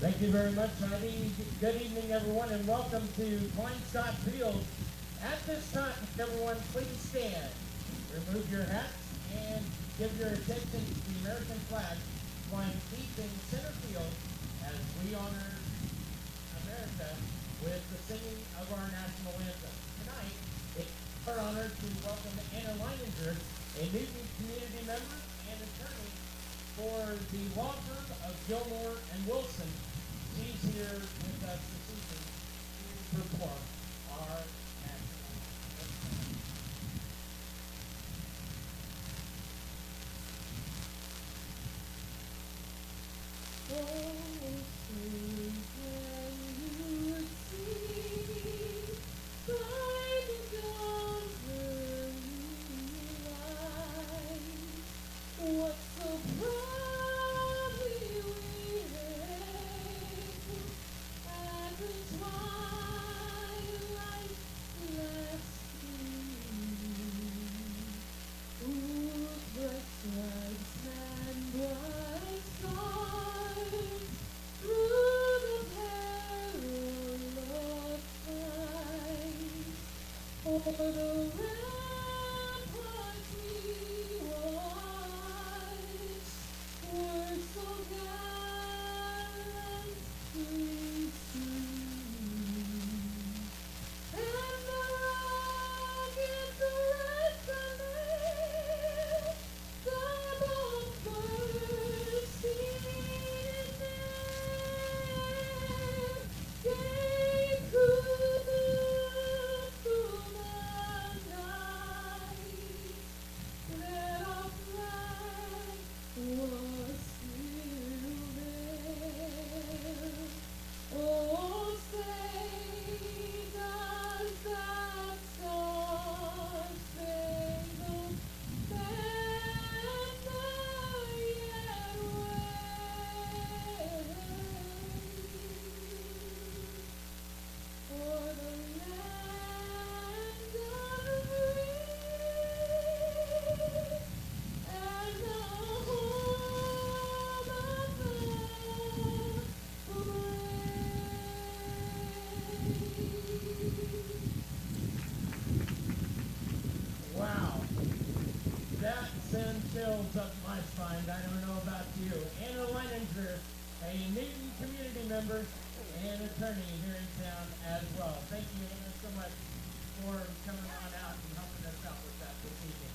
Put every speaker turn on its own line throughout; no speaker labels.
Thank you very much, Ivy. Good evening, everyone, and welcome to Klein Scott Field. At this time, everyone, please stand. Remove your hats and give your attention to the American flag flying deep in center field as we honor America with the singing of our national anthem. Tonight, it's our honor to welcome Anna Leininger, a Newton community member and attorney for the law firm of Gilmore and Wilson. She's here with us this evening to perform our national anthem. Up my spine. I don't know about you. Anna Leininger, a Newton community member and attorney here in town as well. Thank you, Anna, so much for coming on out and helping us out with that this evening.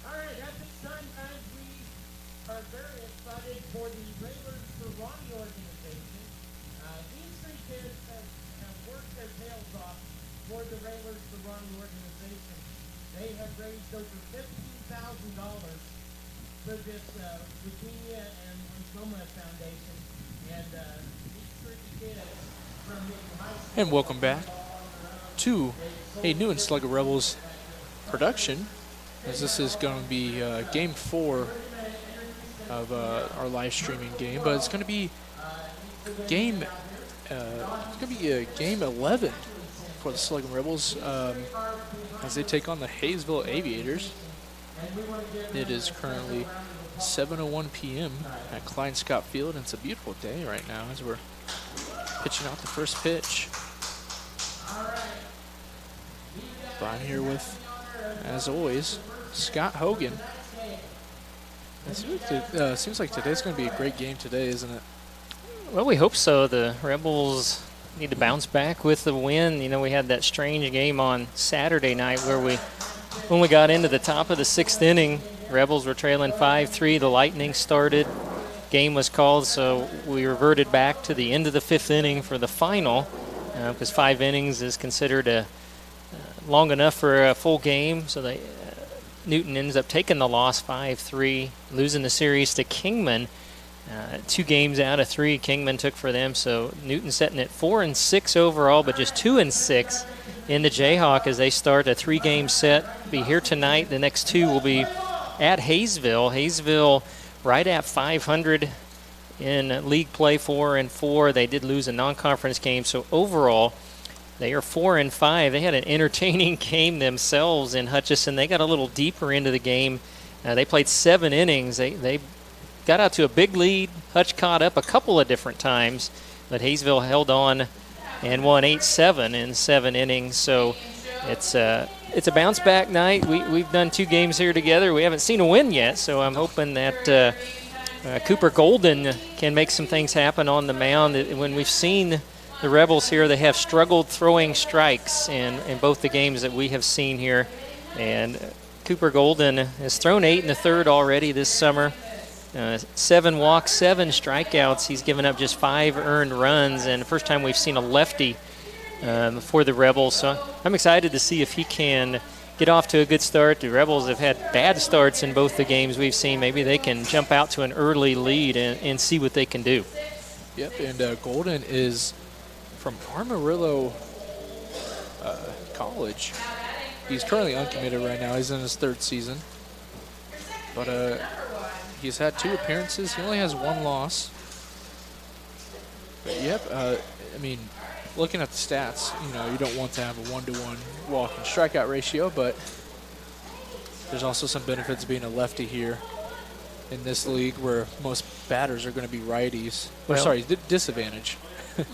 All right, at this time, guys, we are very excited for the Railers for Ronnie organization. These three kids have worked their tails off for the Railers for Ronnie organization. They have raised over $15,000 for this Leukemia and Lymphoma Foundation, and these three kids from the high school.
And welcome back to a new and Sluggin Rebels production, as this is going to be game 4 of our live streaming game, but it's going to be game game 11 for the Sluggin Rebels as they take on the Haysville Aviators. It is currently 7:01 p.m. at Klein Scott Field, and it's a beautiful day right now as we're pitching out the first pitch. But I'm here with, as always, Scott Hogan. It seems like today's going to be a great game today, isn't it?
Well, we hope so. The Rebels need to bounce back with the win. You know, we had that strange game on Saturday night where when we got into the top of the 6th inning, Rebels were trailing 5-3. The Lightning started. Game was called, so we reverted back to the end of the 5th inning for the final, because 5 innings is considered long enough for a full game. So Newton ends up taking the loss 5-3, losing the series to Kingman. 2 games out of 3 Kingman took for them. So Newton setting at 4-6 overall, but just 2-6 in the Jayhawk as they start a 3-game set. Be here tonight. The next 2 will be at Hayesville. Hayesville right at 500 in league play, 4-4. They did lose a non-conference game, so overall they are 4-5. They had an entertaining game themselves in Hutchinson. They got a little deeper into the game. They played 7 innings. They got out to a big lead. Hutch caught up a couple of different times, but Hayesville held on and won 8-7 in 7 innings. So it's a bounce back night. We've done 2 games here together. We haven't seen a win yet, so I'm hoping that Cooper Golden can make some things happen on the mound. When we've seen the Rebels here, they have struggled throwing strikes in both the games that we have seen here. And Cooper Golden has thrown 8 in the 3rd already this summer. 7 walks, 7 strikeouts. He's given up just 5 earned runs, and the first time we've seen a lefty for the Rebels. So I'm excited to see if he can get off to a good start. The Rebels have had bad starts in both the games we've seen. Maybe they can jump out to an early lead and see what they can do.
Yep, and Golden is from Amarillo College. He's currently uncommitted right now. He's in his 3rd season. But he's had 2 appearances. He only has 1 loss. But yep, I mean, looking at the stats, you don't want to have a 1-to-1 walk and strikeout ratio, but there's also some benefits being a lefty here in this league where most batters are going to be righties. Disadvantage.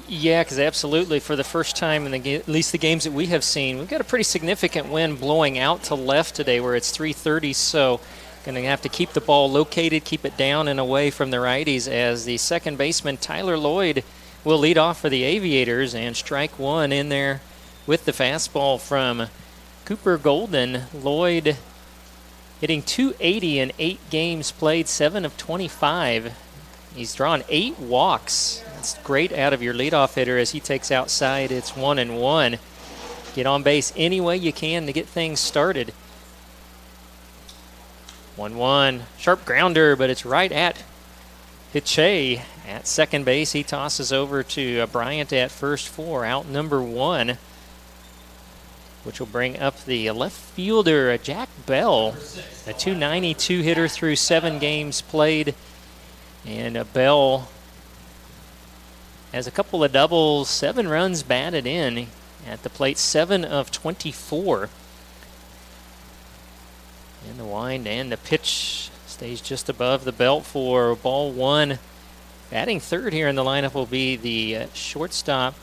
Yeah, because absolutely, for the first time in at least the games that we have seen, we've got a pretty significant wind blowing out to left today where it's 330, so going to have to keep the ball located, keep it down and away from the righties as the second baseman, Tyler Lloyd, will lead off for the Aviators, and strike 1 in there with the fastball from Cooper Golden. Lloyd hitting .280 in 8 games played, 7 of 25. He's drawn 8 walks. That's great out of your leadoff hitter as he takes outside. It's 1-1. Get on base any way you can to get things started. 1-1. Sharp grounder, but it's right at Hiche at second base. He tosses over to Bryant at first for out number 1, which will bring up the left fielder, Jack Bell, a .292 hitter through 7 games played. And Bell has a couple of doubles, 7 runs batted in at the plate, 7 of 24. And the wind and the pitch stays just above the belt for ball 1. Batting third here in the lineup will be the shortstop,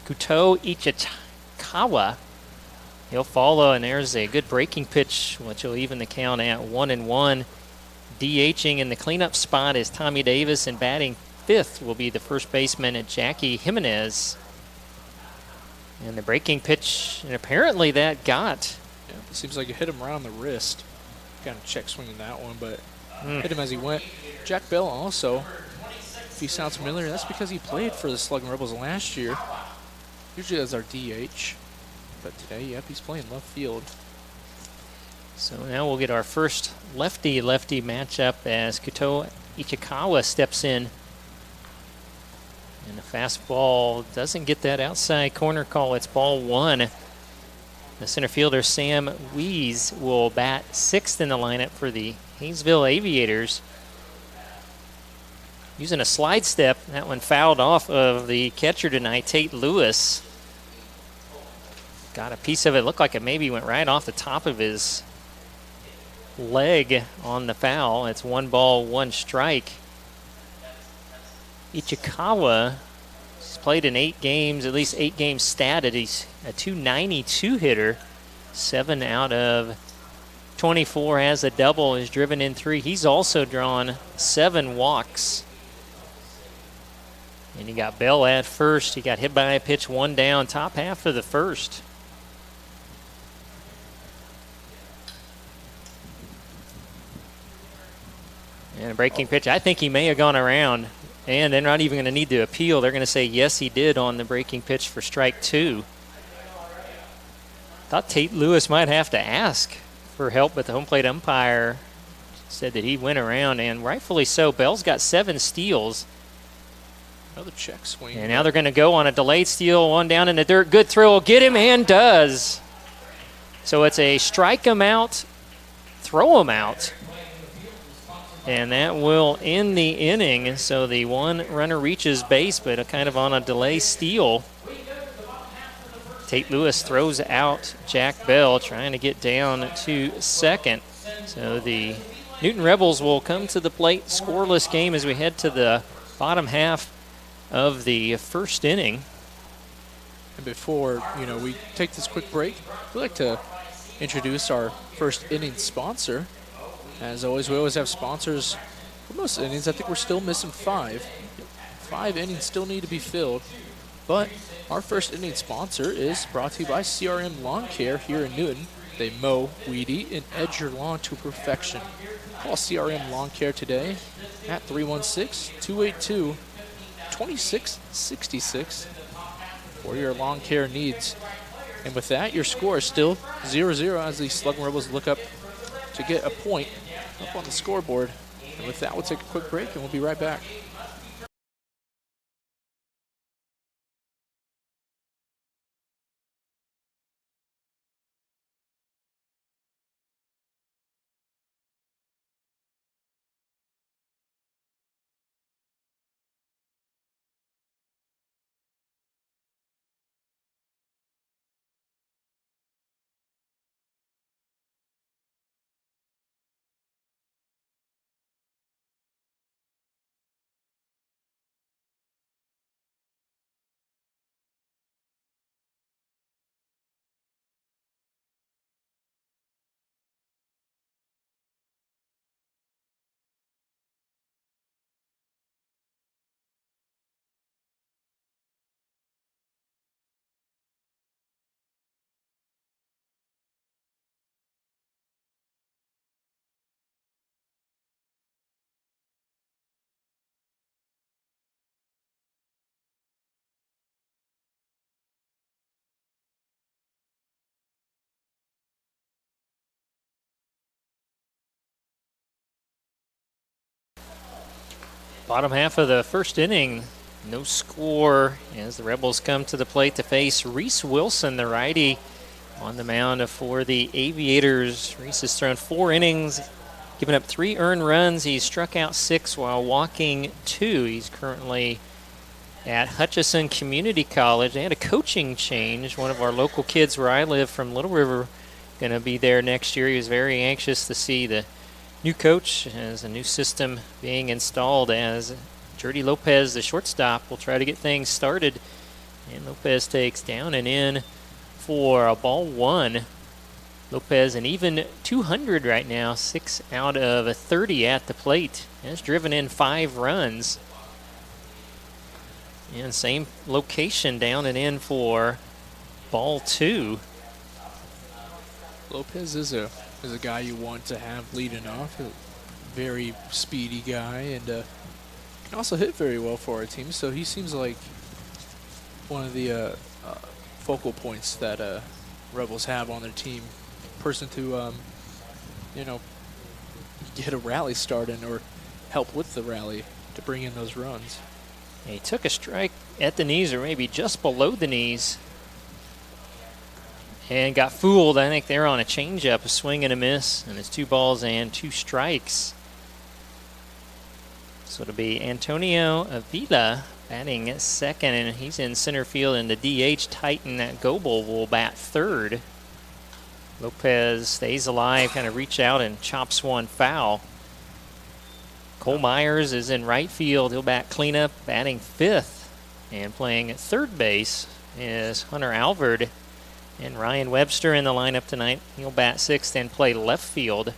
Kuto Ichikawa. He'll follow, and there's a good breaking pitch, which will even the count at 1-1. DHing in the cleanup spot is Tommy Davis, and batting 5th will be the first baseman, Jackie Jimenez. And the breaking pitch, and apparently that got.
Yeah, it seems like it hit him around the wrist. Kind of check swinging that one, but hit him as he went. Jack Bell also, if he sounds familiar, that's because he played for the Sluggin Rebels last year. Usually as our DH. But today, yep, he's playing left field.
So now we'll get our first lefty-lefty matchup as Kuto Ichikawa steps in. And the fastball doesn't get that outside corner call. It's ball 1. The center fielder, Sam Wees, will bat 6th in the lineup for the Hayesville Aviators. Using a slide step, that one fouled off of the catcher tonight, Tate Lewis. Got a piece of it. Looked like it maybe went right off the top of his leg on the foul. It's 1 ball, 1 strike. Ichikawa has played in 8 games, at least 8 games statted. He's a .292 hitter. 7 out of 24, has a double, is driven in 3. He's also drawn 7 walks. And you got Bell at first. He got hit by a pitch, 1 down, top half of the first. And a breaking pitch. I think he may have gone around. And they're not even going to need to appeal. They're going to say, yes, he did on the breaking pitch for strike 2. Thought Tate Lewis might have to ask for help, but the home plate umpire said that he went around, and rightfully so. Bell's got 7 steals.
Another check swing.
And now they're going to go on a delayed steal, 1 down in the dirt. Good throw will get him, and does. So it's a strike him out, throw him out. And that will end the inning. So the 1 runner reaches base, but kind of on a delay steal. Tate Lewis throws out Jack Bell, trying to get down to second. So the Newton Rebels will come to the plate. Scoreless game as we head to the bottom half of the first inning.
And before, we take this quick break, we'd like to introduce our first inning sponsor. As always, we always have sponsors for most innings. I think we're still missing 5. 5 innings still need to be filled. But our first inning sponsor is brought to you by CRM Lawn Care here in Newton. They mow, weed eat, and edge your lawn to perfection. Call CRM Lawn Care today at 316-282-2666 for your lawn care needs. And with that, your score is still 0-0 as the Sluggin Rebels look up to get a point up on the scoreboard. And with that, we'll take a quick break and we'll be right back.
Bottom half of the first inning, no score as the Rebels come to the plate to face Reese Wilson, the righty, on the mound for the Aviators. Reese has thrown 4 innings, given up 3 earned runs. He's struck out 6 while walking 2. He's currently at Hutchinson Community College. They had a coaching change. One of our local kids where I live from Little River going to be there next year. He was very anxious to see the new coach as a new system being installed, as Jordy Lopez, the shortstop, will try to get things started. And Lopez takes down and in for a ball 1. Lopez an even 200 right now, 6 out of 30 at the plate. Has driven in 5 runs. And same location, down and in for ball 2.
Lopez is a guy you want to have leading off. A very speedy guy, and can also hit very well for our team. So he seems like one of the focal points that Rebels have on their team. Person to, get a rally started or help with the rally to bring in those runs.
He took a strike at the knees, or maybe just below the knees, and got fooled. I think they're on a changeup, a swing and a miss, and it's 2 balls and 2 strikes. So it'll be Antonio Avila batting second, and he's in center field, and the DH Titan Goebel will bat third. Lopez stays alive, kind of reach out and chops one foul. Cole Myers is in right field. He'll bat cleanup, batting 5th, and playing at third base is Hunter Alvord. And Ryan Webster in the lineup tonight. He'll bat 6th and play left field.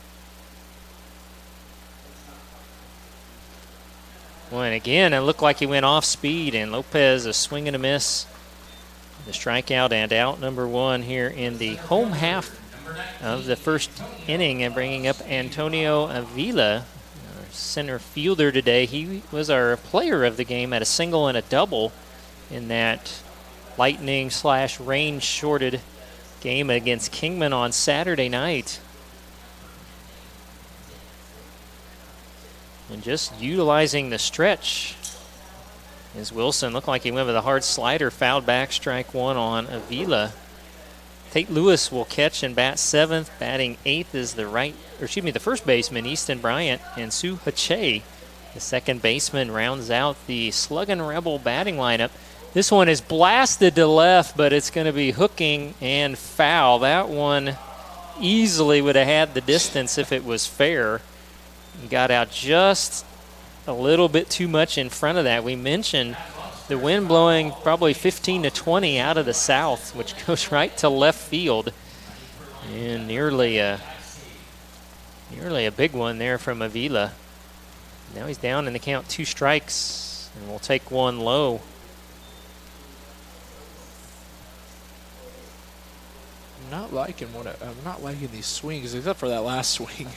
Well, and again, it looked like he went off speed, and Lopez a swing and a miss. The strikeout and out number 1 here in the home half of the first inning, and bringing up Antonio Avila, our center fielder today. He was our player of the game at a single and a double in that lightning/rain shorted game against Kingman on Saturday night. And just utilizing the stretch as Wilson looked like he went with a hard slider, fouled back, strike 1 on Avila. Tate Lewis will catch and bat 7th. Batting 8th is the first baseman, Easton Bryant, and Sue Hache, the second baseman, rounds out the Sluggin Rebel batting lineup. This one is blasted to left, but it's going to be hooking and foul. That one easily would have had the distance if it was fair. Got out just a little bit too much in front of that. We mentioned The wind blowing probably 15 to 20 out of the south, which goes right to left field. And nearly a big one there from Avila. Now he's down in the count, 2 strikes, and we'll take one low.
I'm not liking these swings, except for that last swing.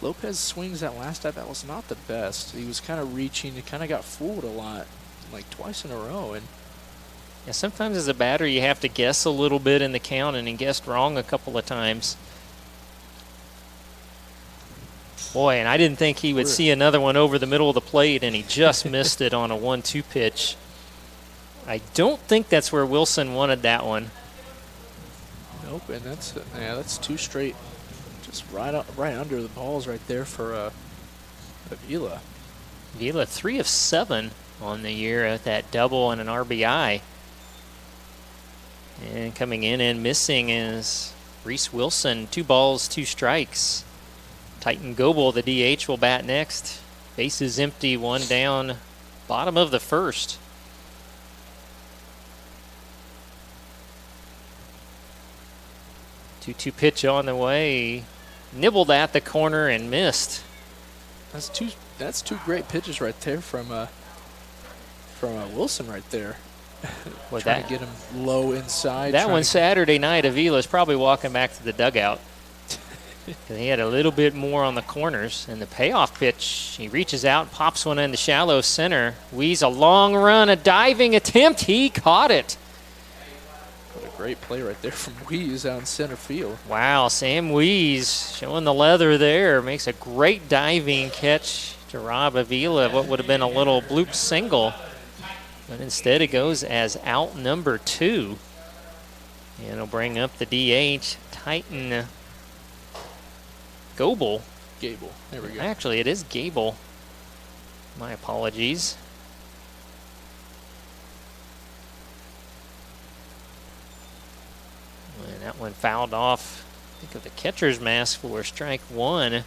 Lopez swings that last at bat was not the best. He was kind of reaching, he kind of got fooled a lot, like twice in a row. And
yeah, sometimes as a batter you have to guess a little bit in the count, and he guessed wrong a couple of times. Boy, and I didn't think he would see another one over the middle of the plate, and he just missed it on a 1-2 pitch. I don't think that's where Wilson wanted that one.
Nope, and that's 2 straight, just right under the balls right there for Avila.
Avila 3 of 7 on the year at that double and an RBI. And coming in and missing is Reese Wilson. 2 balls, 2 strikes. Titan Goebel, the DH, will bat next. Bases empty, 1 down, bottom of the first. Two pitch on the way. Nibbled at the corner and missed.
That's two great pitches right there from Wilson right there. Trying to get him low inside.
That one Saturday night, Avila's probably walking back to the dugout. He had a little bit more on the corners. And the payoff pitch, he reaches out, pops one in the shallow center. Wees a long run, a diving attempt. He caught it.
What a great play right there from Wees out in center field.
Wow, Sam Wees showing the leather there. Makes a great diving catch to rob Avila of what would have been a little bloop single. But instead it goes as out number 2. And it'll bring up the DH, Titan Gable.
There we go.
Actually, it is Gable. My apologies. And that one fouled off. Think of the catcher's mask for strike 1.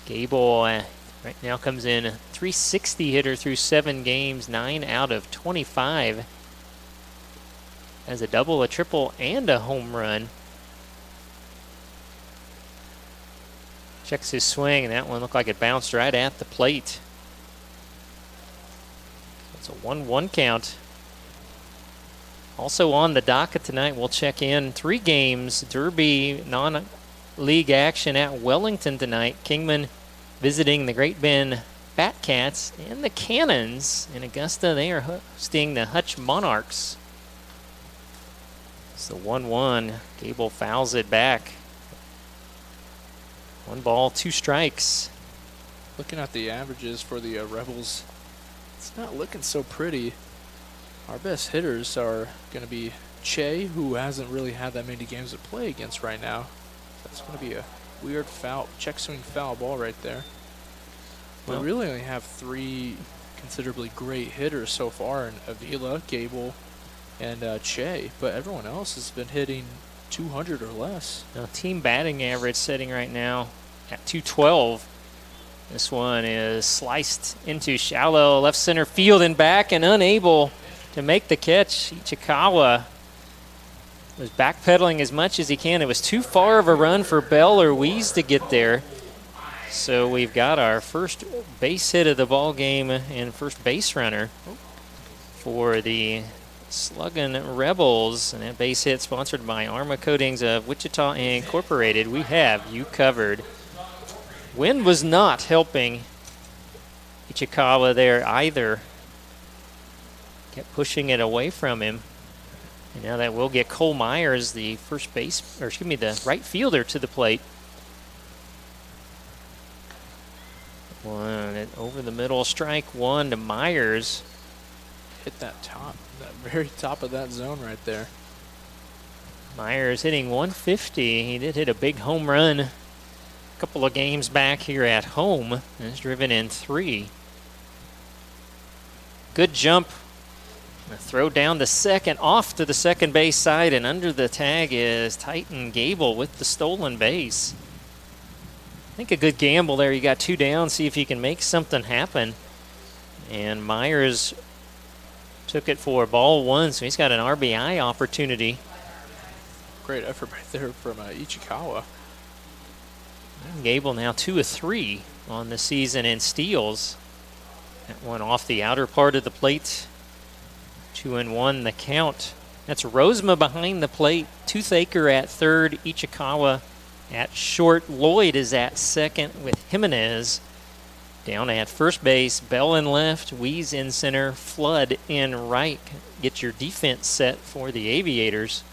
Gable right now comes in 360 hitter through 7 games, 9 out of 25. Has a double, a triple, and a home run. Checks his swing, and that one looked like it bounced right at the plate. It's a 1-1 count. Also on the docket tonight, we'll check in 3 games. Derby non-league action at Wellington tonight. Kingman visiting the Great Bend Batcats, and the Cannons in Augusta. They are hosting the Hutch Monarchs. It's the 1-1. Gable fouls it back. 1 ball, 2 strikes.
Looking at the averages for the Rebels, it's not looking so pretty. Our best hitters are going to be Che, who hasn't really had that many games to play against right now. That's going to be a weird foul, check swing foul ball right there. We really only have 3 considerably great hitters so far in Avila, Gable, and Che, but everyone else has been hitting 200 or less.
Now, team batting average sitting right now at 212. This one is sliced into shallow left center field and back, and unable to make the catch. Ichikawa was backpedaling as much as he can. It was too far of a run for Bell or Wees to get there. So we've got our first base hit of the ball game and first base runner for the Sluggin Rebels, and that base hit sponsored by Arma Coatings of Wichita Incorporated. We have you covered. Wind was not helping Ichikawa there either. Kept pushing it away from him. And now that will get Cole Myers, the the right fielder, to the plate. One over the middle, strike 1 to Myers.
Hit that very top of that zone right there.
Myers hitting 150. He did hit a big home run a couple of games back here at home, and has driven in 3. Good jump. A throw down to second, off to the second base side, and under the tag is Titan Gable with the stolen base. I think a good gamble there. You got 2 down, see if you can make something happen. And Myers took it for ball one, so he's got an RBI opportunity.
Great effort right there from Ichikawa.
Gable now 2 of 3 on the season in steals. That one off the outer part of the plate. 2-1 the count. That's Rosema behind the plate. Toothaker at third. Ichikawa at short. Lloyd is at second with Jimenez down at first base. Bell in left. Weeze in center. Flood in right. Get your defense set for the Aviators.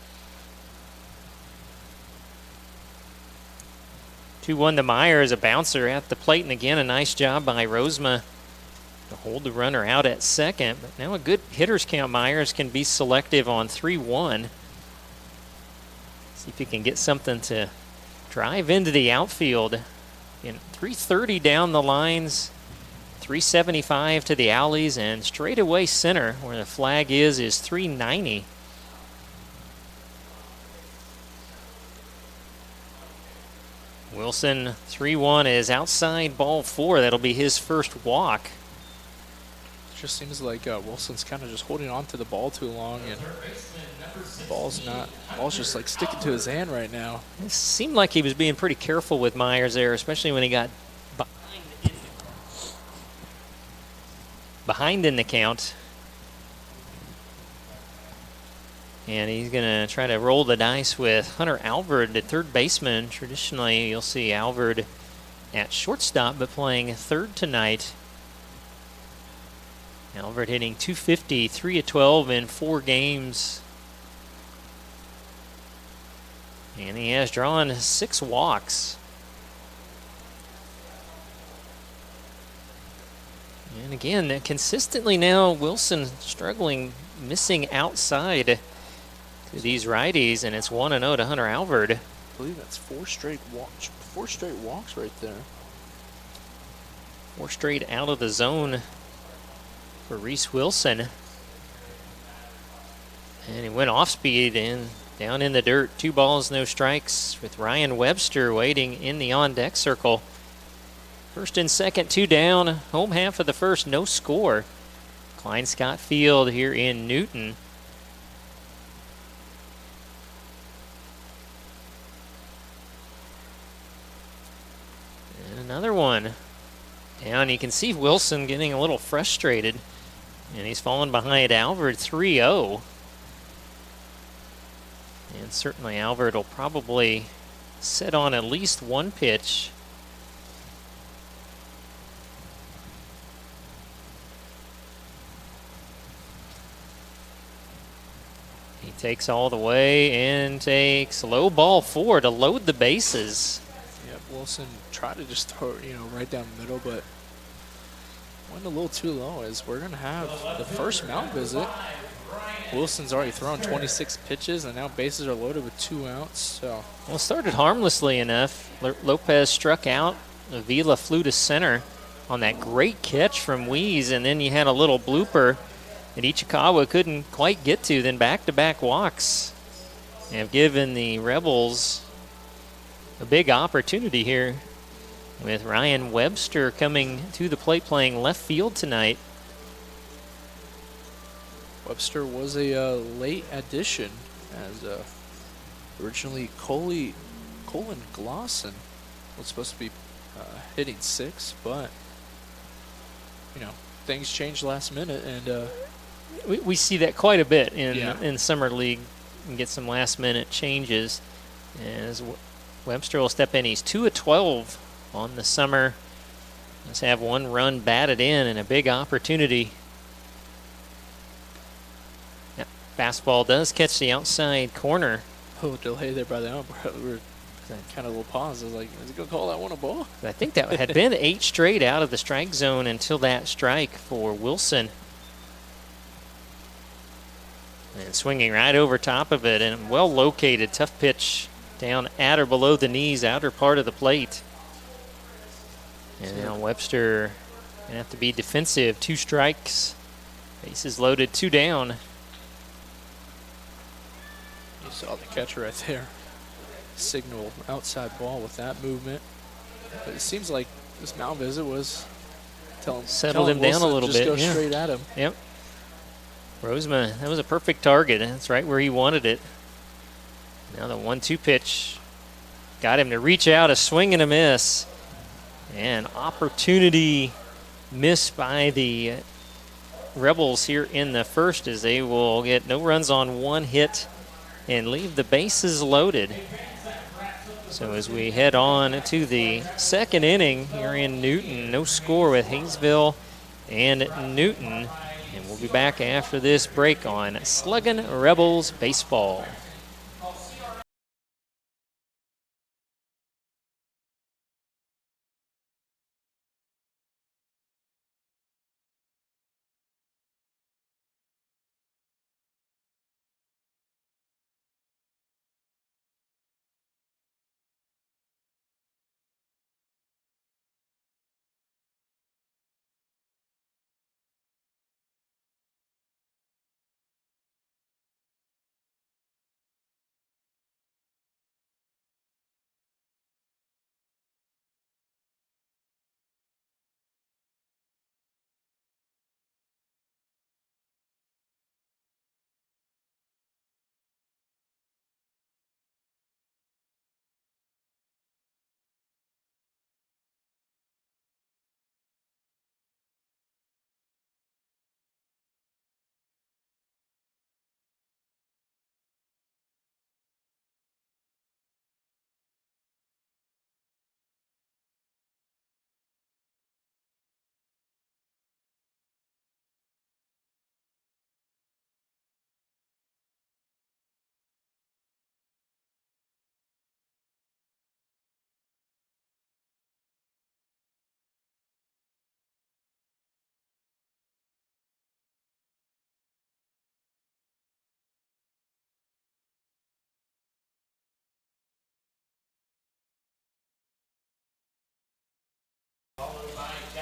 2-1 to Myers, a bouncer at the plate, and again a nice job by Rosema to hold the runner out at second. But now a good hitter's count. Myers can be selective on 3-1. See if he can get something to drive into the outfield. And 330 down the lines, 375 to the alleys, and straightaway center where the flag is 390. Wilson 3-1 is outside ball 4. That'll be his first walk.
It just seems like Wilson's kind of just holding on to the ball too long, and the ball's just like sticking to his hand right now.
It seemed like he was being pretty careful with Myers there, especially when he got behind in the count. And he's going to try to roll the dice with Hunter Alvord, the third baseman. Traditionally, you'll see Alvord at shortstop, but playing third tonight. Alvord hitting .250, 3 of 12 in 4 games. And he has drawn 6 walks. And again, consistently now, Wilson struggling, missing outside to these righties, and it's 1-0 to Hunter Alvord.
I believe that's 4 straight walks right there.
4 straight out of the zone for Reese Wilson. And he went off speed and down in the dirt. 2 balls, no strikes with Ryan Webster waiting in the on-deck circle. First and second, 2 down. Home half of the first, no score. Klein Scott Field here in Newton. And another one. Down, you can see Wilson getting a little frustrated. And he's fallen behind Alvord 3-0. And certainly Alvord will probably sit on at least one pitch. He takes all the way and takes low ball 4 to load the bases.
Yep, Wilson tried to just throw it, right down the middle, but went a little too low. As we're going to have the first mound visit. Wilson's already thrown 26 pitches, and now bases are loaded with 2 outs. So,
well, it started harmlessly enough. Lopez struck out. Avila flew to center on that great catch from Weeze, and then you had a little blooper that Ichikawa couldn't quite get to. Then back-to-back walks have given the Rebels a big opportunity here with Ryan Webster coming to the plate playing left field tonight.
Webster was a late addition, as originally Colin Glosson was supposed to be hitting 6, but things changed last minute, and
we see that quite a bit in summer league. And get some last minute changes as Webster will step in. He's 2 of 12 on the summer. Let's have 1 run batted in and a big opportunity. Fastball does catch the outside corner.
Oh, delay there by the umpire. We were kind of a little pause. I was like, is he going to call that one a ball?
I think that had been 8 straight out of the strike zone until that strike for Wilson. And swinging right over top of it, and well located, tough pitch down at or below the knees, outer part of the plate. And now Webster going to have to be defensive. 2 strikes. Bases loaded, 2 down.
You saw the catcher right there. Signal outside ball with that movement. But it seems like this mound visit was
settled him down a little bit.
Just go straight at him.
Yep. Rosema, that was a perfect target. That's right where he wanted it. Now the 1-2 pitch. Got him to reach out, a swing and a miss. And opportunity missed by the Rebels here in the first, as they will get no runs on 1 hit and leave the bases loaded. So as we head on to the second inning here in Newton, no score with Hayesville and Newton. And we'll be back after this break on Sluggin Rebels Baseball.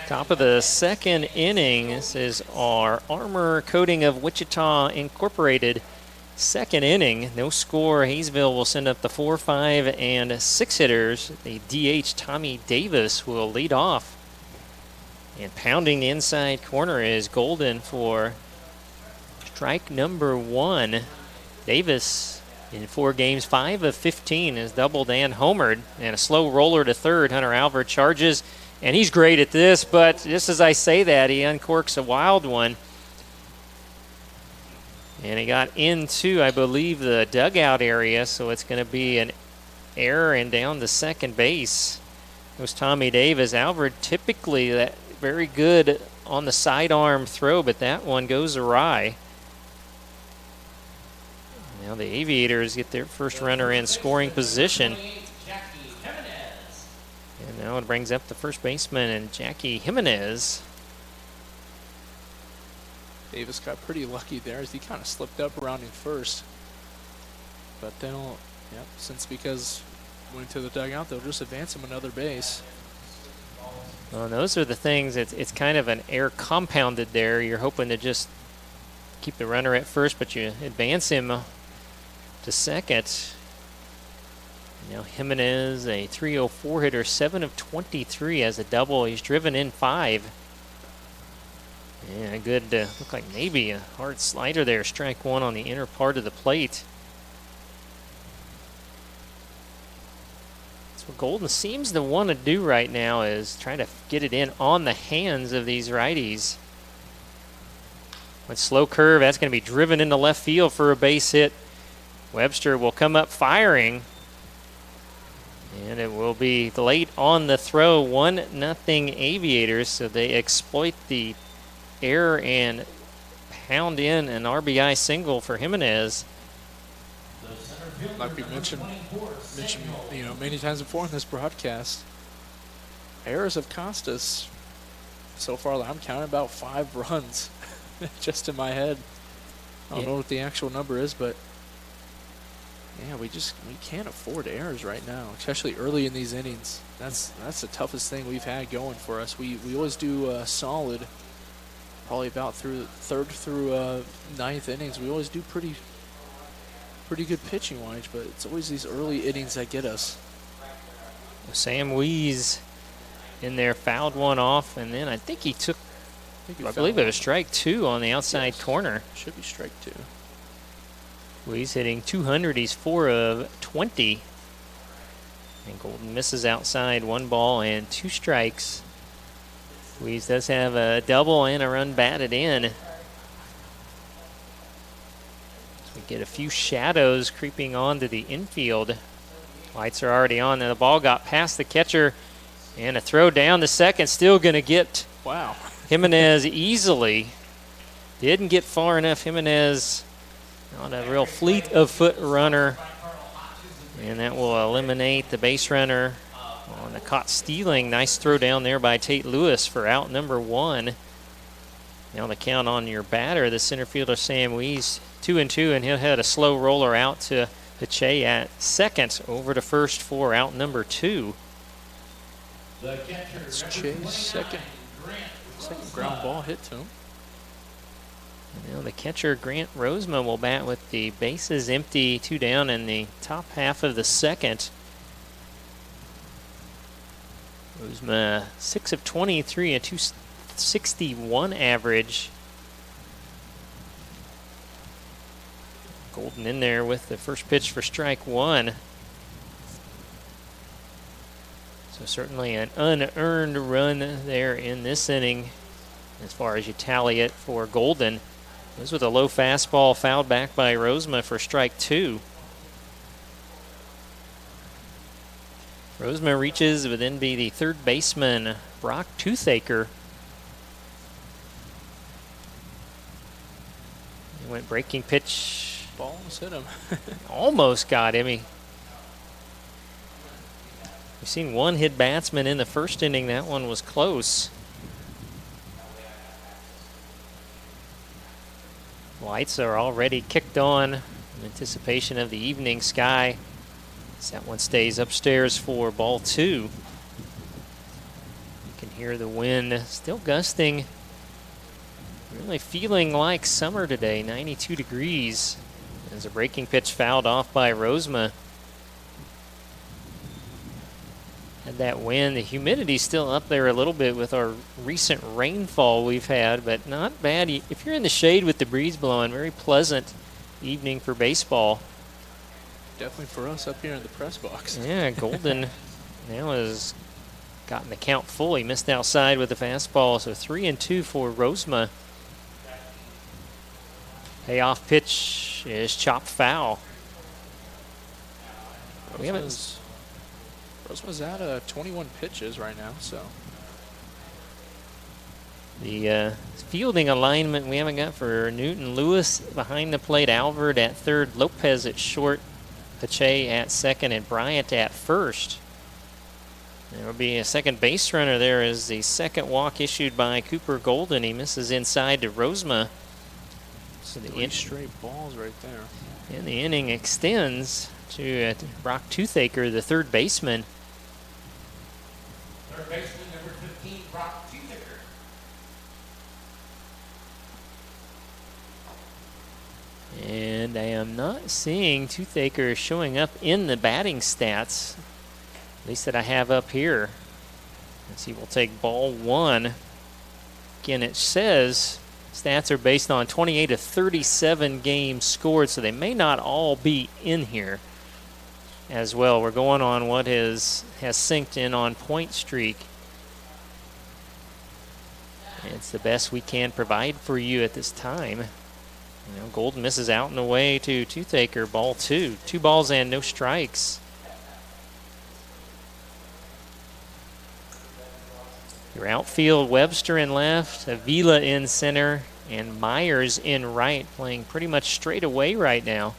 Top of the second inning. This is our Armor Coating of Wichita Incorporated second inning. No score. Hayesville will send up the 4, 5, and 6 hitters. The DH Tommy Davis will lead off. And pounding the inside corner is Golden for strike number 1. Davis in 4 games, 5 of 15, has doubled and homered. And a slow roller to third. Hunter Alvord charges. And he's great at this, but just as I say that, he uncorks a wild one. And he got into, I believe, the dugout area, so it's going to be an error and down to second base. It was Tommy Davis. Alvord typically that very good on the sidearm throw, but that one goes awry. Now the Aviators get their first runner in scoring position. And now it brings up the first baseman and Jackie Jimenez.
Davis got pretty lucky there as he kind of slipped up rounding first. But they'll, since because went to the dugout, they'll just advance him another base.
Well, those are the things, it's kind of an air compounded there. You're hoping to just keep the runner at first, but you advance him to second. Now Jimenez, a 304 hitter, 7 of 23 as a double. He's driven in 5. And a good, look like maybe a hard slider there. Strike 1 on the inner part of the plate. That's what Golden seems to want to do right now, is try to get it in on the hands of these righties. With slow curve, that's going to be driven into left field for a base hit. Webster will come up firing. And it will be late on the throw, 1-0 Aviators. So they exploit the error and pound in an RBI single for Jimenez.
Like we mentioned many times before in this broadcast, errors have cost us so far. I'm counting about 5 runs just in my head. I don't know what the actual number is, but yeah, we can't afford errors right now, especially early in these innings. That's the toughest thing we've had going for us. We always do solid, probably about through 3rd through 9th innings. We always do pretty good pitching wise, but it's always these early innings that get us.
Sam Wees in there, fouled one off, and then I think he took, I believe it was strike 2 on the outside corner.
Should be strike 2.
Well, he's hitting 200. He's 4 of 20. And Golden misses outside, 1 ball and 2 strikes. Weeze does have a double and a run batted in. We get a few shadows creeping onto the infield. Lights are already on, and the ball got past the catcher, and a throw down the second. Still going to get Jimenez easily. Didn't get far enough. Jimenez on a real fleet of foot runner, and that will eliminate the base runner on the caught stealing. Nice throw down there by Tate Lewis for out number 1. Now the count on your batter, the center fielder Sam Weeze, 2-2, and he'll head a slow roller out to Pache at second, over to first for out number 2.
It's Che's second ground ball hit to him.
And now the catcher Grant Rosema will bat with the bases empty, 2 down in the top half of the second. Rosema 6 of 23, a 261 average. Golden in there with the first pitch for strike 1. So certainly an unearned run there in this inning as far as you tally it for Golden. This with a low fastball fouled back by Rosema for strike 2. Rosema reaches, would then be the third baseman, Brock Toothaker. He went breaking pitch.
Ball almost hit him.
Almost got him. We've seen one hit batsman in the first inning. That one was close. Lights are already kicked on in anticipation of the evening sky. As that one stays upstairs for ball 2. You can hear the wind still gusting. Really feeling like summer today, 92 degrees. As a breaking pitch fouled off by Rosema. Had that wind. The humidity's still up there a little bit with our recent rainfall we've had, but not bad. If you're in the shade with the breeze blowing, very pleasant evening for baseball.
Definitely for us up here in the press box.
Yeah, Golden now has gotten the count full. He missed outside with the fastball, so 3-2 for Rosema. Payoff pitch is chopped foul.
Rosema's at 21 pitches right now, so.
The fielding alignment we haven't got for Newton. Lewis behind the plate, Alvord at third, Lopez at short, Pache at second, and Bryant at first. There will be a second base runner there as the second walk issued by Cooper Golden. He misses inside to Rosema. So the
3 straight balls right there.
And the inning extends to Brock Toothaker, the third baseman.
Third baseman, number 15, Brock Toothaker.
And I am not seeing Toothaker showing up in the batting stats, at least that I have up here. Let's see, we'll take ball 1. Again, it says stats are based on 28 of 37 games scored, so they may not all be in here as well. We're going on what has synced in on point streak. It's the best we can provide for you at this time. You know, Golden misses out and away to Toothaker, ball 2. 2 balls and no strikes. Your outfield, Webster in left, Avila in center, and Myers in right, playing pretty much straight away right now.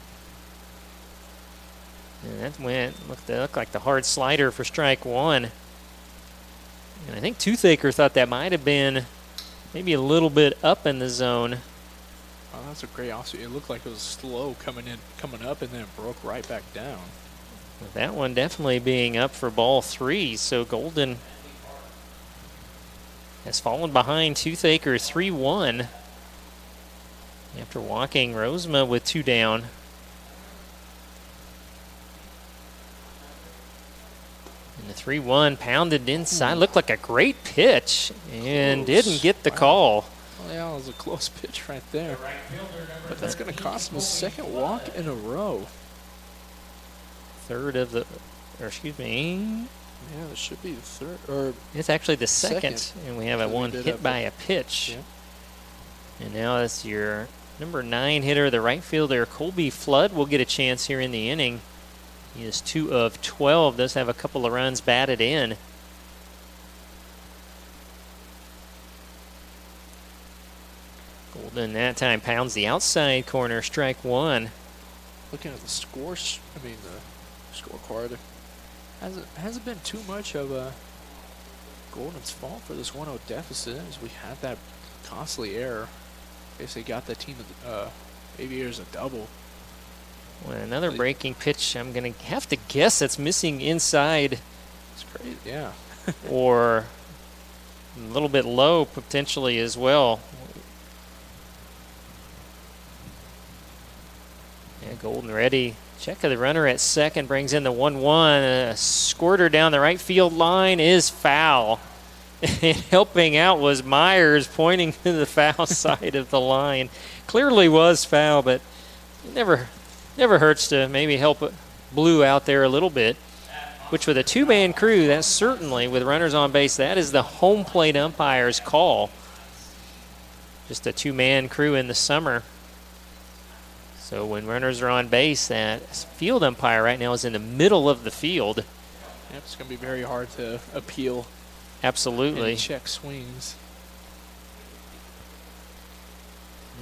And that looked like the hard slider for strike 1. And I think Toothaker thought that might have been maybe a little bit up in the zone.
Oh, that's a great offsuit. It looked like it was slow coming up, and then it broke right back down.
With that one definitely being up for ball 3, so Golden has fallen behind Toothaker 3-1 after walking Rosema with 2 down. And the 3-1 pounded inside. Looked like a great pitch and didn't get the call.
Well, yeah, it was a close pitch right there. But that's going to cost him his second walk in a row.
Third of the, or excuse me.
Yeah, it should be the third. Or
it's actually the second. And we have a one hit by a pitch.
Yeah.
And now it's your number 9 hitter, the right fielder, Colby Flood, will get a chance here in the inning. He is 2 of 12, does have a couple of runs batted in. Golden that time pounds the outside corner, strike 1.
Looking at the scores, the scorecard, hasn't been too much of a Golden's fault for this 1-0 deficit, as we had that costly error. Basically got the team of Aviators a double.
Well, another breaking pitch. I'm going to have to guess that's missing inside.
It's crazy, yeah.
Or a little bit low potentially as well. Yeah, Golden ready. Check of the runner at second, brings in the 1-1. A squirter down the right field line is foul. And helping out was Myers, pointing to the foul side of the line. Clearly was foul, but never hurts to maybe help Blue out there a little bit. Which with a 2-man crew, that's certainly, with runners on base, that is the home plate umpire's call. Just a 2-man crew in the summer. So when runners are on base, that field umpire right now is in the middle of the field.
Yep, it's going to be very hard to appeal.
Absolutely.
And check swings.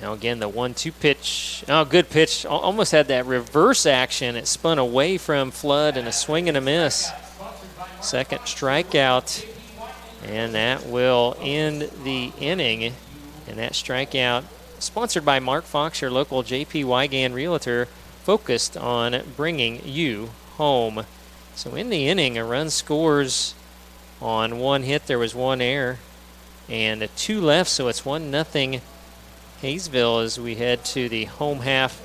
Now again, the 1-2 pitch. Oh, good pitch. Almost had that reverse action. It spun away from Flood and a swing and a miss. Second strikeout. And that will end the inning. And that strikeout, sponsored by Mark Fox, your local J.P. Wygand realtor, focused on bringing you home. So in the inning, a run scores on 1 hit. There was 1 error and 2 left, so it's 1-0 Hayesville as we head to the home half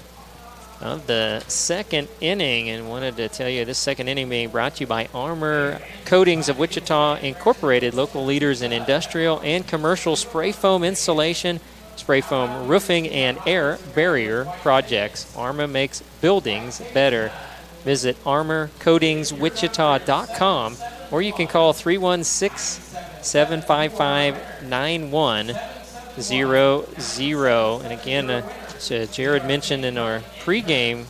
of the second inning. And wanted to tell you this second inning being brought to you by Armor Coatings of Wichita Incorporated, local leaders in industrial and commercial spray foam insulation, spray foam roofing, and air barrier projects. Armor makes buildings better. Visit armorcoatingswichita.com, or you can call 316-755-9100. And again, as Jared mentioned in our pregame,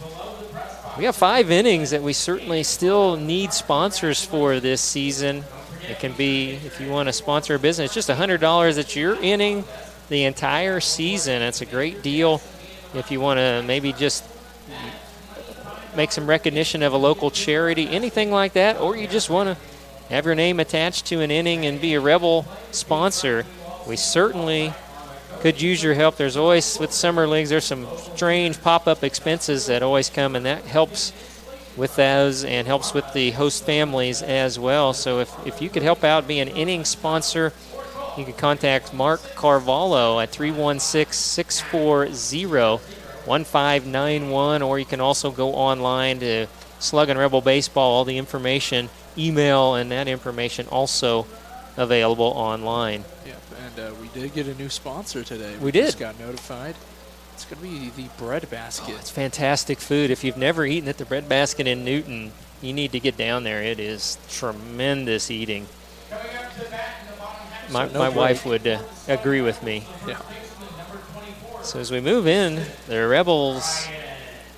we have 5 innings that we certainly still need sponsors for this season. It can be, if you want to sponsor a business, just $100 that you're inning the entire season. That's a great deal. If you want to maybe just make some recognition of a local charity, anything like that, or you just want to have your name attached to an inning and be a Rebel sponsor, we certainly could use your help. There's always, with summer leagues, there's some strange pop-up expenses that always come, and that helps with those and helps with the host families as well. So if you could help out, be an inning sponsor, you can contact Mark Carvalho at 316-640-1591, or you can also go online to Sluggin Rebel Baseball. All the information, email, and that information also available online.
Yep, and we did get a new sponsor today.
We did.
Just got notified. It's going to be the Bread Basket.
Oh, it's fantastic food. If you've never eaten at the Bread Basket in Newton, you need to get down there. It is tremendous eating. My wife would agree with me.
Yeah.
So as we move in, the Rebels,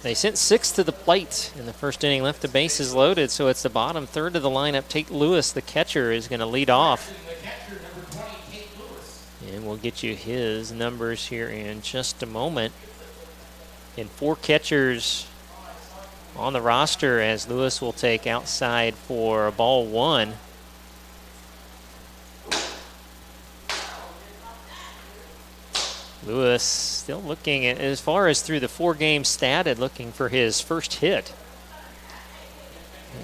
they sent 6 to the plate in the first inning, left the bases loaded, so it's the bottom third of the lineup. Tate Lewis, the catcher, is going to lead off. And we'll get you his numbers here in just a moment. And 4 catchers on the roster as Lewis will take outside for ball 1. Lewis still looking at, as far as through the 4 games statted, looking for his first hit.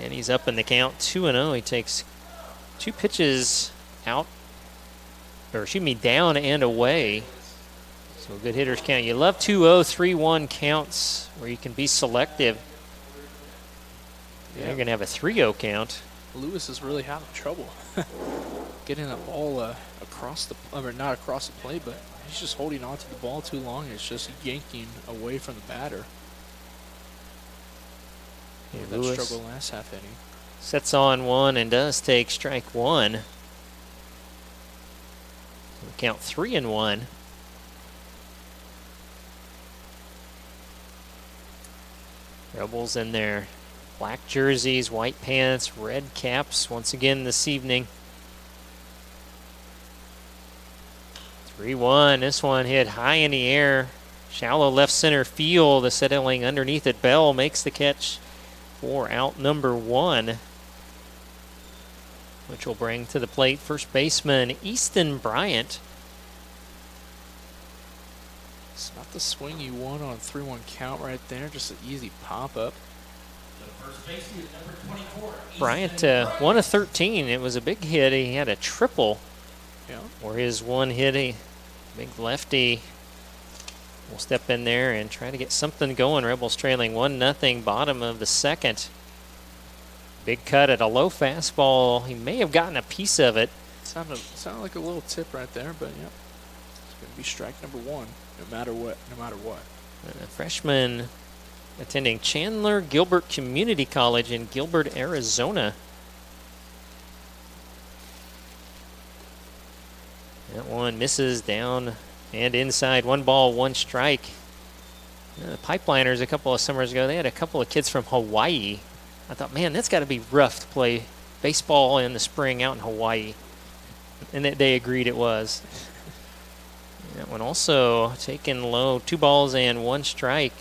And he's up in the count 2-0. He takes 2 pitches out, or excuse me, down and away. So good hitters count. You love 2-0, 3-1 counts where you can be selective. Yeah. You're going to have a 3-0 count.
Lewis is really having trouble getting the ball across the, or not across the plate, but he's just holding on to the ball too long. It's just yanking away from the batter.
Yeah,
that
Lewis
struggle last half inning.
sets on one and does take strike one. So count 3-1. Rebels in their black jerseys, white pants, red caps once again this evening. 3-1. This one hit high in the air. Shallow left center field. The settling underneath it. Bell makes the catch for out number one, which will bring to the plate first baseman Easton Bryant.
It's not the swing you want on a 3-1 count right there. Just an easy pop-up.
Bryant 1 of 13. It was a big hit. He had a triple.
Yeah.
Or his one hit, a big lefty will step in there and try to get something going. Rebels trailing 1-0, bottom of the second. Big cut at a low fastball. He may have gotten a piece of it.
Sounded like a little tip right there, but yeah. It's going to be strike number one, no matter what.
A freshman attending Chandler Gilbert Community College in Gilbert, Arizona. That one misses down and inside. 1 ball, 1 strike. The Pipeliners a couple of summers ago, they had a couple of kids from Hawaii. I thought, man, that's got to be rough to play baseball in the spring out in Hawaii. And they agreed it was. That one also taken low. 2 balls and 1 strike.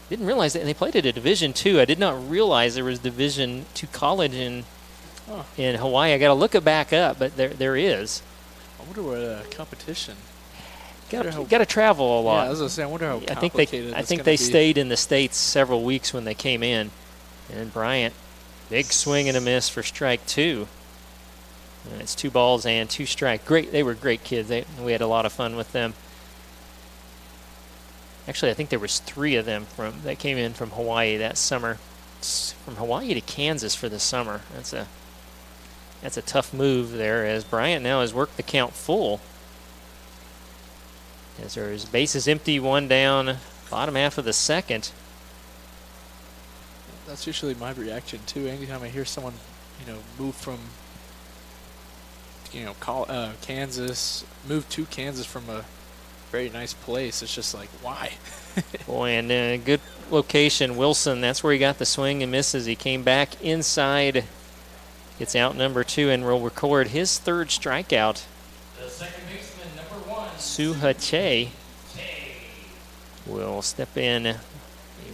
Didn't realize that. And they played it at Division II. I did not realize there was Division II college in Hawaii. I got to look it back up, but there is.
I wonder what competition.
Got to travel a lot.
Yeah, I was going to say, I wonder how complicated
I think they stayed in the States several weeks when they came in. And Bryant, big swing and a miss for strike 2. And it's 2 balls and 2 strikes. Great, they were great kids. We had a lot of fun with them. Actually, I think there was 3 of them that came in from Hawaii that summer. It's from Hawaii to Kansas for the summer. That's a tough move there, as Bryant now has worked the count full. As there's bases empty, 1 down, bottom half of the second.
That's usually my reaction too. Anytime I hear someone, move from, Kansas, move to Kansas from a very nice place, it's just like, why?
Boy, and a good location. Wilson, that's where he got the swing and misses. He came back inside. Gets out number 2 and will record his 3rd strikeout.
The second baseman, number 1.
Suha Che will step in. The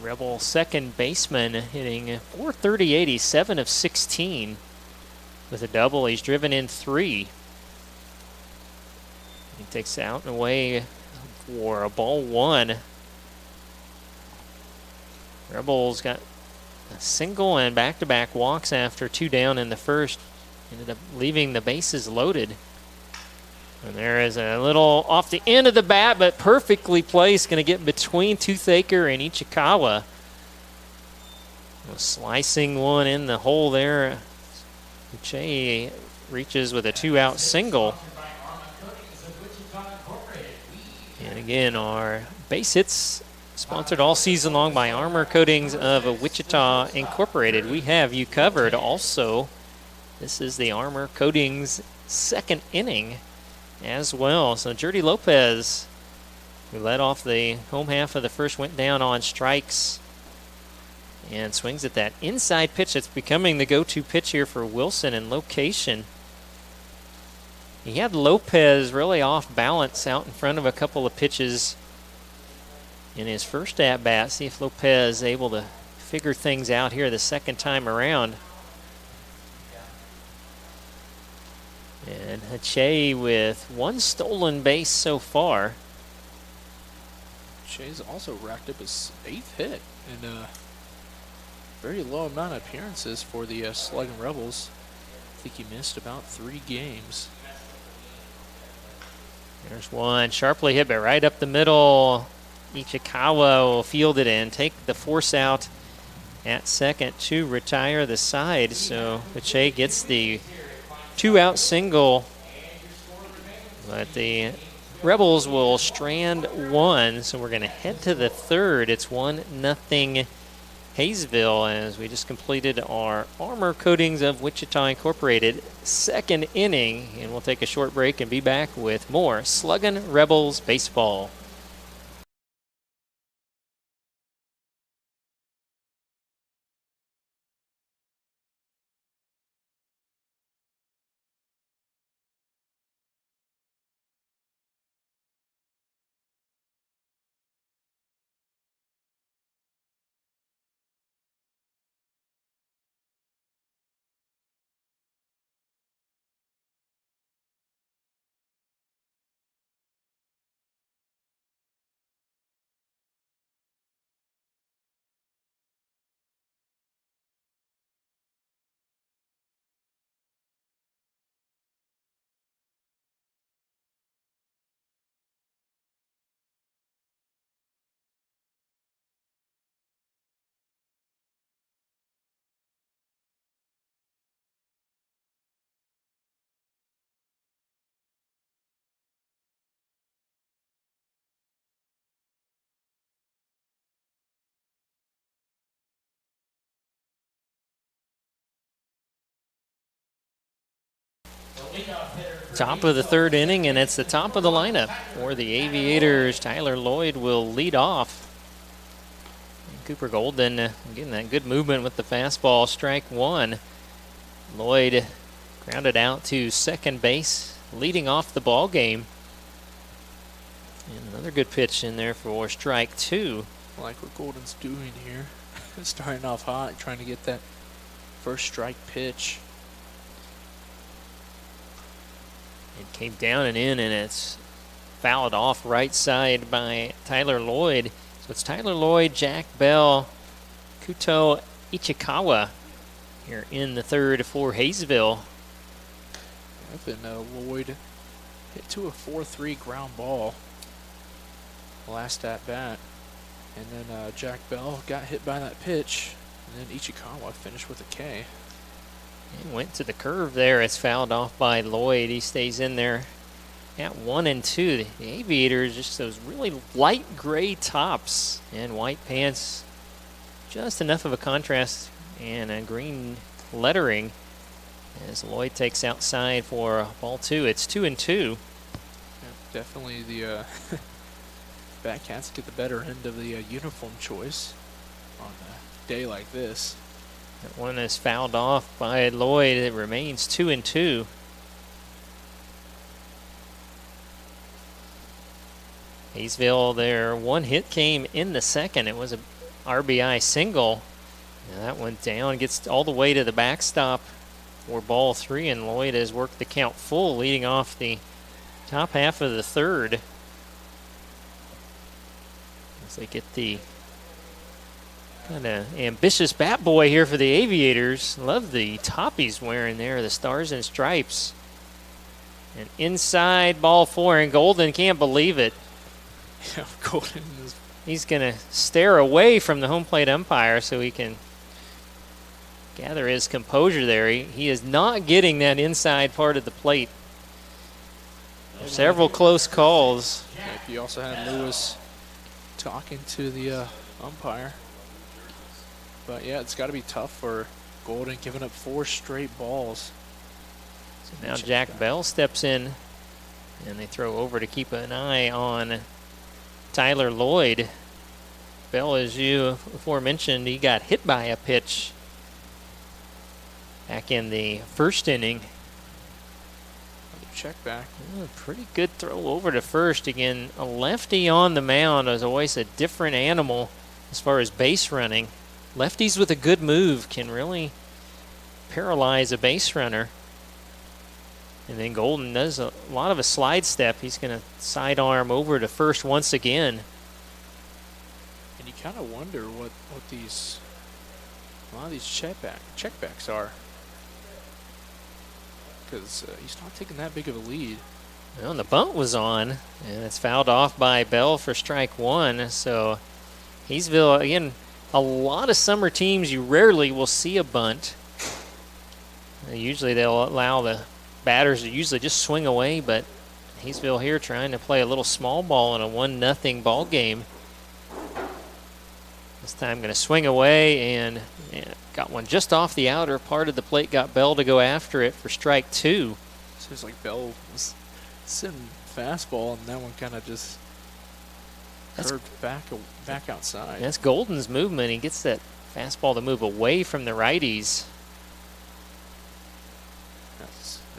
Rebel second baseman hitting .438. He's 7 of 16 with a double. He's driven in 3. He takes out and away for a ball 1. Rebels got a single and back-to-back walks after 2 down in the first. Ended up leaving the bases loaded. And there is a little off the end of the bat, but perfectly placed. Going to get between Toothaker and Ichikawa. Slicing one in the hole there. Uche reaches with a 2-out single. And again, our base hits sponsored all season long by Armor Coatings of Wichita Incorporated. We have you covered. Also, this is the Armor Coatings second inning as well. So Jordy Lopez, who led off the home half of the first, went down on strikes and swings at that inside pitch that's becoming the go-to pitch here for Wilson in location. He had Lopez really off balance out in front of a couple of pitches in his first at-bat. See if Lopez is able to figure things out here the second time around. And Hache with 1 stolen base so far.
Hache's also racked up his 8th hit and very low amount of appearances for the Sluggin Rebels. I think he missed about 3 games.
There's one sharply hit, but right up the middle. Ichikawa will field it and take the force out at second to retire the side. So Pache gets the 2-out single, but the Rebels will strand one. So we're going to head to the third. It's 1-0 Hayesville as we just completed our Armor Coatings of Wichita Incorporated second inning. And we'll take a short break and be back with more Sluggin Rebels baseball. Top of the third inning, and it's the top of the lineup for the Aviators. Tyler Lloyd will lead off. And Cooper Golden getting that good movement with the fastball. Strike one. Lloyd grounded out to second base, leading off the ball game. And another good pitch in there for strike two.
I like what Golden's doing here. Starting off hot, trying to get that first strike pitch.
It came down and in, and it's fouled off right side by Tyler Lloyd. So it's Tyler Lloyd, Jack Bell, Kuto Ichikawa here in the third for Hayesville.
Then Lloyd hit to a 4-3 ground ball last at bat. And then Jack Bell got hit by that pitch. And then Ichikawa finished with a K.
He went to the curve there. It's fouled off by Lloyd. He stays in there at 1-2. The Aviators, just those really light gray tops and white pants. Just enough of a contrast and a green lettering as Lloyd takes outside for ball two. It's 2-2.
Yeah, definitely the Batcats get the better end of the uniform choice on a day like this.
That one is fouled off by Lloyd. It remains 2-2. Hayesville, their one hit came in the second. It was a RBI single. Now that went down, gets all the way to the backstop for ball three, and Lloyd has worked the count full, leading off the top half of the third. As they get the kind of ambitious bat boy here for the Aviators. Love the top he's wearing there, the stars and stripes. And inside ball four, and Golden can't believe it.
Yeah, Golden is...
He's going to stare away from the home plate umpire so he can gather his composure there. He is not getting that inside part of the plate. Several close calls.
You also had Lewis talking to the umpire. But yeah, it's got to be tough for Golden, giving up 4 straight balls.
So now Jack Bell steps in, and they throw over to keep an eye on Tyler Lloyd. Bell, as you aforementioned, he got hit by a pitch back in the first inning.
Check back.
Pretty good throw over to first. Again, a lefty on the mound is always a different animal as far as base running. Lefties with a good move can really paralyze a base runner. And then Golden does a lot of a slide step. He's going to sidearm over to first once again.
And you kind of wonder what these, a lot of these checkbacks are. Because he's not taking that big of a lead.
Well, and the bunt was on, and it's fouled off by Bell for strike one. So Hayesville, again, a lot of summer teams, you rarely will see a bunt. Usually they'll allow the batters to usually just swing away, but Hayesville here trying to play a little small ball in a 1-0 ball game. This time going to swing away and got one just off the outer part of the plate. Got Bell to go after it for strike 2.
Seems like Bell was sitting fastball, and that one kind of just curved back outside.
That's Golden's movement. He gets that fastball to move away from the righties.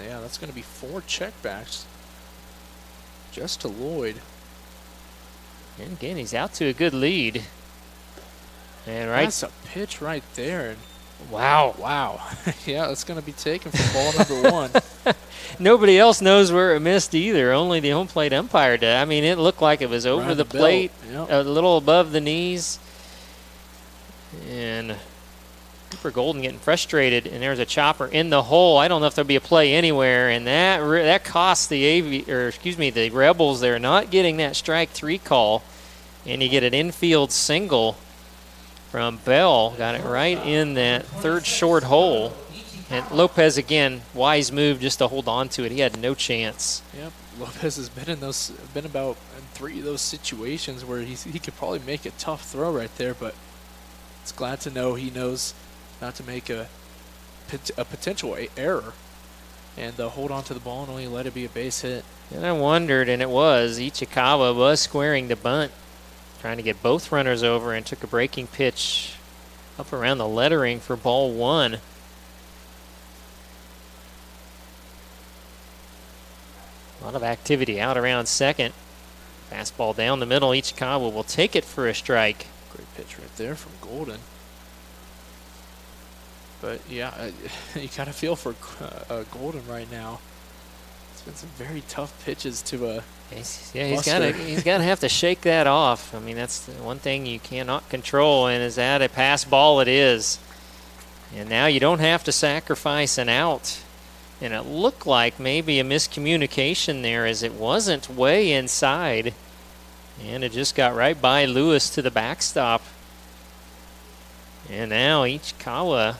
That's going to be 4 checkbacks just to Lloyd.
And again, he's out to a good lead. And
that's a pitch right there. And
wow.
Yeah, that's going to be taken for ball number 1.
Nobody else knows where it missed either. Only the home plate umpire did. I mean, it looked like it was over the plate, a little above the knees. And Cooper Golden getting frustrated, and there's a chopper in the hole. I don't know if there'll be a play anywhere, and that cost the Rebels. They're not getting that strike 3 call, and you get an infield single from Bell. Got it right in that third short hole. And Lopez, again, wise move just to hold on to it. He had no chance.
Yep, Lopez has been about in 3 of those situations where he could probably make a tough throw right there, but it's glad to know he knows not to make a potential error and hold on to the ball and only let it be a base hit.
And I wondered, and it was, Ichikawa was squaring the bunt, trying to get both runners over, and took a breaking pitch up around the lettering for ball 1. A lot of activity out around second. Fastball down the middle. Ichikawa will take it for a strike.
Great pitch right there from Golden. But yeah, you kind of feel for Golden right now. It's been some very tough pitches to
he's got to have to shake that off. I mean, that's the one thing you cannot control, and is that a pass ball? It is. And now you don't have to sacrifice an out. And it looked like maybe a miscommunication there, as it wasn't way inside. And it just got right by Lewis to the backstop. And now Ichikawa,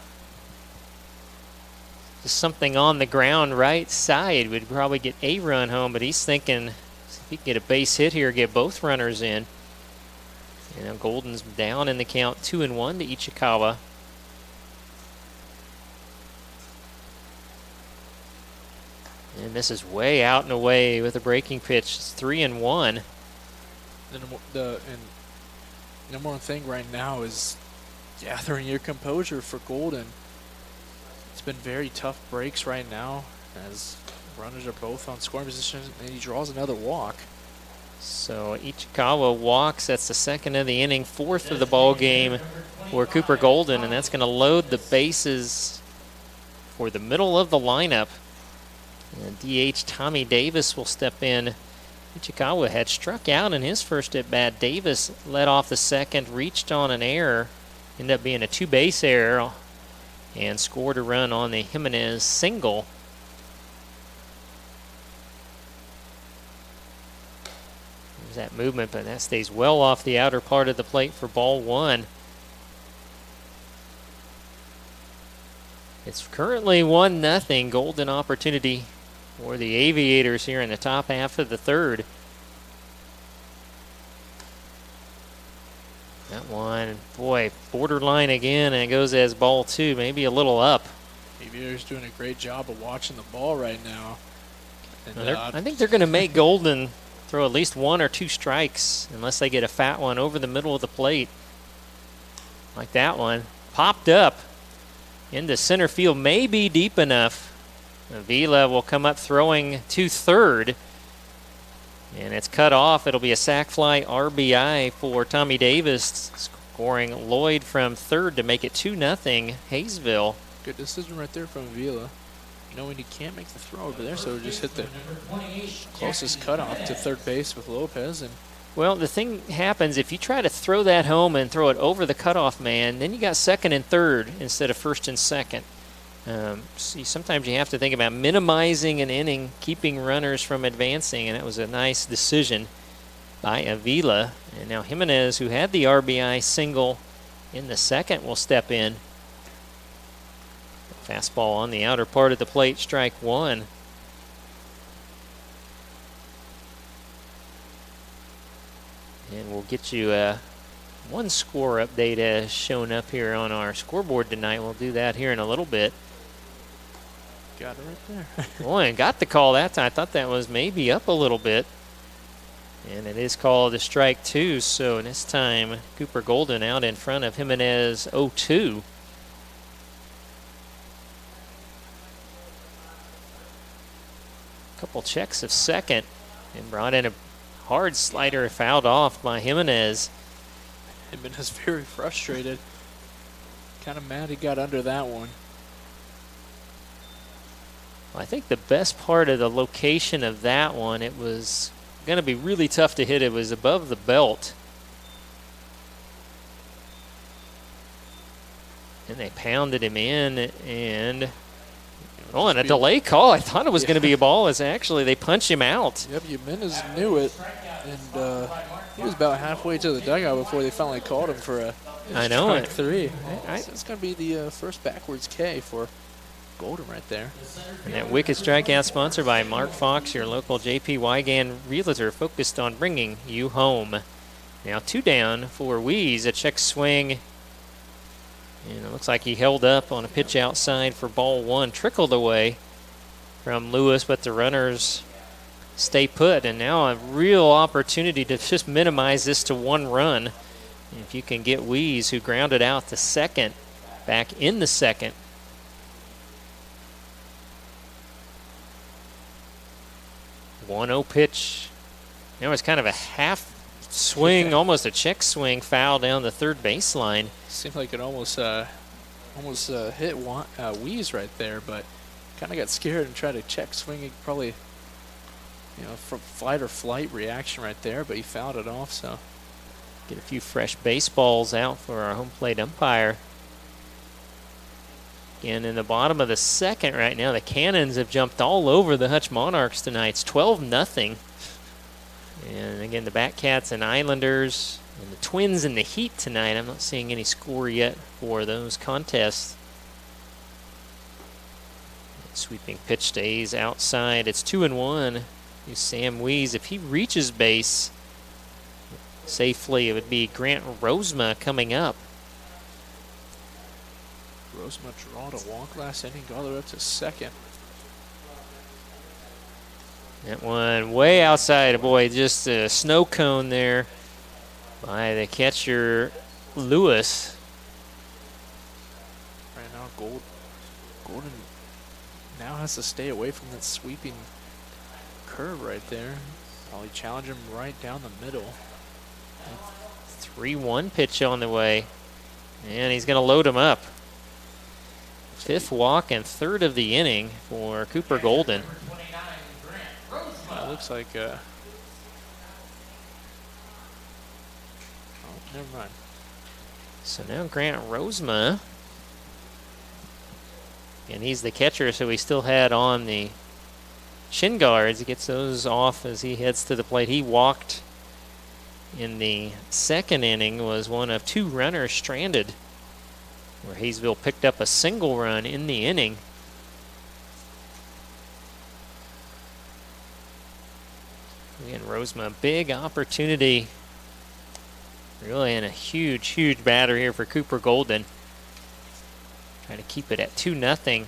just something on the ground right side, would probably get a run home, but he's thinking if he can get a base hit here, get both runners in. And now Golden's down in the count, 2-1 to Ichikawa. And this is way out and away with a breaking pitch. It's 3-1.
The number one thing right now is gathering your composure for Golden. It's been very tough breaks right now as runners are both on scoring position, and he draws another walk.
So Ichikawa walks. That's the second of the inning, 4th of the ball game for Cooper Golden, and that's going to load the bases for the middle of the lineup. And DH Tommy Davis will step in. Ichikawa had struck out in his first at-bat. Davis led off the second, reached on an error, ended up being a 2-base error, and scored a run on the Jimenez single. There's that movement, but that stays well off the outer part of the plate for ball 1. It's currently 1-0. Golden opportunity for the Aviators here in the top half of the third. That one, boy, borderline again, and it goes as ball 2, maybe a little up.
Aviators doing a great job of watching the ball right now. And,
I think they're going to make Golden throw at least 1 or 2 strikes unless they get a fat one over the middle of the plate. Like that one. Popped up into center field, may be deep enough. Avila will come up throwing to third, and it's cut off. It'll be a sac fly RBI for Tommy Davis, scoring Lloyd from third to make it 2-0 Hayesville.
Good decision right there from Avila, knowing he can't make the throw over there, so just hit the closest cutoff to third base with Lopez. And
well, the thing happens if you try to throw that home and throw it over the cutoff man, then you got second and third instead of first and second. Sometimes you have to think about minimizing an inning, keeping runners from advancing, and it was a nice decision by Avila. And now Jimenez, who had the RBI single in the second will step in. Fastball on the outer part of the plate, strike one. And we'll get you one score update as shown up here on our scoreboard tonight. We'll do that here in a little bit.
Got it right there.
Boy, and got the call that time. I thought that was maybe up a little bit. And it is called a strike two, so this time Cooper Golden out in front of Jimenez 0-2. Couple checks of second and brought in a hard slider fouled off by Jimenez.
Jimenez very frustrated. Kind of mad he got under that one.
Well, I think the best part of the location of that one, it was going to be really tough to hit. It was above the belt. And they pounded him in, and and a delay call. I thought it was going to be a ball. It's actually they punch him out.
Yep, Jimenez knew it, and he was about halfway to the dugout before they finally called him for a strike three. It's going to be the first backwards K for Golden right there.
And that wicked strikeout sponsored by Mark Fox, your local J.P. Wygand realtor focused on bringing you home. Now 2 down for Weeze, a check swing. And it looks like he held up on a pitch outside for ball one. Trickled away from Lewis, but the runners stay put. And now a real opportunity to just minimize this to 1 run. If you can get Weeze, who grounded out to second, back in the second. 1-0 pitch. Now it's kind of a half swing, almost a check swing foul down the third baseline.
Seemed like it almost hit Weeze right there, but kind of got scared and tried to check swing. He probably, from fight or flight reaction right there, but he fouled it off. So
get a few fresh baseballs out for our home plate umpire. And in the bottom of the second right now, the Cannons have jumped all over the Hutch Monarchs tonight. It's 12-0. And again, the Batcats and Islanders and the Twins and the Heat tonight. I'm not seeing any score yet for those contests. Sweeping pitch stays outside. It's 2-1. Sam Weeze, if he reaches base safely, it would be Grant Rosema coming up.
Rosema draw to walk last inning, all the way up to second.
That one way outside. Boy, just a snow cone there by the catcher, Lewis.
Right now, Golden now has to stay away from that sweeping curve right there. Probably challenge him right down the middle.
3-1 pitch on the way. And he's going to load him up. 5th walk and 3rd of the inning for Cooper Golden.
It looks like oh, never mind.
So now Grant Rosema, and he's the catcher, so he still had on the shin guards. He gets those off as he heads to the plate. He walked in the second inning, was one of 2 runners stranded, where Hayesville picked up a single run in the inning. Again, Rosema, big opportunity. Really in a huge, huge batter here for Cooper Golden. Trying to keep it at 2-0.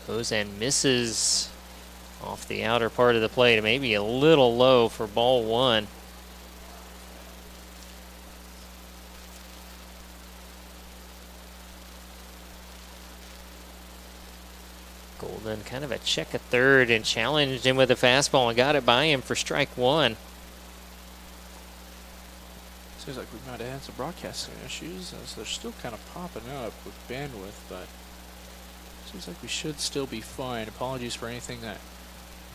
Goes and misses off the outer part of the plate. Maybe a little low for ball one. Golden kind of a check at third and challenged him with a fastball and got it by him for strike one.
Seems like we might have had some broadcasting issues as they're still kind of popping up with bandwidth, but seems like we should still be fine. Apologies for anything that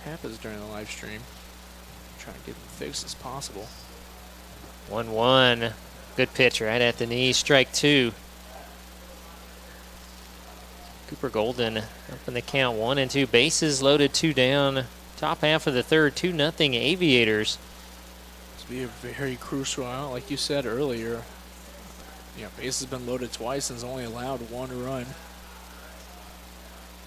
happens during the live stream. I'm trying to get them fixed as possible.
1-1. Good pitch right at the knee. Strike two. Cooper Golden up in the count, 1-2. Bases loaded, 2 down. Top half of the third, 2-0 Aviators.
This will be a very crucial out, like you said earlier. Yeah, base has been loaded twice and has only allowed 1 run.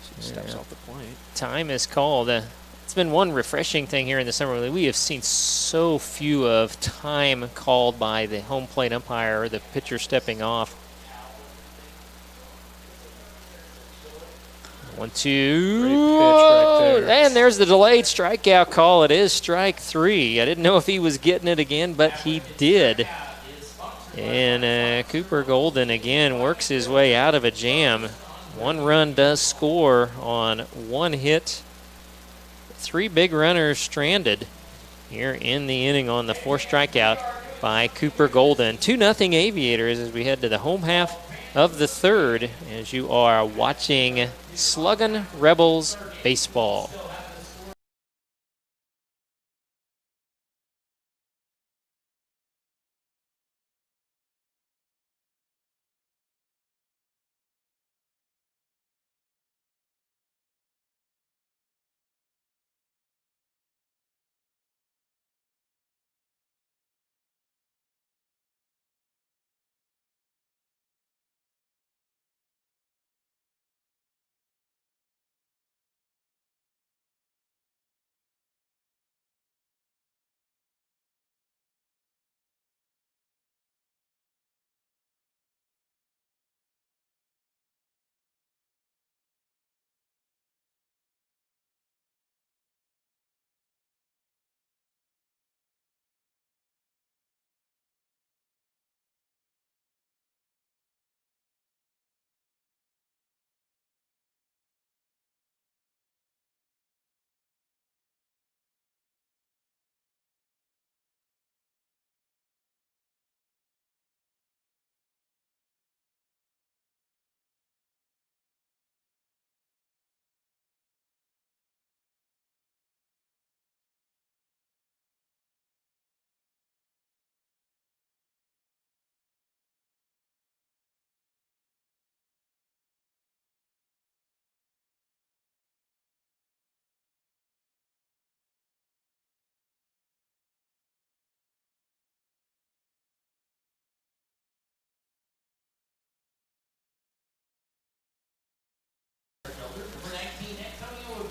So he steps off the plate.
Time is called. It's been one refreshing thing here in the summer league. We have seen so few of time called by the home plate umpire or the pitcher stepping off. 1-2.
Great pitch right there.
And there's the delayed strikeout call. It is strike 3. I didn't know if he was getting it again, but he did. And Cooper Golden again works his way out of a jam. 1 run does score on 1 hit. 3 big runners stranded here in the inning on the 4th strikeout by Cooper Golden. 2-0 Aviators as we head to the home half of the 3rd as you are watching Sluggin Rebels baseball.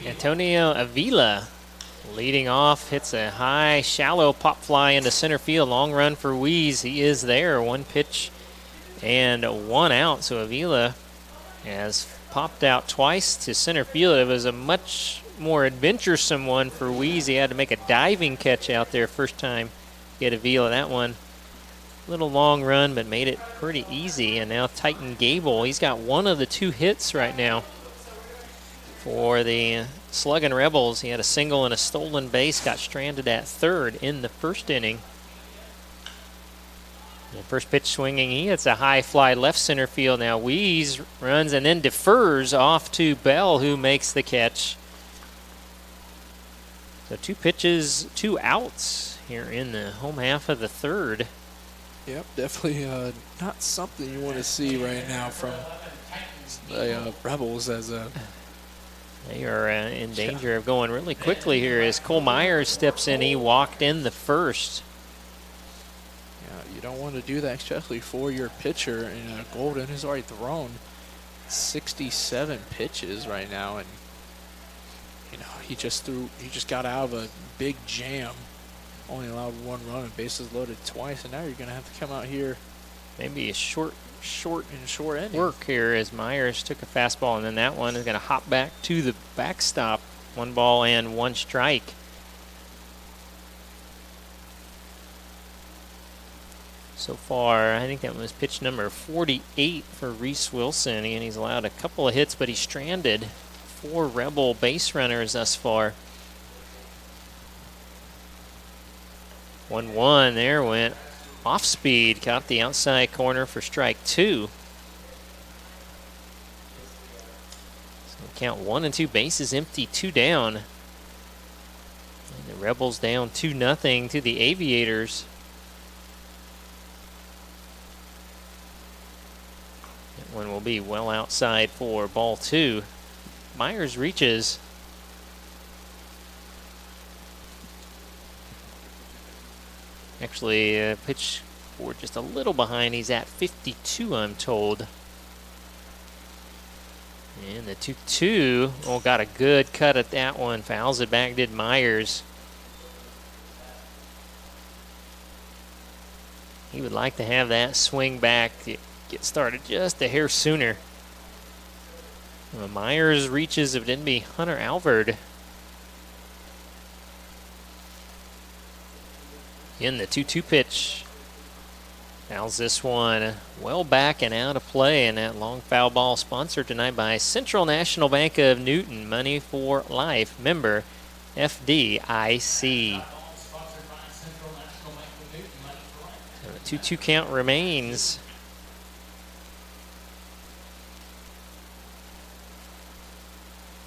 Antonio Avila leading off, hits a high, shallow pop fly into center field. Long run for Weeze. He is there. 1 pitch and 1 out. So Avila has popped out twice to center field. It was a much more adventuresome one for Weeze. He had to make a diving catch out there first time. Get Avila that one. Little long run, but made it pretty easy. And now Titan Gable, he's got 1 of the 2 hits right now for the Sluggin Rebels. He had a single and a stolen base, got stranded at 3rd in the 1st inning. The first pitch swinging, he hits a high fly left center field. Now Weeze runs and then defers off to Bell, who makes the catch. So 2 pitches, 2 outs here in the home half of the 3rd.
Yep, definitely not something you want to see right now from the Rebels as a...
They are in danger of going really quickly here as Cole Myers steps in. He walked in the 1st.
Yeah, you don't want to do that, especially for your pitcher. And Golden has already thrown 67 pitches right now, and he just got out of a big jam. Only allowed 1 run and bases loaded twice, and now you're going to have to come out here.
Maybe a short
inning.
Work here as Myers took a fastball, and then that one is going to hop back to the backstop. 1 ball and 1 strike. So far, I think that was pitch number 48 for Reese Wilson, and he's allowed a couple of hits, but he's stranded 4 Rebel base runners thus far. 1-1 there, went off speed, caught the outside corner for strike 2. So count 1 and 2 bases empty, 2 down. And the Rebels down 2-0 to the Aviators. That one will be well outside for ball 2. Myers reaches. Actually, pitch Ford just a little behind. He's at 52, I'm told. And the 2-2, oh, got a good cut at that one. Fouls it back, did Myers. He would like to have that swing back, get started just a hair sooner. Well, Myers reaches, if it didn't be Hunter Alvord. In the 2-2 pitch. Fouls this one well back and out of play, and that long foul ball sponsored tonight by Central National Bank of Newton. Money for life. Member FDIC. And the 2-2 count remains.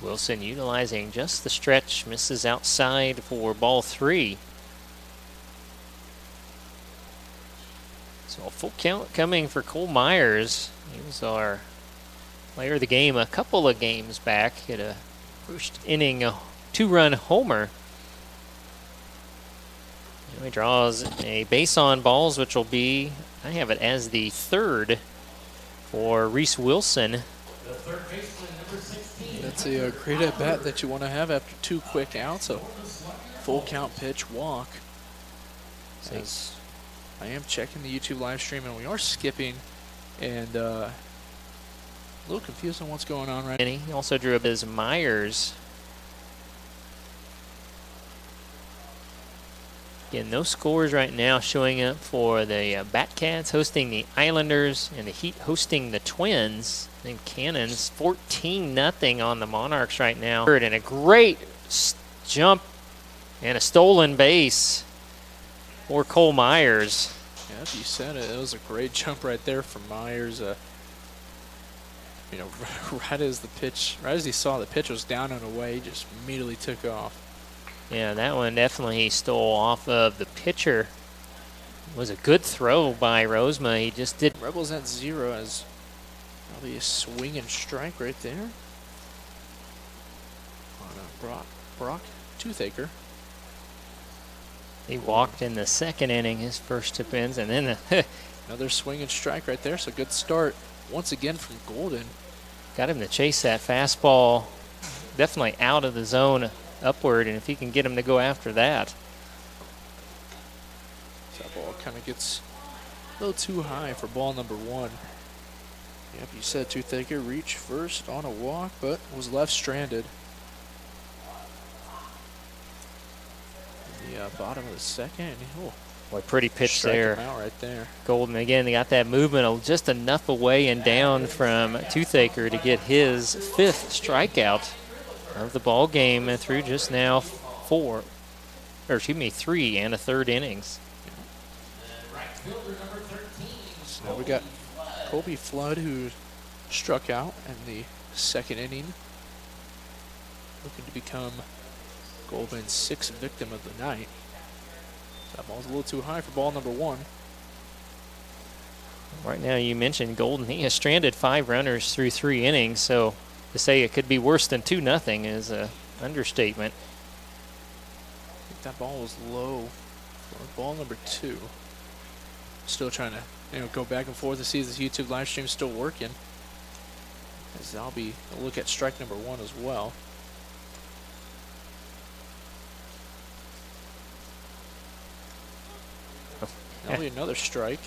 Wilson utilizing just the stretch, misses outside for ball 3. So a full count coming for Cole Myers. He was our player of the game a couple of games back. Hit a first inning 2-run homer. And he draws a base on balls, which will be, I have it as the third for Reese Wilson.
The third baseman, number 16.
That's a great at bat that you want to have after 2 quick outs. A full count pitch walk. As I am checking the YouTube live stream, and we are skipping, and a little confused on what's going on right now.
And he also drew up as Myers. Again, no scores right now showing up for the Batcats hosting the Islanders and the Heat hosting the Twins. And Cannons 14-0 on the Monarchs right now. And a great jump and a stolen base for Cole Myers.
Yeah, as you said, it was a great jump right there from Myers. You know, right as he saw the pitch was down and away, he just immediately took off.
Yeah, that one definitely he stole off of the pitcher. It was a good throw by Rosema. He just did.
Rebels at 0 as probably a swing and strike right there. On Brock Toothaker.
He walked in the second inning, his first 2 pins, and then
another swing and strike right there. So good start once again from Golden.
Got him to chase that fastball, definitely out of the zone upward, and if he can get him to go after that.
That ball kind of gets a little too high for ball number 1. Yep, you said Toothaker reached first on a walk, but was left stranded. The bottom of the second. Oh,
boy, pretty pitch
strike
there.
Him out right there.
Golden again. They got that movement just enough away and down from Toothaker to get his 5th strikeout of the ball game through just now 3 and a third innings.
So now we got Colby Flood, who struck out in the second inning, looking to become Goldman's 6th victim of the night. That ball's a little too high for ball number 1.
Right now, you mentioned Golden. He has stranded 5 runners through 3 innings, so to say it could be worse than 2-0 is an understatement.
I think that ball was low for ball number 2. Still trying to go back and forth to see if this YouTube live stream is still working. As I'll be a look at strike number 1 as well. That'll be another strike.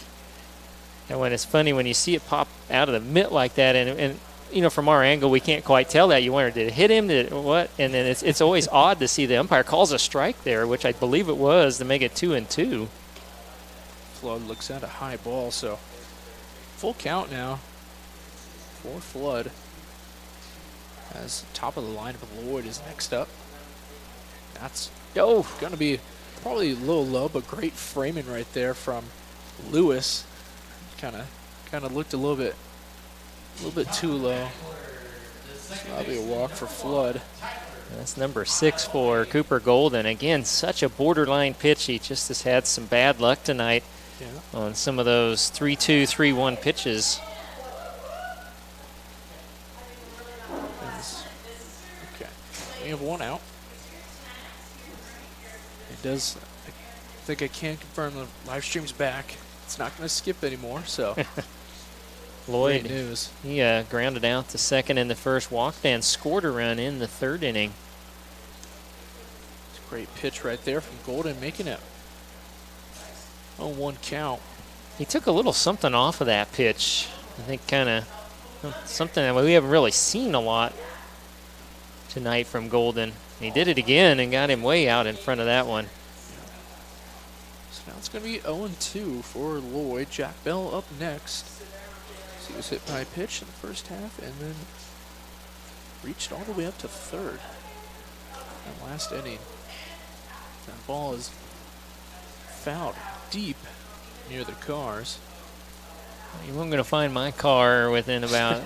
And when it's funny when you see it pop out of the mitt like that, and from our angle we can't quite tell that. You wonder, did it hit him? Did it what? And then it's always odd to see the umpire calls a strike there, which I believe it was, to make it 2-2.
Flood looks at a high ball, so full count now for Flood. As top of the lineup, Lloyd is next up. That's going to be probably a little low, but great framing right there from Lewis. Kind of looked a little bit too low. So that'll be a walk for Flood.
That's number 6 for Cooper Golden. Again, such a borderline pitch. He just has had some bad luck tonight on some of those 3-2, 3-1 pitches.
Okay, we have 1 out. It does. I think I can confirm the live stream's back. it's not going to skip anymore. So
Lloyd,
great news.
he grounded out to second in the first, walked and scored a run in the third inning.
It's a great pitch right there from Golden, making it 0-1 count.
He took a little something off of that pitch. I think kind of something that we haven't really seen a lot tonight from Golden. He did it again and got him way out in front of that one.
So now it's going to be 0-2 for Lloyd. Jack Bell up next. He was hit by a pitch in the first half and then reached all the way up to third. That last inning. That ball is fouled deep near the cars.
You weren't going to find my car within about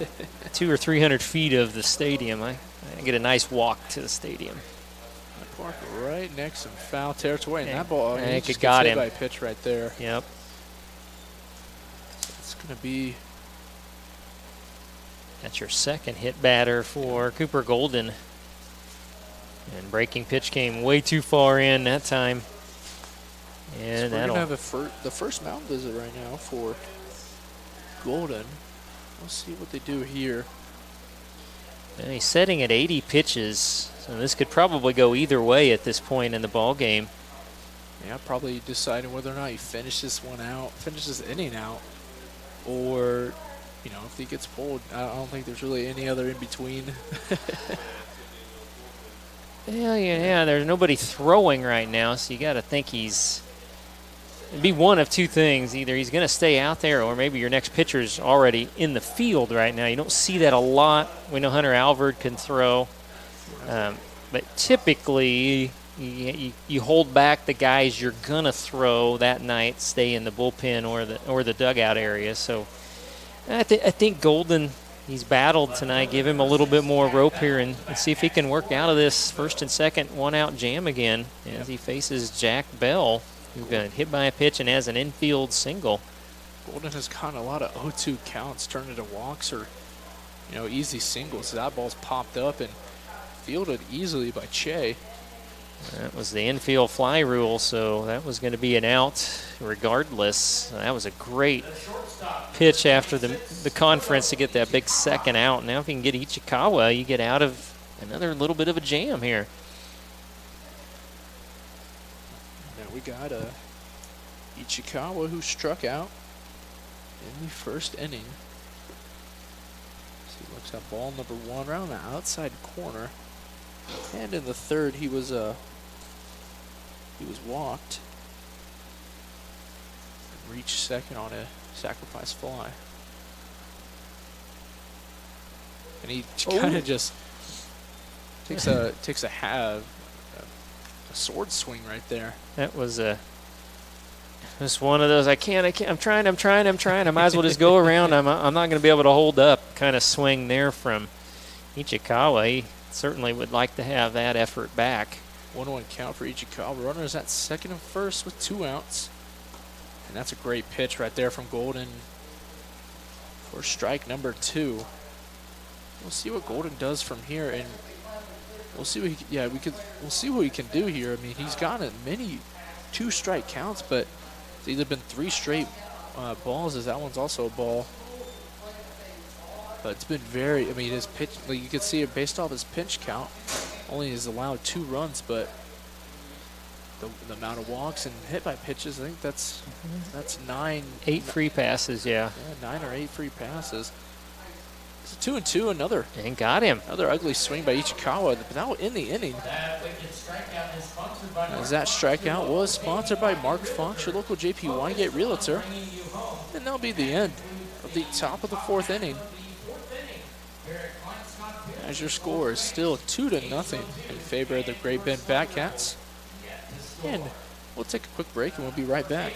200 or 300 feet of the stadium. I get a nice walk to the stadium.
I park right next to foul territory, and that ball,
I think
just
it got
gets hit
him
by a pitch right there.
Yep.
So it's going to be.
That's your second hit batter for Cooper Golden. And breaking pitch came way too far in that time. And
So we're
that'll
going to have the first mound visit right now for Golden. We'll see what they do here.
and he's setting at 80 pitches, so this could probably go either way at this point in the ball game.
Yeah, probably deciding whether or not he finishes this inning out, or, you know, if he gets pulled. I don't think there's really any other in between.
Yeah, there's nobody throwing right now, so you got to think it'd be one of two things. Either he's going to stay out there, or maybe your next pitcher's already in the field right now. You don't see that a lot. We know Hunter Alvord can throw, but typically you hold back the guys you're going to throw that night, stay in the bullpen or the dugout area. So I think Golden, he's battled tonight. Give him a little bit more rope here and see if he can work out of this first and second one-out jam again as he faces Jack Bell, who got hit by a pitch and has an infield single.
Golden has gotten a lot of 0-2 counts turned into walks or, you know, easy singles. That ball's popped up and fielded easily by Che.
That was the infield fly rule, so that was going to be an out regardless. That was a great pitch after the conference to get that big second out. Now if you can get Ichikawa, you get out of another little bit of a jam here.
Now we got Ichikawa, who struck out in the first inning. So he looks at ball number one around the outside corner. And in the third, he was walked and reached second on a sacrifice fly. And he kind of just takes a sword swing right there.
That was just one of those I can't, I'm trying. I might as well just go around. I'm not going to be able to hold up kind of swing there from Ichikawa. He certainly would like to have that effort back.
1-1 count for Ichikawa. Runners at second and first with 2 outs. And that's a great pitch right there from Golden for strike number 2. We'll see what Golden does from here, and we'll see what we'll see what he can do here. I mean, he's gotten many 2-strike counts, but it's either been 3 straight balls, as that one's also a ball. But it's been his pitch, like you can see it based off his pitch count, only has allowed 2 runs, but the amount of walks and hit by pitches, I think that's 9.
8 free passes, yeah.
9 or 8 free passes. It's 2-2, another.
And got him.
Another ugly swing by Ichikawa, but now in the inning. As that strikeout was sponsored by Mark Fox, your local JP Wingate Realtor. And that'll be the end of the top of the 4th inning. As your score is still 2-0 in favor of the Great Bend Batcats. And we'll take a quick break and we'll be right back.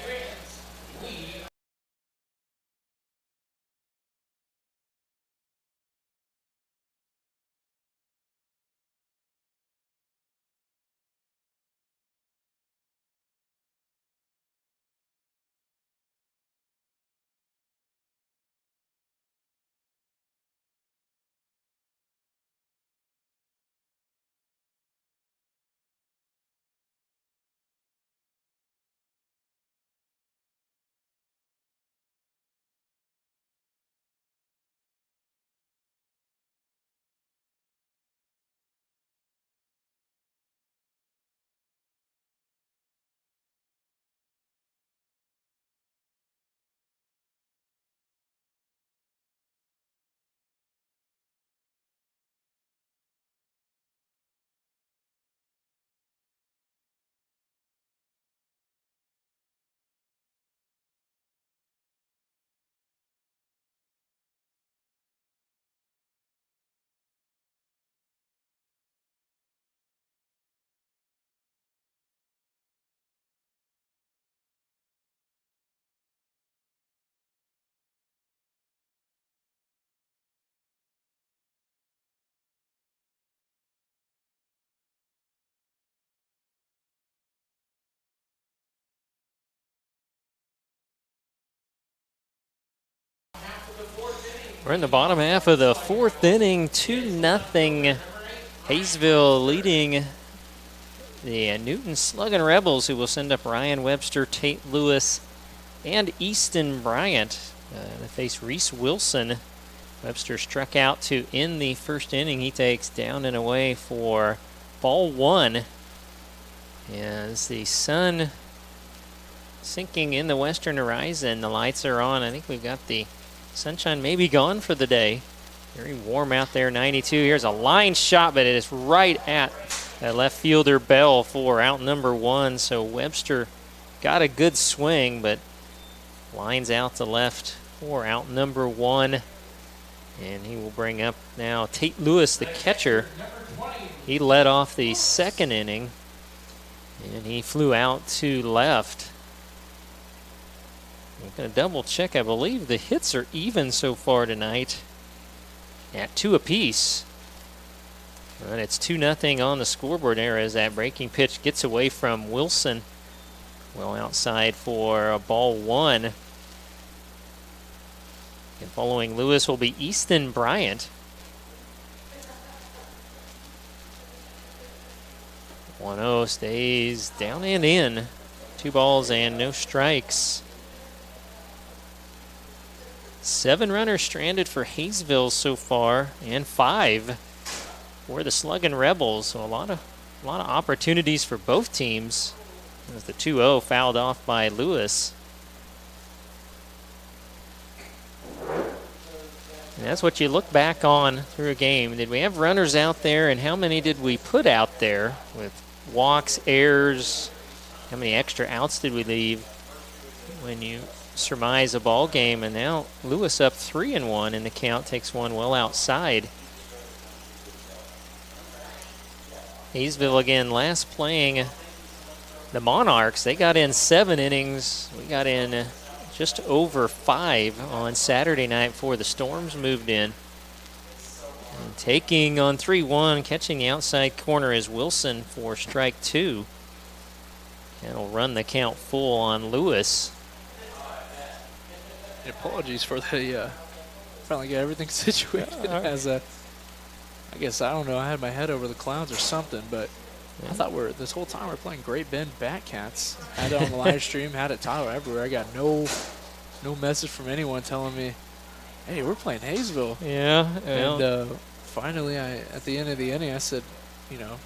We're in the bottom half of the 4th inning, 2-0. Hayesville leading the Newton Sluggin Rebels, who will send up Ryan Webster, Tate Lewis, and Easton Bryant. They face Reese Wilson. Webster struck out to end the 1st inning. He takes down and away for ball 1. As the sun sinking in the western horizon, the lights are on. I think we've got the sunshine maybe gone for the day. Very warm out there, 92. Here's a line shot, but it is right at left fielder Bell for out number 1. So Webster got a good swing, but lines out to left for out number 1. And he will bring up now Tate Lewis, the catcher. He led off the 2nd inning, and he flew out to left. I'm going to double check. I believe the hits are even so far tonight at 2 apiece. And it's 2-0 on the scoreboard there as that breaking pitch gets away from Wilson. Well outside for a ball 1. And following Lewis will be Easton Bryant. 1-0 stays down and in. 2 balls and no strikes. 7 runners stranded for Hayesville so far, and 5 for the Sluggin Rebels. So a lot of opportunities for both teams. As the 2-0 fouled off by Lewis. And that's what you look back on through a game. Did we have runners out there, and how many did we put out there with walks, errors? How many extra outs did we leave when you surmise a ball game? And now Lewis up 3-1 in the count, takes one well outside. Hayesville again last playing the Monarchs. They got in 7 innings. We got in just over 5 on Saturday night before the Storms moved in. And taking on 3-1, catching the outside corner is Wilson for strike 2. That'll run the count full on Lewis.
Apologies for the finally got everything situated. As a, I guess, I don't know, I had my head over the clouds or something, but I thought this whole time we're playing Great Bend Batcats. Had it on the live stream, had it titled everywhere. I got no message from anyone telling me, hey, we're playing Hayesville.
Yeah.
And finally, at the end of the inning, I said, you know,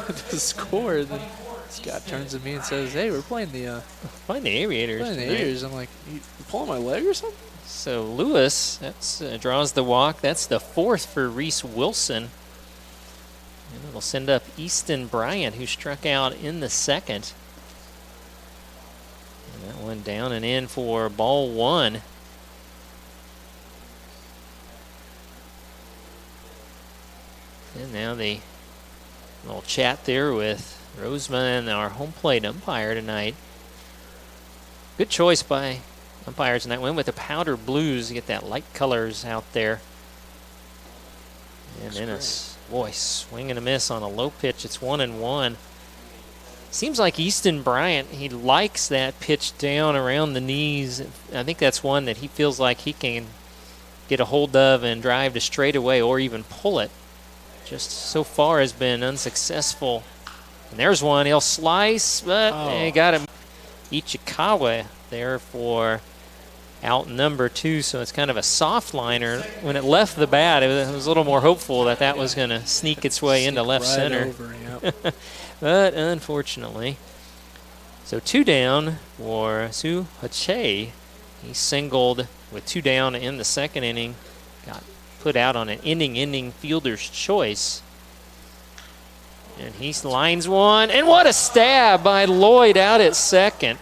the score. And then Scott turns to me and says, hey, we're playing the
Aviators.
Playing the Aviators. I'm like, you pulling my leg or something?
So Lewis draws the walk. That's the 4th for Reese Wilson. And it'll send up Easton Bryant, who struck out in the 2nd. And that one down and in for ball 1. And now the little chat there with Roseman, our home plate umpire tonight. Good choice by umpires tonight. Went with the powder blues to get that light colors out there. And then boy, swing and a miss on a low pitch. It's 1-1. Seems like Easton Bryant, he likes that pitch down around the knees. I think that's one that he feels like he can get a hold of and drive to straightaway or even pull it. Just so far has been unsuccessful. And there's one. He'll slice, but he got him. Ichikawa there for out number 2, so it's kind of a soft liner. When it left the bat, it was a little more hopeful that was going to sneak its way into left center.
Over, yep.
But unfortunately. So 2 down for Su Hache. He singled with 2 down in the 2nd inning. Got put out on an inning fielder's choice. And he lines one, and what a stab by Lloyd out at 2nd.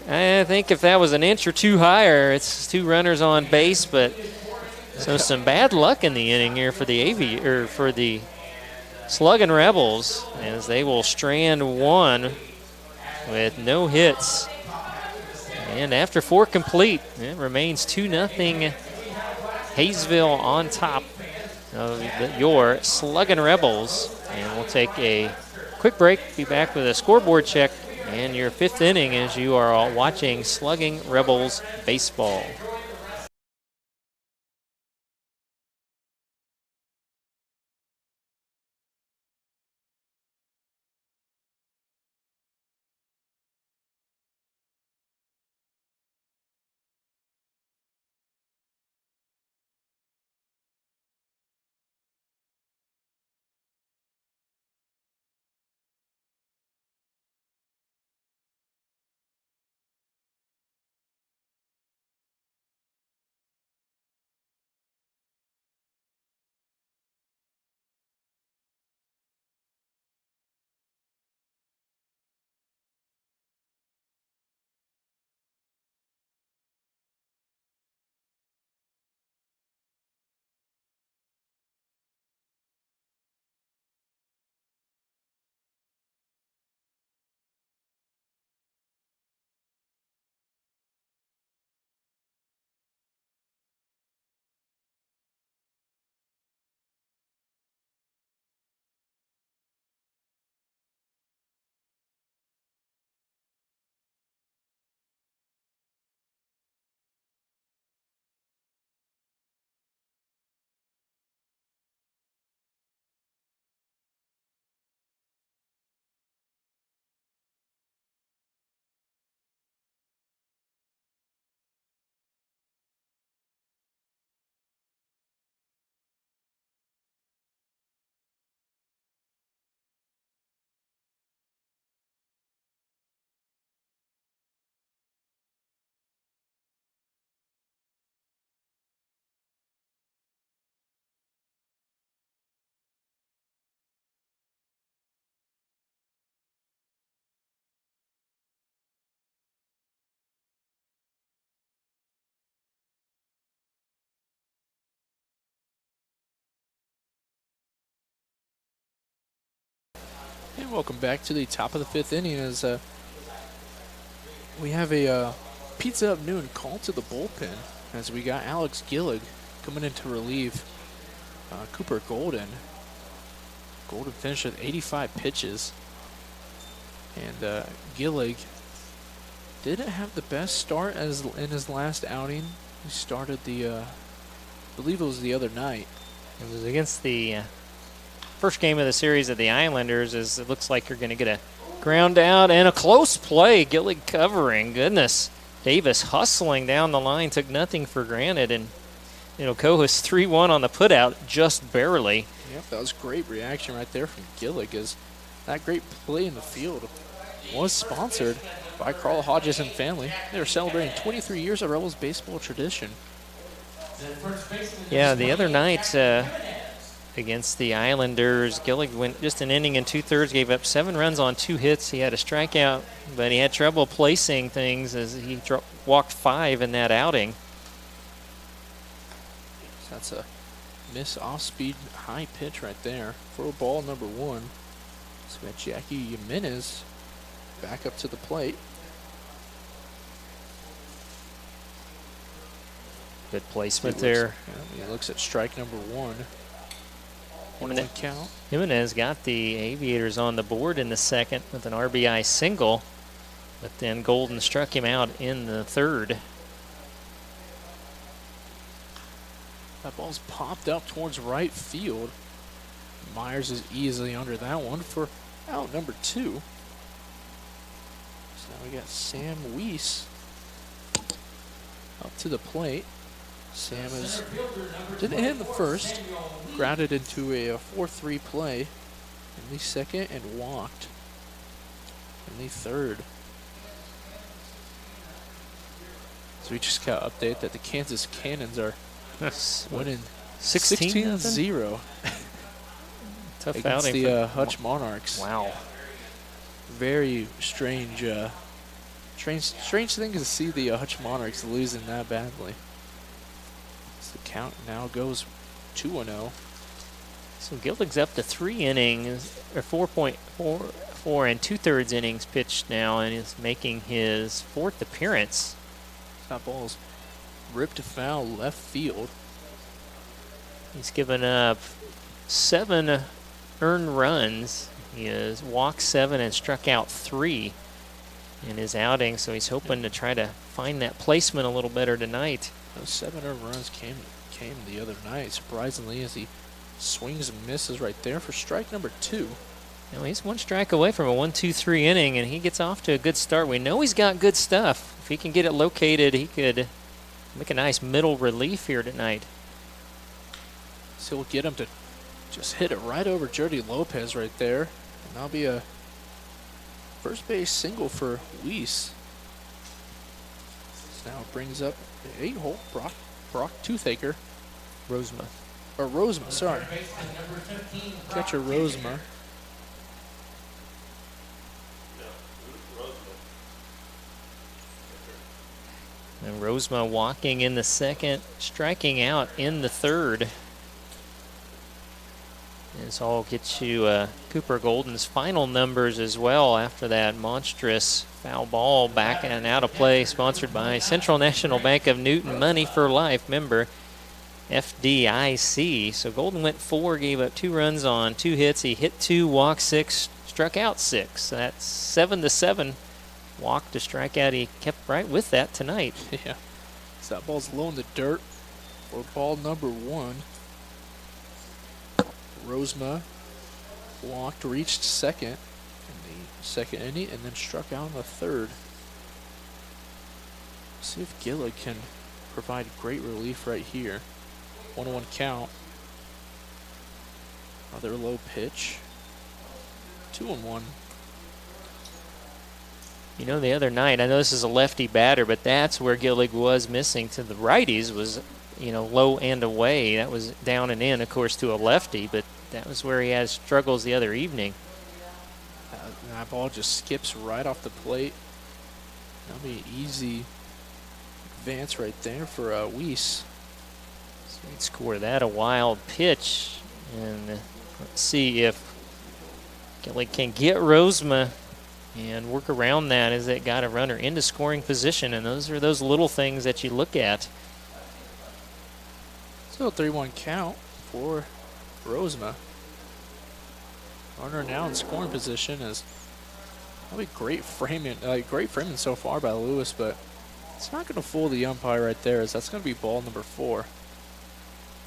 I think if that was an inch or 2 higher, it's 2 runners on base, but so some bad luck in the inning here for the Sluggin Rebels, as they will strand 1 with no hits. And after 4 complete, it remains 2-0 Hayesville on top of your Sluggin Rebels. And we'll take a quick break, be back with a scoreboard check and your 5th inning as you are all watching Sluggin Rebels baseball.
And welcome back to the top of the 5th inning as we have a pizza up noon call to the bullpen as we got Alex Gillig coming in to relieve Cooper Golden. Golden finished with 85 pitches. And Gillig didn't have the best start as in his last outing. He started I believe it was the other night.
It was against the first game of the series of the Islanders, as it looks like you're going to get a ground out and a close play. Gillig covering. Goodness. Davis hustling down the line, took nothing for granted, and Cohus 3-1 on the putout, just barely.
Yep, that was great reaction right there from Gillig, as that great play in the field was sponsored by Carl Hodges and family. They were celebrating 23 years of Rebels baseball tradition.
Yeah, the other night against the Islanders, Gillig went just an inning and 2/3, gave up 7 runs on 2 hits. He had a strikeout, but he had trouble placing things as he walked 5 in that outing.
So that's a miss off-speed high pitch right there for ball number 1. So we got Jackie Jimenez back up to the plate.
Good placement there.
He looks at strike number 1. 1-1 count.
Jimenez got the Aviators on the board in the second with an RBI single, but then Golden struck him out in the 3rd.
That ball's popped up towards right field. Myers is easily under that one for out number 2. So now we got Sam Weiss up to the plate. Sam didn't hit in the first, grounded into a 4-3 play in the second and walked in the 3rd. So we just got an update that the Kansas Cannons are winning 16-0
Tough
against
outing
the Hutch Monarchs.
Wow.
Very strange, strange thing to see the Hutch Monarchs losing that badly. So the count now goes 2-0.
So Gillig's up to 3 innings, or 4.4 and 2/3 innings pitched now, and is making his 4th appearance.
That ball's ripped foul left field.
He's given up 7 earned runs. He has walked 7 and struck out 3 in his outing, so he's hoping to try to find that placement a little better tonight.
Those 7 earned runs came the other night, surprisingly, as he swings and misses right there for strike number 2.
Now he's 1 strike away from a 1-2-3 inning, and he gets off to a good start. We know he's got good stuff. If he can get it located, he could make a nice middle relief here tonight.
So we'll get him to just hit it right over Jody Lopez right there. And that'll be a first base single for Weiss. So now it brings up the 8-hole Brock Toothaker. Rosema, sorry. Catcher Rosema.
And Rosema walking in the second, striking out in the 3rd. This all gets you Cooper Golden's final numbers as well after that monstrous foul ball back and out of play, sponsored by Central National Bank of Newton. Money for life, member FDIC. So Golden went 4, gave up 2 runs on 2 hits. He hit 2, walked 6, struck out 6. So that's 7-7. Walk to strikeout. He kept right with that tonight.
Yeah. So that ball's low in the dirt for ball number 1. Rosema walked, reached second in the second inning, and then struck out in the 3rd. See if Gillig can provide great relief right here. 1-1 count. Another low pitch. 2-1.
You know, the other night, I know this is a lefty batter, but that's where Gillig was missing to the righties, was, low and away. That was down and in, of course, to a lefty, but that was where he had struggles the other evening.
That ball just skips right off the plate. That'll be an easy advance right there for Weiss.
So he'd score that, a wild pitch. And let's see if Kelly can get Rosema and work around that as it got a runner into scoring position, and those are those little things that you look at.
So 3-1 count for Rosema. Runner now in scoring position is probably great framing so far by Lewis, but it's not going to fool the umpire right there, as that's going to be ball number 4.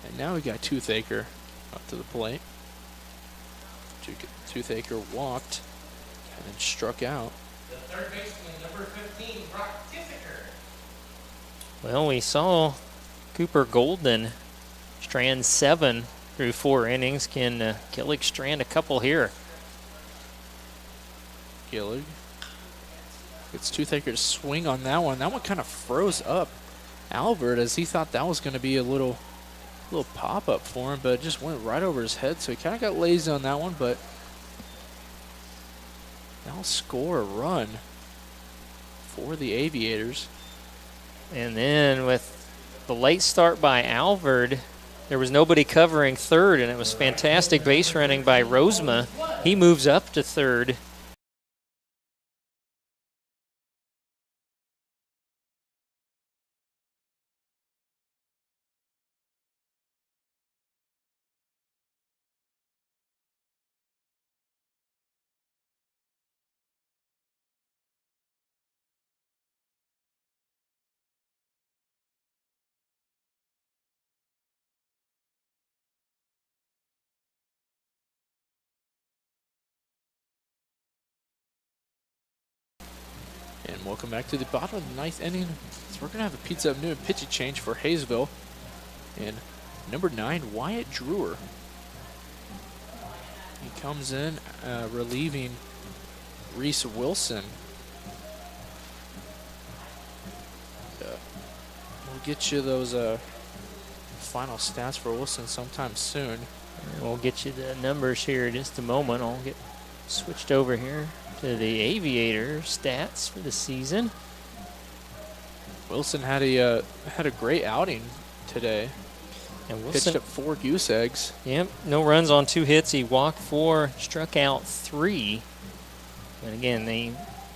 And now we got Toothaker up to the plate. Toothaker walked and then struck out.
The third baseman, number 15, Brock Toothaker.
Well, we saw Cooper Golden strand 7 through 4 innings. Can Gillig strand a couple here?
Gillig gets Toothaker to swing on that one. That one kind of froze up Albert, as he thought that was going to be a little pop-up for him, but it just went right over his head, so he kind of got lazy on that one, but they'll score a run for the Aviators.
And then with the late start by Alvord, there was nobody covering third, and it was fantastic base running by Rosema. He moves up to third.
And welcome back to the bottom of the 9th inning. So we're going to have a Pizza of New and pitching change for Hayesville. And number 9, Wyatt Drewer. He comes in relieving Reese Wilson. We'll get you those final stats for Wilson sometime soon.
And we'll get you the numbers here in just a moment. I'll get switched over here to the Aviator stats for the season.
Wilson had a great outing today.
And
Pitched
Wilson,
up 4 goose eggs.
yep, no runs on 2 hits. He walked 4, struck out 3. And again,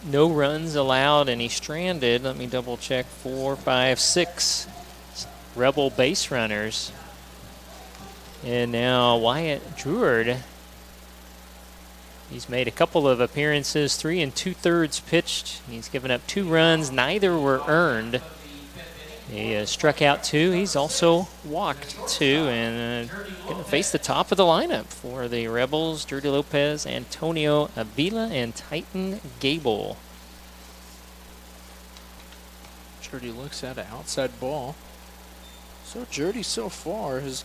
no runs allowed, and he stranded. Let me double check. 4, 5, 6 Rebel base runners. And now Wyatt Drewer. He's made a couple of appearances, 3 2/3 pitched. He's given up 2 runs, neither were earned. He struck out 2. He's also walked 2, and going to face the top of the lineup for the Rebels: Dirty Lopez, Antonio Avila, and Titan Gable.
Jurdy looks at an outside ball. So Jurdy so far has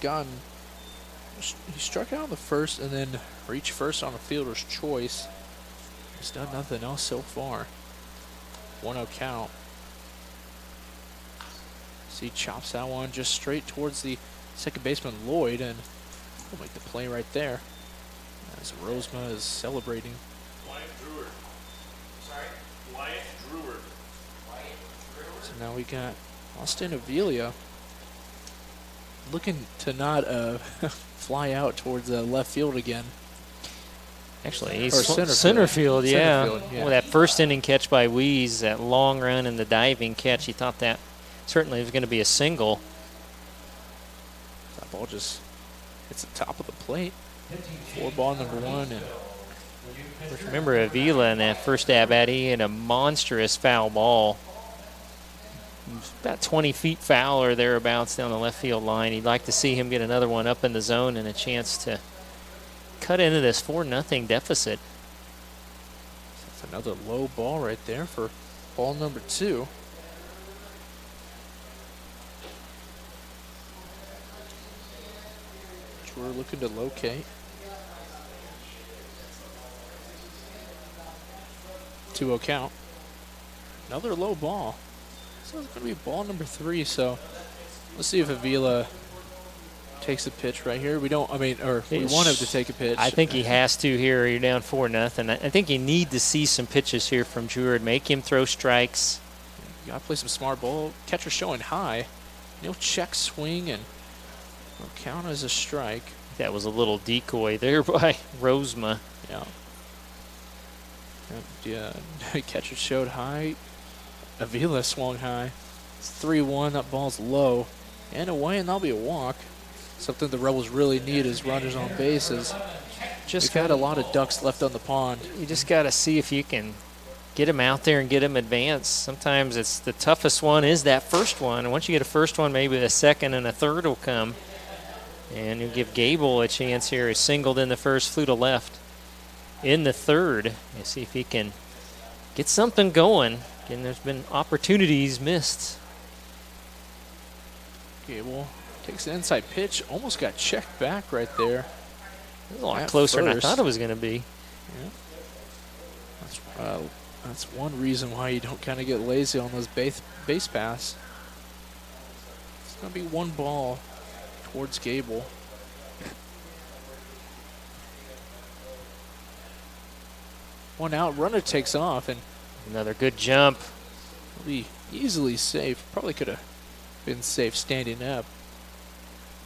he struck out in the first and then reached first on a fielder's choice. He's done nothing else so far. 1-0 count. So he chops that one just straight towards the second baseman Lloyd, and we'll make the play right there as Rosema is celebrating.
Wyatt Drewer. Sorry? Wyatt Drewer.
So now we got Austin Avila looking to not fly out towards left field again.
Actually, he's
center field,
yeah.
yeah.
Well, that first inning catch by Weeze, that long run and the diving catch, he thought that certainly was going to be a single.
That ball just hits the top of the plate. 4 ball number 1. And
Just remember Avila in that first at-bat, he hit a monstrous foul ball. About 20 feet foul or thereabouts down the left field line. He'd like to see him get another one up in the zone and a chance to cut into this 4-0 deficit.
that's another low ball right there for ball number 2. We're looking to locate. 2-0 count. Another low ball. So it's going to be ball number 3. So let's see if Avila takes a pitch right here. We want him to take a pitch.
I think he has to here. You're down 4-0. I think you need to see some pitches here from Jeward. Make him throw strikes.
You got to play some smart ball. Catcher showing high. He'll check swing and will count as a strike.
That was a little decoy there by Rosema.
Yeah. Yeah, catcher showed high. Avila swung high. It's 3-1. That ball's low and away, and that'll be a walk. Something the Rebels really need is runners on bases. Just got a lot of ducks left on the pond.
You just got to see if you can get them out there and get them advanced. Sometimes it's the toughest one is that first one. And once you get a first one, maybe a second and a third will come. And you'll give Gable a chance here. He's singled in the first, flew to left in the third. You see if he can get something going. Again, there's been opportunities missed.
Gable takes an inside pitch. Almost got checked back right there.
It was a lot closer than I thought it was going to be.
Yeah. That's one reason why you don't kind of get lazy on those base pass. It's going to be one ball towards Gable. One out, runner takes off, and
another good jump.
Will be easily safe. Probably could have been safe standing up.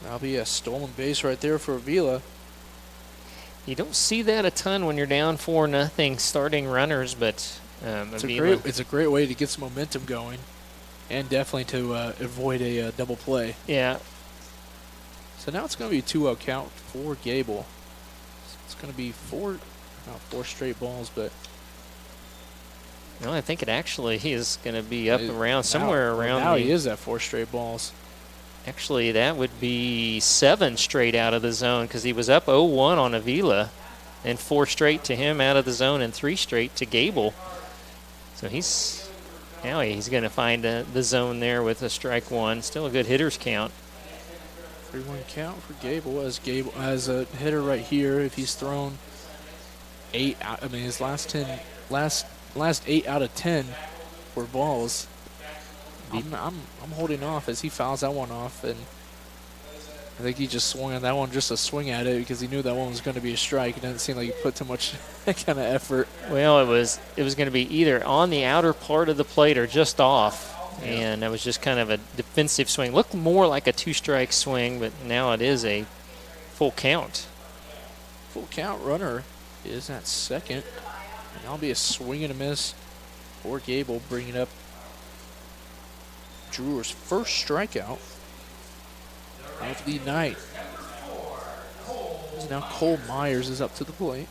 That'll be a stolen base right there for Avila.
You don't see that a ton when you're down 4-0 starting runners, but
it's a great way to get some momentum going, and definitely to avoid a double play.
Yeah.
So now it's going to be a 2-0 count for Gable. It's going to be not four straight balls, but
no, I think it actually is going to be up around somewhere around.
Now he is at 4 straight balls.
Actually, that would be 7 straight out of the zone because he was up 0-1 on Avila, and 4 straight to him out of the zone, and 3 straight to Gable. So he's going to find the zone there with a strike 1. Still a good hitter's count.
3-1 count for Gable as a hitter right here. If he's thrown 8, his last 8 out of 10 were balls. I'm holding off as he fouls that one off, and I think he just swung on that one just to swing at it because he knew that one was going to be a strike. It doesn't seem like he put too much kind of effort.
Well, it was going to be either on the outer part of the plate or just off, and it was just kind of a defensive swing. Looked more like a 2-strike swing, but now it is a full count.
Full count runner is at second, and that'll be a swing and a miss for Gable, bringing up Drewer's first strikeout of the night. Now Cole Myers is up to the plate.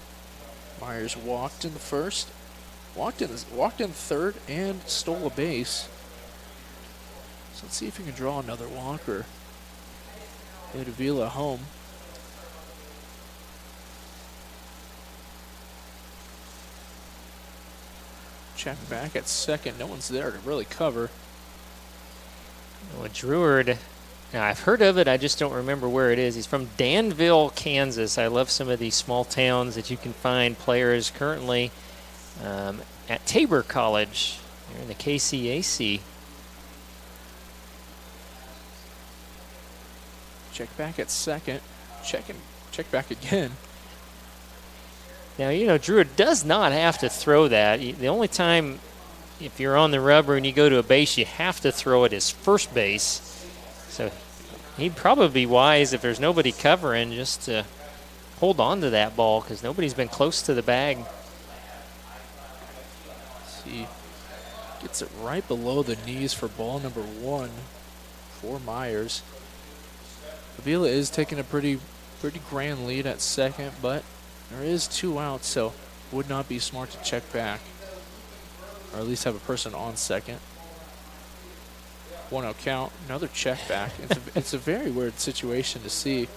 Myers walked in the first, walked in third, and stole a base. So let's see if he can draw another walk or hit Avila home. Check back at second. No one's there to really cover.
Well, Druid, now I've heard of it, I just don't remember where it is. He's from Danville, Kansas. I love some of these small towns that you can find players currently at Tabor College. They're in the KCAC.
Check back at second. Check back again.
Now, Druid does not have to throw that. The only time, if you're on the rubber and you go to a base, you have to throw it as first base. So he'd probably be wise if there's nobody covering just to hold on to that ball because nobody's been close to the bag.
See, gets it right below the knees for ball number 1 for Myers. Avila is taking a pretty grand lead at second, but there is 2 outs, so would not be smart to check back, or at least have a person on second. 1-0 count, another check back. It's a very weird situation to see.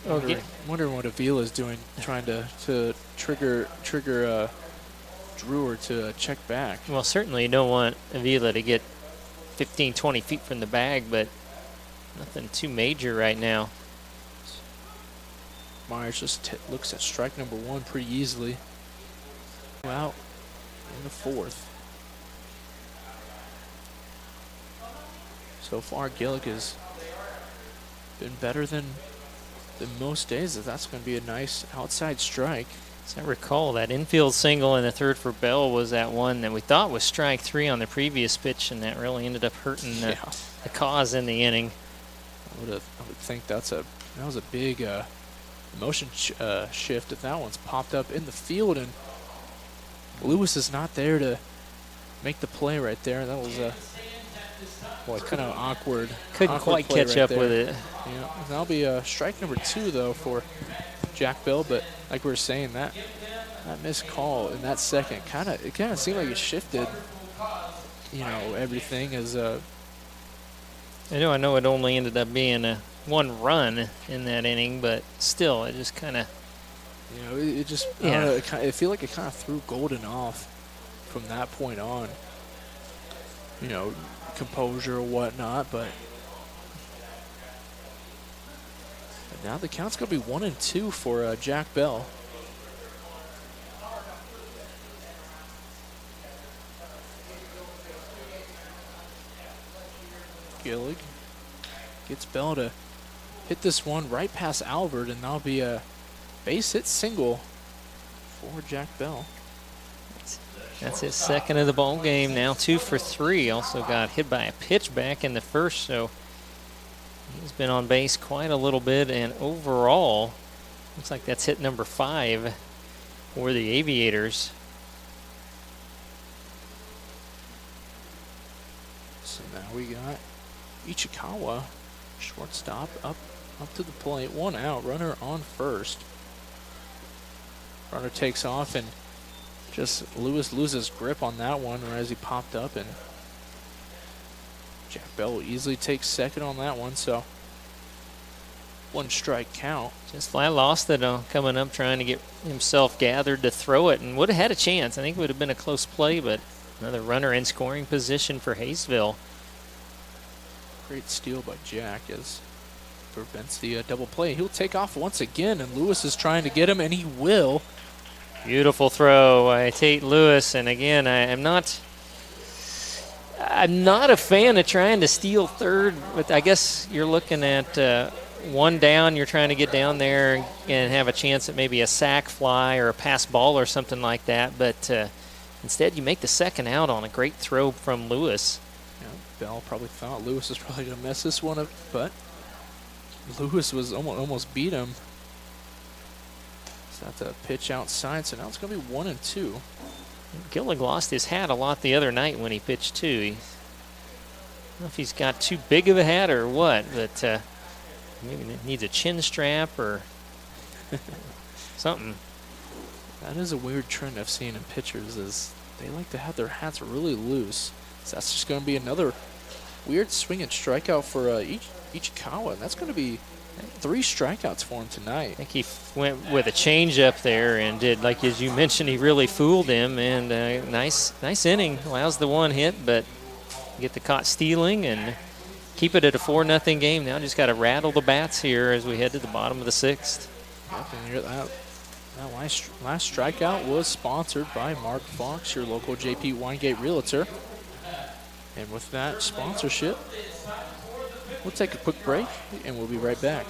Wondering what Avila is doing, trying to trigger Drewer to check back.
Well, certainly you don't want Avila to get 15, 20 feet from the bag, but nothing too major right now.
Myers just looks at strike number 1 pretty easily. Out in the 4th. So far, Gillick has been better than most days. That's going to be a nice outside strike.
As I recall, that infield single in the third for Bell was that one that we thought was strike 3 on the previous pitch, and that really ended up hurting the cause in the inning.
I would think that was a big motion shift if that one's popped up in the field, and Lewis is not there to make the play right there. That was kind of awkward.
Couldn't quite
play
catch
right
up
there.
with it.
Yeah, that'll be strike number 2 though for Jack Bell. But like we were saying, that missed call in that second it kind of seemed like it shifted, everything as
I know it only ended up being one run in that inning, but still, it just kind of.
it just I don't know, I feel like it kind of threw Golden off from that point on. Composure or whatnot, but now the count's gonna be 1-2 for Jack Bell. Gillig gets Bell to hit this one right past Albert, and that'll be a base hit single for Jack Bell.
That's his second of the ball game now, 2 for 3. Also got hit by a pitch back in the first, so he's been on base quite a little bit, and overall, looks like that's hit number 5 for the Aviators.
So now we got Ichikawa, shortstop, up to the plate, 1 out, runner on first. Runner takes off, and just Lewis loses grip on that one as he popped up, and Jack Bell will easily take second on that one, so 1 strike count.
Just flat lost it coming up, trying to get himself gathered to throw it, and would have had a chance. I think it would have been a close play, but another runner in scoring position for Hayesville.
Great steal by Jack as prevents the double play. He'll take off once again, and Lewis is trying to get him, and he will.
Beautiful throw by Tate Lewis, and again, I'm not a fan of trying to steal third, but I guess you're looking at 1 down. You're trying to get down there and have a chance at maybe a sac fly or a pass ball or something like that, but instead you make the second out on a great throw from Lewis.
Yeah, Bell probably thought Lewis was probably going to mess this one up, but Lewis was almost beat him. So that's a pitch outside, so now it's going to be 1-2.
Gillig lost his hat a lot the other night when he pitched too. I don't know if he's got too big of a hat or what, but maybe it needs a chin strap or something.
That is a weird trend I've seen in pitchers, is they like to have their hats really loose. So that's just going to be another weird swing and strikeout for Ichikawa. And that's going to be 3 strikeouts for him tonight.
I think he went with a changeup there and did, like as you mentioned, he really fooled him. And nice inning. Allows the 1 hit, but get the caught stealing and keep it at a 4-0 game. Now just got to rattle the bats here as we head to the bottom of the 6th.
Yep, and that last strikeout was sponsored by Mark Fox, your local JP Weingate Realtor. And with that sponsorship, we'll take a quick break, and we'll be right back.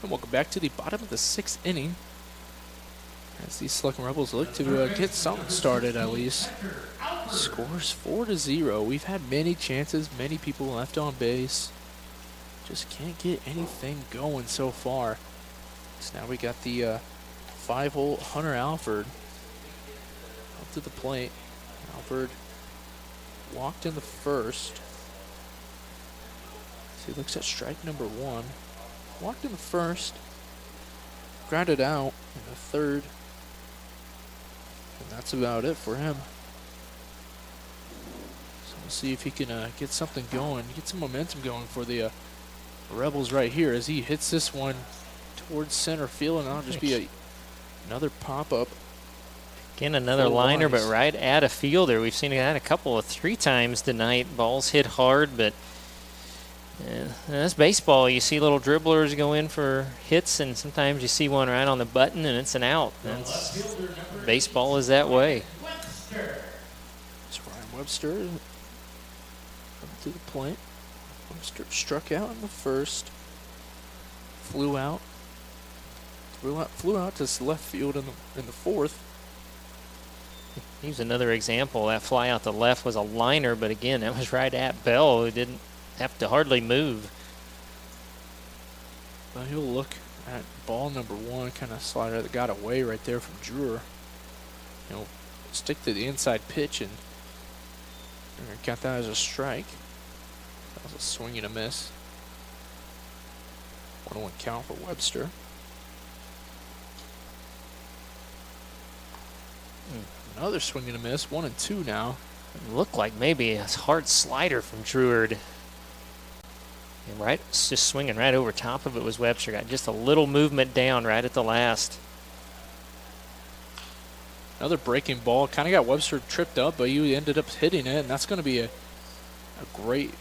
And welcome back to the bottom of the 6th inning, as these Sluggin Rebels look to get something started at least. Scores 4-0. We've had many chances, many people left on base. Just can't get anything going so far. So now we got the 5-hole Hunter Alford up to the plate. Alford walked in the first. So he looks at strike number 1. walked in the first, grounded out in the third, and that's about it for him. So we'll see if he can get something going, get some momentum going for the Rebels right here as he hits this one towards center field, and that'll just be another pop-up.
Again, another liner, but right at a fielder. We've seen that three times tonight. Balls hit hard, but that's baseball. You see little dribblers go in for hits, and sometimes you see one right on the button, and it's an out. Baseball is that way.
It's Ryan Webster up to the plate. Webster struck out in the first, flew out to left field in the fourth.
Here's another example. That fly out to left was a liner, but again, that was right at Bell, who didn't have to hardly move.
Well, he'll look at ball number one, kind of slider that got away right there from Drewer. Stick to the inside pitch and got that as a strike. That was a swing and a miss. 1-1 count for Webster. Another swing and a miss, 1-2 now.
It looked like maybe a hard slider from Druard. And right, just swinging right over top of it was Webster. Got just a little movement down right at the last.
Another breaking ball. Kind of got Webster tripped up, but he ended up hitting it, and that's going to be a great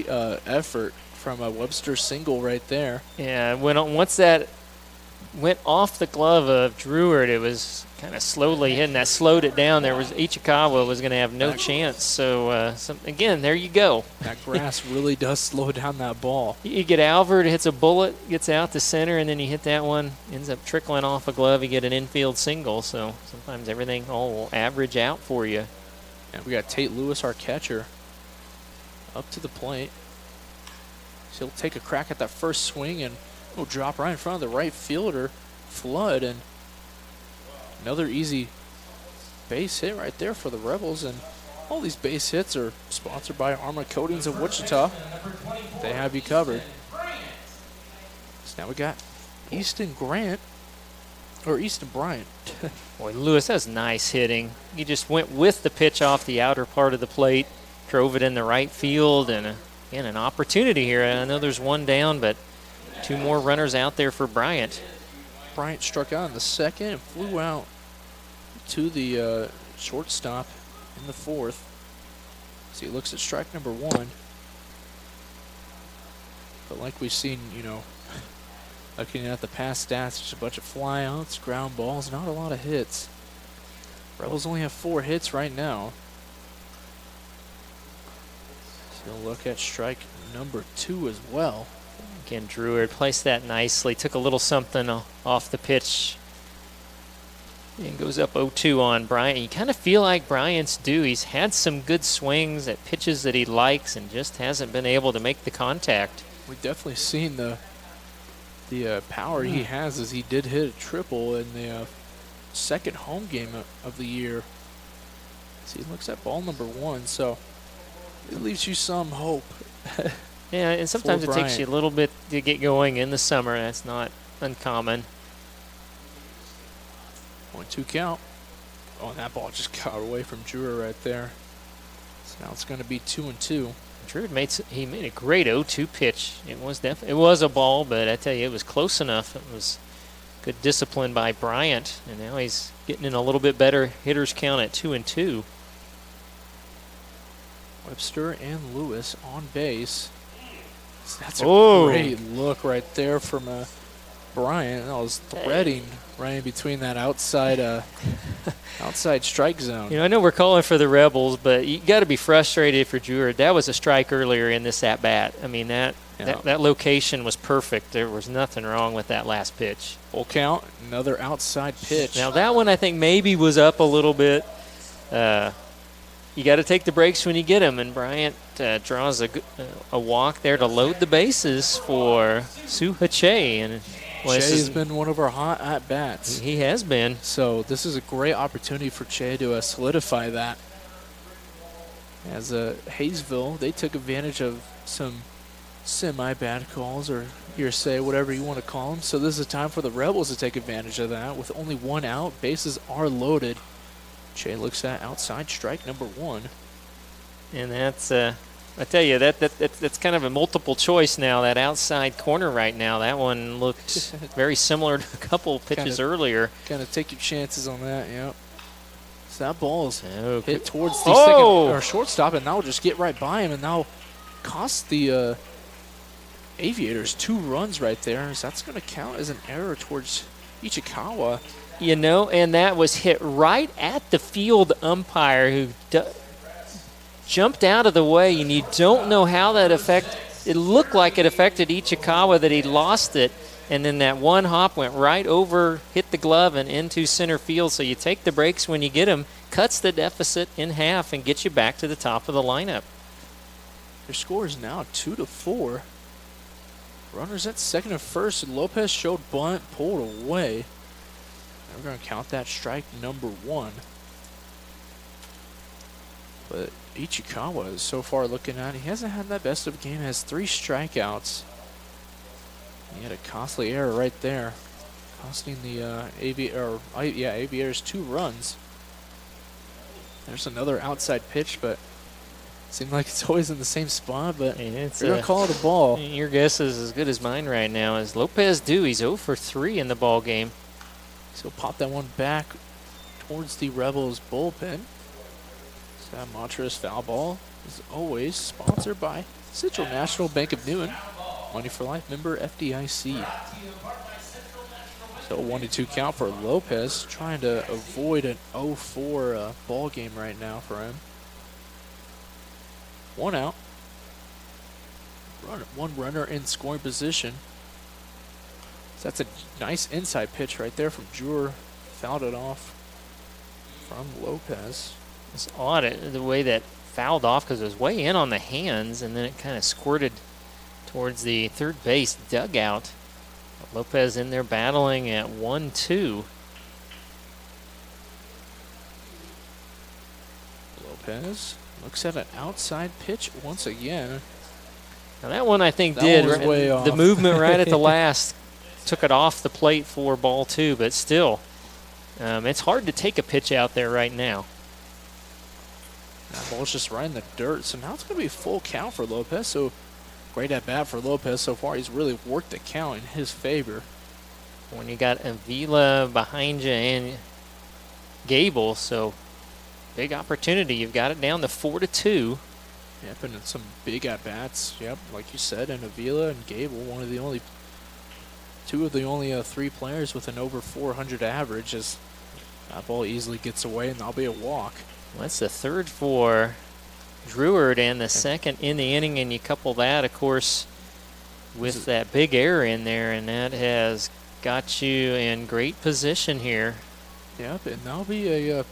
effort from a Webster single right there.
Yeah, once that went off the glove of Druard, it was kind of slowly hitting. That slowed it down. Ichikawa was going to have no chance. So, again, there you go.
That grass really does slow down that ball.
You get Alvord, hits a bullet, gets out to center, and then you hit that one, ends up trickling off a glove. You get an infield single. So sometimes everything all will average out for you.
And we got Tate Lewis, our catcher, up to the plate. So he'll take a crack at that first swing and will drop right in front of the right fielder, Flood, and another easy base hit right there for the Rebels. And all these base hits are sponsored by Armor Coatings of Wichita. They have you covered. So now we got Easton Bryant.
Boy, Lewis, that's nice hitting. He just went with the pitch off the outer part of the plate, drove it in the right field, and again, an opportunity here. I know there's one down, but two more runners out there for Bryant.
Bryant struck out in the second and flew out to the shortstop in the fourth. So he looks at strike number one. But like we've seen, looking at the past stats, just a bunch of flyouts, ground balls, not a lot of hits. Rebels only have 4 hits right now. So he'll look at strike number 2 as well.
Again, Druard placed that nicely, took a little something off the pitch, and goes up 0-2 on Bryant. You kind of feel like Bryant's due. He's had some good swings at pitches that he likes and just hasn't been able to make the contact.
We've definitely seen the power he has, as he did hit a triple in the second home game of the year. So he looks at ball number 1, so it leaves you some hope.
Yeah, and sometimes it takes you a little bit to get going in the summer. That's not uncommon.
1-2 count. Oh, and that ball just got away from Drewer right there. So now it's going to be 2-2.
Drew made a great 0-2 pitch. It was a ball, but I tell you, it was close enough. It was good discipline by Bryant, and now he's getting in a little bit better hitters count at 2-2.
Webster and Lewis on base. That's a great look right there from Bryant. That was threading right in between that outside strike zone.
I know we're calling for the Rebels, but you got to be frustrated if you're Druard. That was a strike earlier in this at-bat. I mean, that location was perfect. There was nothing wrong with that last pitch.
Full count, another outside pitch.
Now, that one I think maybe was up a little bit. You got to take the breaks when you get them, and Bryant draws a walk there to load the bases for Suha Che. And
Che has been one of our hot at-bats.
He has been.
So this is a great opportunity for Che to solidify that. As Hayesville, they took advantage of some semi-bad calls or hearsay, whatever you want to call them. So this is a time for the Rebels to take advantage of that. With only one out, bases are loaded. Jay looks at outside strike number 1.
And that's, I tell you, that's kind of a multiple choice now, that outside corner right now. That one looked very similar to a couple pitches earlier.
Kind of take your chances on that, yep. So that ball is
Okay.
hit towards the second or shortstop, and now just get right by him, and now cost the Aviators 2 runs right there. So that's going to count as an error towards Ichikawa.
You know, and that was hit right at the field umpire who jumped out of the way, and you don't know how that it looked like it affected Ichikawa, that he lost it, and then that one hop went right over, hit the glove, and into center field. So you take the breaks when you get them, cuts the deficit in half, and gets you back to the top of the lineup.
Their score is now 2-4. Runners at second and first. Lopez showed bunt, pulled away. We're going to count that strike number 1. But Ichikawa is so far looking at, he hasn't had that best of a game, has 3 strikeouts. He had a costly error right there, costing the Aviators 2 runs. There's another outside pitch, but seemed like it's always in the same spot, but they're going to call it a ball.
Your guess is as good as mine right now. As Lopez he's 0 for 3 in the ball game.
So pop that one back towards the Rebels bullpen. So that Montrez foul ball is always sponsored by Central National Bank of Newton. Money for Life member FDIC. So 1-2 count for Lopez, trying to avoid an 0-4 ball game right now for him. 1 out. One runner in scoring position. So that's a nice inside pitch right there from Drewer. Fouled it off from Lopez.
It's odd the way that fouled off, because it was way in on the hands, and then it kind of squirted towards the third base dugout. Lopez in there battling at 1-2.
Lopez looks at an outside pitch once again.
Now that one I think
That one was way
the
off.
movement right at the last took it off the plate for ball 2, but still, it's hard to take a pitch out there right now.
That ball's just right in the dirt, so now it's going to be full count for Lopez. So great at bat for Lopez so far. He's really worked the count in his favor.
When you got Avila behind you and Gable, so big opportunity. You've got it down to 4-2.
Yep, and some big at bats. Yep, like you said, and Avila and Gable, two of the only 3 players with an over 400 average. As that ball easily gets away, and that'll be a walk.
Well, that's the third for Druard and the second in the inning, and you couple that, of course, with that big error in there, and that has got you in great position here.
Yep, and that'll be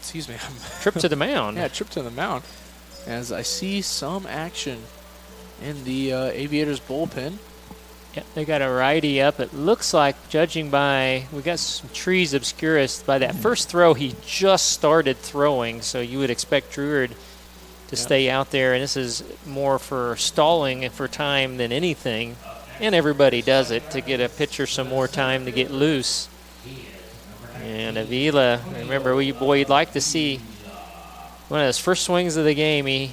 excuse me.
Trip to the mound.
Yeah, trip to the mound. As I see some action in the Aviators bullpen.
Yeah, they got a righty up. It looks like, judging by, we got some trees obscurus. By that first throw, he just started throwing, so you would expect Druard to stay out there. And this is more for stalling for time than anything. And everybody does it to get a pitcher some more time to get loose. And Avila, remember, you'd like to see one of those first swings of the game. He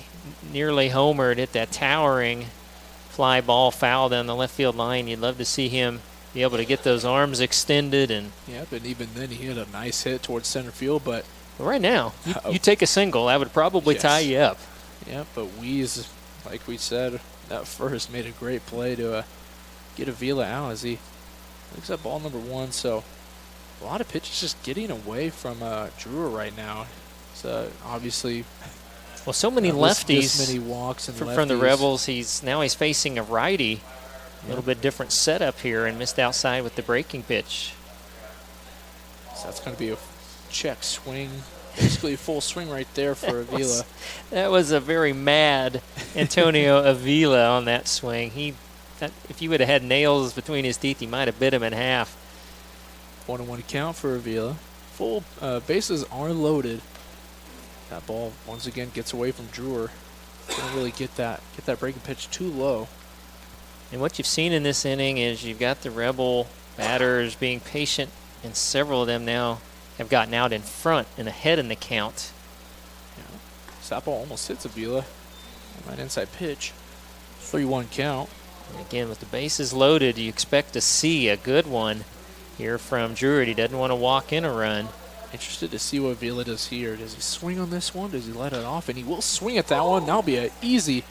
nearly homered, hit that towering fly ball foul down the left field line. You'd love to see him be able to get those arms extended. And
yep, and even then he hit a nice hit towards center field. But
right now, you take a single, that would probably tie you up.
Yeah, but Weeze, like we said, that first made a great play to get Avila out as he looks at ball number 1. So a lot of pitches just getting away from Drewer right now. So obviously,
well, so many lefties.
This many walks and
from the Rebels. He's facing a righty. A little bit different setup here, and missed outside with the breaking pitch.
So that's going to be a check swing, basically a full swing right there for Avila.
That was a very mad Antonio Avila on that swing. If you would have had nails between his teeth, he might have bit him in half.
1-1 count for Avila. Full bases are loaded. That ball once again gets away from Drewer. Don't really get that breaking pitch too low.
And what you've seen in this inning is you've got the Rebel batters being patient, and several of them now have gotten out in front and ahead in the count.
Yeah. That ball almost hits Avila. That inside pitch. 3-1 count.
And again, with the bases loaded, you expect to see a good one here from Druid. He doesn't want to walk in a run.
Interested to see what Avila does here. Does he swing on this one? Does he let it off? And he will swing at that one. That'll be an easy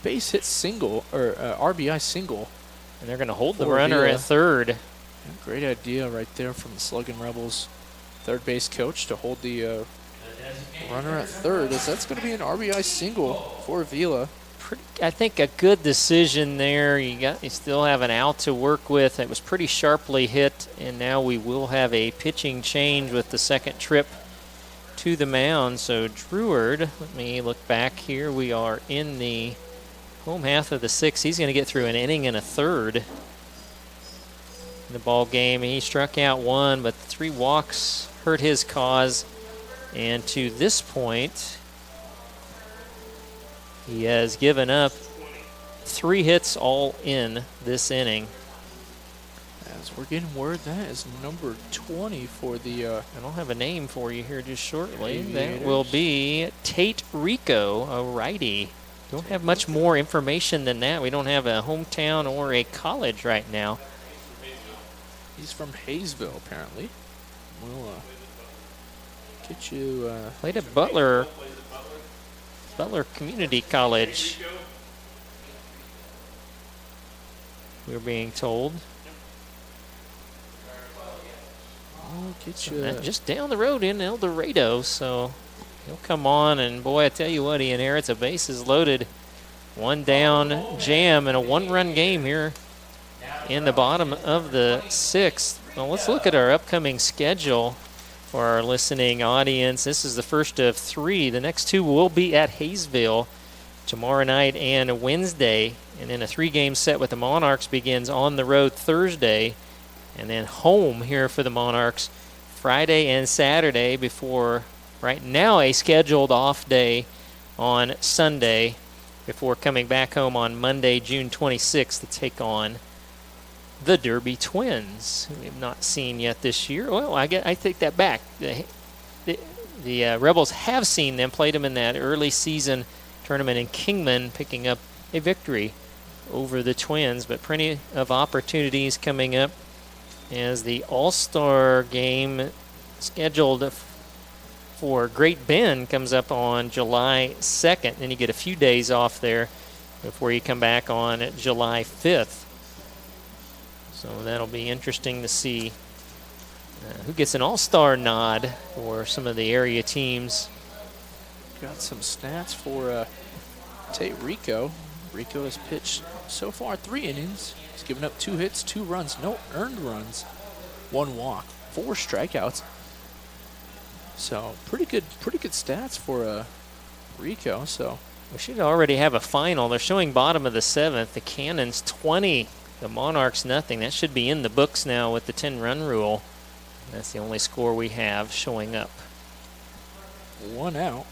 base hit single, or RBI single.
And they're going to hold the runner at third.
Yeah, great idea right there from the Sluggin Rebels third base coach to hold the runner at third. That's going to be an RBI single for Avila.
I think a good decision there. You still have an out to work with. It was pretty sharply hit, and now we will have a pitching change with the second trip to the mound. So Druid, let me look back here. We are in the home half of the sixth. He's going to get through an inning and a third in the ball game. He struck out one, but 3 walks hurt his cause. And to this point, he has given up 3 hits all in this inning.
As we're getting word, that is number 20 for the...
I don't have a name for you here just shortly.
Aviators.
That will be Tate Rico, a righty. Don't have much more information than that. We don't have a hometown or a college right now.
He's from Hayesville, apparently. We'll get you...
Played at Butler Community College, we're being told.
We'll get you...
Just down the road in El Dorado, so he'll come on, and boy, I tell you what, he inherits a bases loaded, 1 down jam, and a 1-run game here in the bottom of the 6th. Well, let's look at our upcoming schedule. For our listening audience, this is the first of 3. The next 2 will be at Hayesville tomorrow night and Wednesday. And then a 3-game set with the Monarchs begins on the road Thursday. And then home here for the Monarchs Friday and Saturday before, right now, a scheduled off day on Sunday before coming back home on Monday, June 26th to take on the Derby Twins, who we have not seen yet this year. Well, I take that back. The Rebels have seen them, played them in that early season tournament in Kingman, picking up a victory over the Twins, but plenty of opportunities coming up as the All-Star game scheduled for Great Bend comes up on July 2nd. Then you get a few days off there before you come back on July 5th. So that'll be interesting to see who gets an all-star nod for some of the area teams.
Got some stats for Tate Rico. Rico has pitched so far 3 innings. He's given up 2 hits, 2 runs, no earned runs, 1 walk, 4 strikeouts. So pretty good stats for Rico. So
we should already have a final. They're showing bottom of the 7th. The Cannons 20. The Monarchs nothing. That should be in the books now with the 10-run rule. That's the only score we have showing up.
1 out.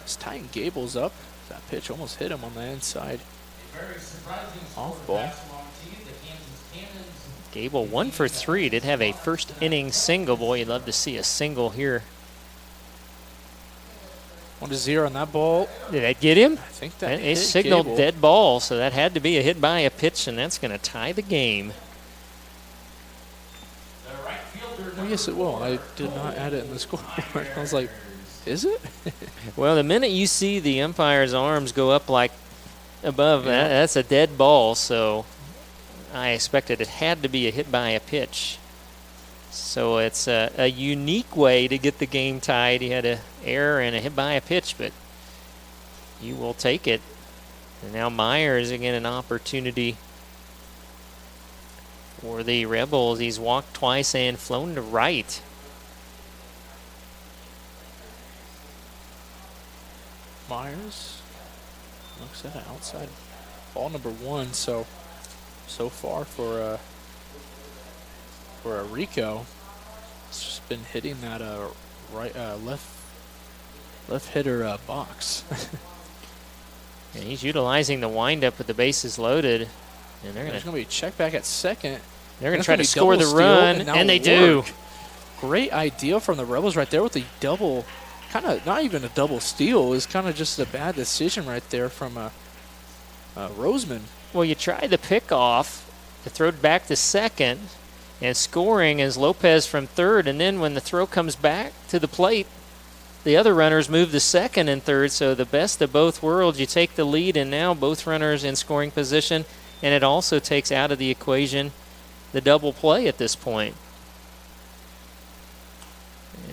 It's Titan Gable's up. That pitch almost hit him on the inside. Off ball.
Gable 1 for 3. Did have a first inning single. Boy, you'd love to see a single here.
1-0 on that ball.
Did that get him?
I think that
It signaled
Gable.
dead ball, so that had to be a hit by a pitch, and that's going to tie the game.
Oh, yes, it will. I did not add it in the scoreboard. I was like, is it?
Well, the minute you see the umpire's arms go up like above, that's a dead ball, so I expected it had to be a hit by a pitch. So it's a unique way to get the game tied. He had an error and a hit by a pitch, but you will take it. And now Myers again an opportunity for the Rebels. He's walked twice and flown to right.
Myers looks at an outside ball number 1. So far for Rico, it's just been hitting that left hitter box.
And he's utilizing the windup with the bases loaded. And they're
There's
going
going to be a check back at second.
to
That's
try
gonna
to
be
score
double
the
steal,
run,
that'll
and they do.
work. Great idea from the Rebels right there with the double, kind of not even a double steal. It was kind of just a bad decision right there from Roseman.
Well, you try the pick off to throw it back to second, and scoring is Lopez from third. And then when the throw comes back to the plate, the other runners move to second and third. So the best of both worlds. You take the lead, and now both runners in scoring position. And it also takes out of the equation the double play at this point.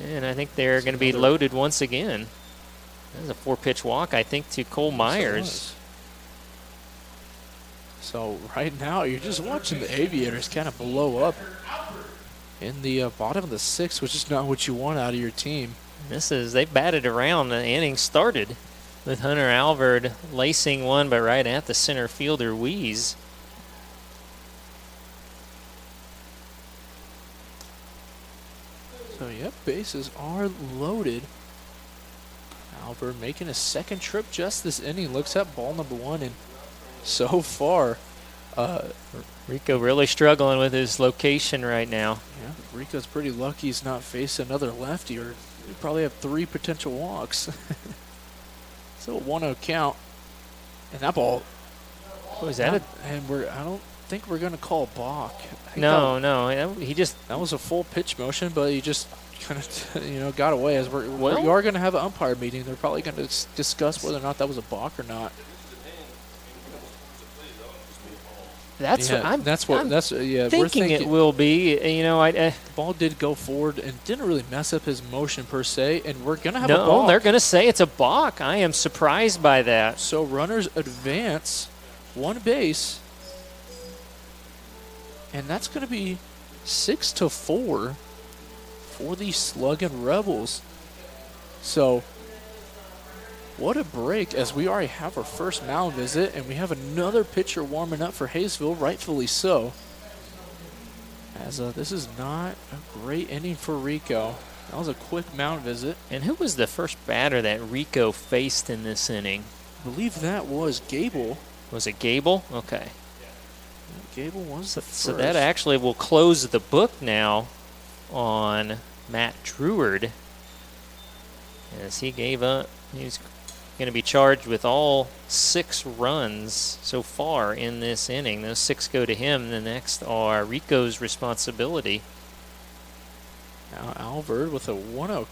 And I think they're going to be loaded once again. That's a 4-pitch walk, I think, to Cole Myers.
So right now, you're just watching the Aviators kind of blow up in the bottom of the 6th, which is not what you want out of your team.
They batted around. The inning started with Hunter Alvord lacing one, but right at the center fielder, Weeze.
So, yep, bases are loaded. Alvord making a second trip just this inning. Looks at ball number 1, and so far,
Rico really struggling with his location right now.
yeah, Rico's pretty lucky he's not facing another lefty, or he'd probably have 3 potential walks. So a 1-0 count, and that ball.
Was that
And I don't think we're gonna call a balk. I think
No, he just.
that was a full pitch motion, but he just kind of got away. As we
Well-
are gonna have an umpire meeting. They're probably gonna discuss whether or not that was a balk or not.
That's
Yeah,
what I'm
we're
thinking it will be.
The ball did go forward and didn't really mess up his motion per se, and we're gonna have a
No,
balk.
they're going to say it's a balk. I am surprised by that.
So runners advance 1 base, and that's going to be 6-4 for the Sluggin Rebels. So what a break, as we already have our first mound visit, and we have another pitcher warming up for Hayesville, rightfully so. As this is not a great inning for Rico. That was a quick mound visit.
And who was the first batter that Rico faced in this inning?
I believe that was Gable.
Was it Gable? Okay.
Gable was the first.
So that actually will close the book now on Matt Druard, as he gave up. He's going to be charged with all 6 runs so far in this inning. Those 6 go to him. The next are Rico's responsibility.
Now Alvord with a 1-0.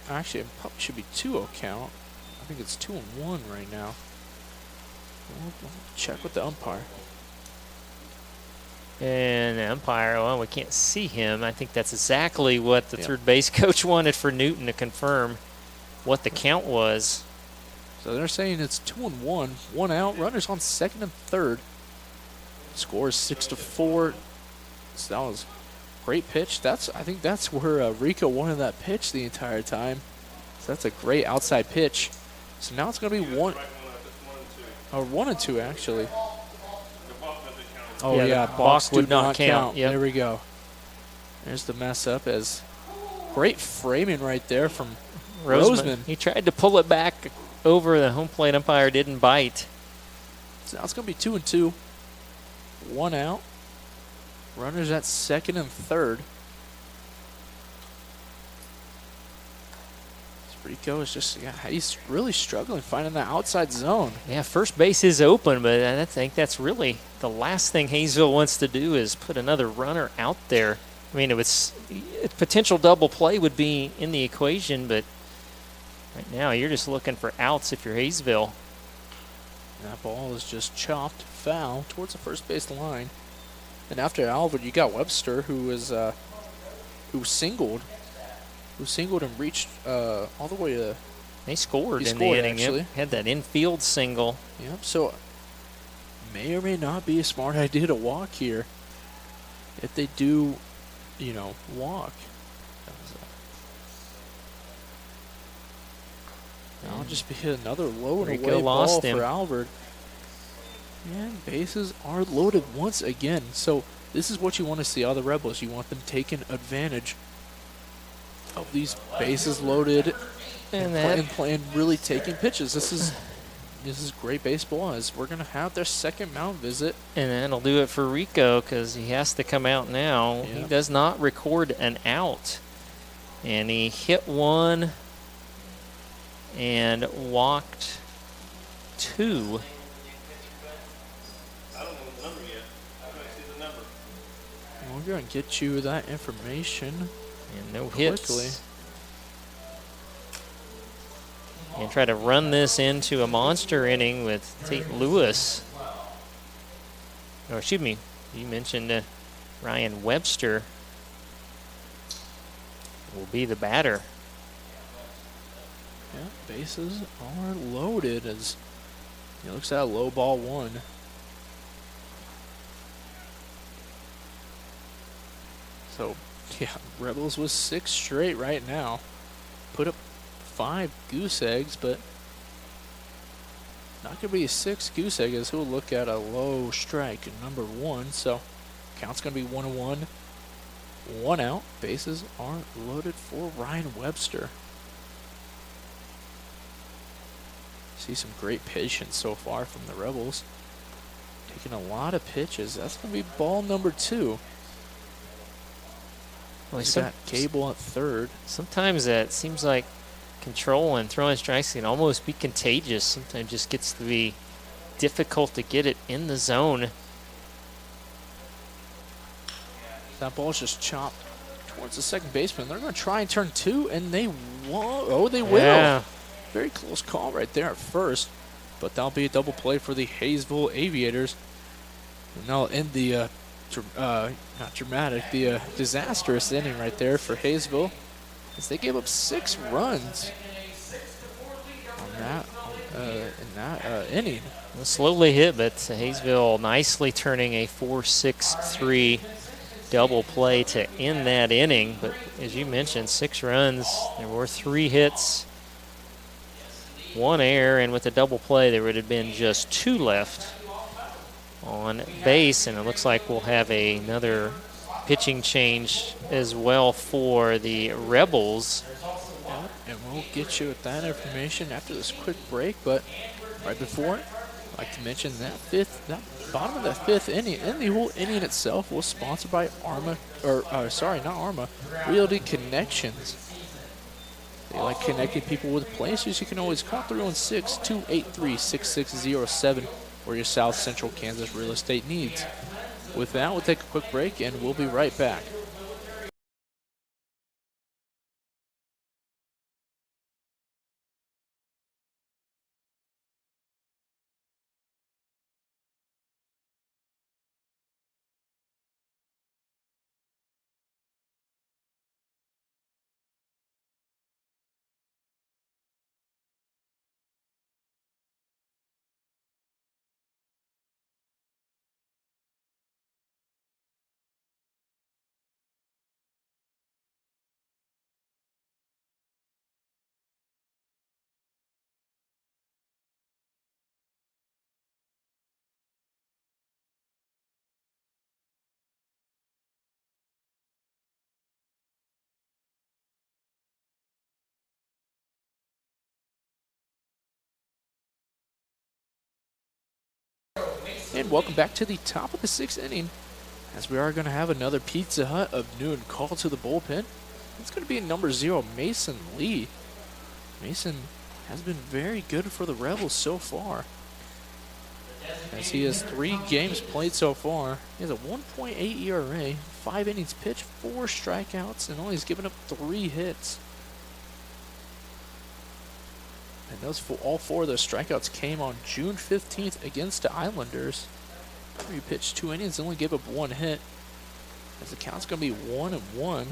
Actually, it probably should be 2-0 count. I think it's 2-1 right now. We'll check with the umpire.
And the umpire, well, we can't see him. I think that's exactly what the
Yeah.
third base coach wanted for Newton to confirm what the count was.
So they're saying it's 2-1, 1 out, runners on second and third. Score is 6-4. So that was a great pitch. I think that's where Rico wanted that pitch the entire time. So that's a great outside pitch. So now it's going to be 1 and 2 actually. Oh yeah,
the
balks
balk would
do
not count. Yep.
There we go. There's the mess up, as great framing right there from Roseman.
He tried to pull it back over. The home plate umpire didn't bite.
So now it's going to be 2 and 2. 1 out. Runners at second and third. Rico is just, he's really struggling finding that outside zone.
Yeah, first base is open, but I think that's really the last thing Hayesville wants to do is put another runner out there. I mean, a potential double play would be in the equation, but right now you're just looking for outs if you're Hayesville.
That ball is just chopped foul towards the first base line. And after Alvord, you got Webster, who singled and reached all the way to.
They scored
He
in
scored,
the inning.
actually.
Yep. Had that infield single.
Yep. So may or may not be a smart idea to walk here. If they do, walk. That'll just be another low and
Rico
away
lost
ball
him.
for Alvord. And bases are loaded once again. So this is what you want to see out of the Rebels. You want them taking advantage of these bases loaded and playing really taking pitches. This is this is great baseball as we're going to have their second mound visit.
And that'll do it for Rico because he has to come out now. He does not record an out. And he hit one and walked two.
I don't know the number yet. I don't see the number.
We're going to get you that information.
And no
quickly.
hits. And try to run this into a monster inning with Tate Lewis. Or excuse me, you mentioned Ryan Webster will be the batter.
Yeah, bases are loaded as he looks at a low ball one. So, yeah, Rebels with 6 straight right now. Put up 5 goose eggs, but not going to be a 6th goose egg as he'll look at a low strike at number 1. So, count's going to be 1-1. 1 out. Bases are loaded for Ryan Webster. See some great patience so far from the Rebels. Taking a lot of pitches. That's going to be ball number 2.
Well,
He's got Cable at third.
Sometimes that seems like control and throwing strikes can almost be contagious. Sometimes it just gets to be difficult to get it in the zone.
That ball's just chopped towards the second baseman. They're going to try and turn 2, and they won't. Oh, they will.
Yeah.
Very close call right there at first. But that'll be a double play for the Haysville Aviators. And that'll end the, not dramatic, the disastrous inning right there for Haysville, as they gave up 6 runs in that inning.
Well, slowly hit, but Hayesville nicely turning a 4-6-3 double play to end that inning. But as you mentioned, 6 runs. There were 3 hits, 1 error, and with the double play, there would have been just 2 left on base. And it looks like we'll have another pitching change as well for the Rebels.
And we'll get you with that information after this quick break. But right before it, I'd like to mention that bottom of that 5th inning, and the whole inning itself was sponsored by Realty Connections. They like connecting people with places. You can always call 316-283-6607 for your South Central Kansas real estate needs. With that, we'll take a quick break, and we'll be right back. And welcome back to the top of the 6th inning, as we are going to have another Pizza Hut of noon call to the bullpen. It's going to be number 0, Mason Lee. Mason has been very good for the Rebels so far, as he has 3 games played so far. He has a 1.8 ERA, 5 innings pitched, 4 strikeouts, and only has given up 3 hits. And all 4 of those strikeouts came on June 15th against the Islanders. He pitched 2 innings and only gave up 1 hit. As the count's going to be 1-1.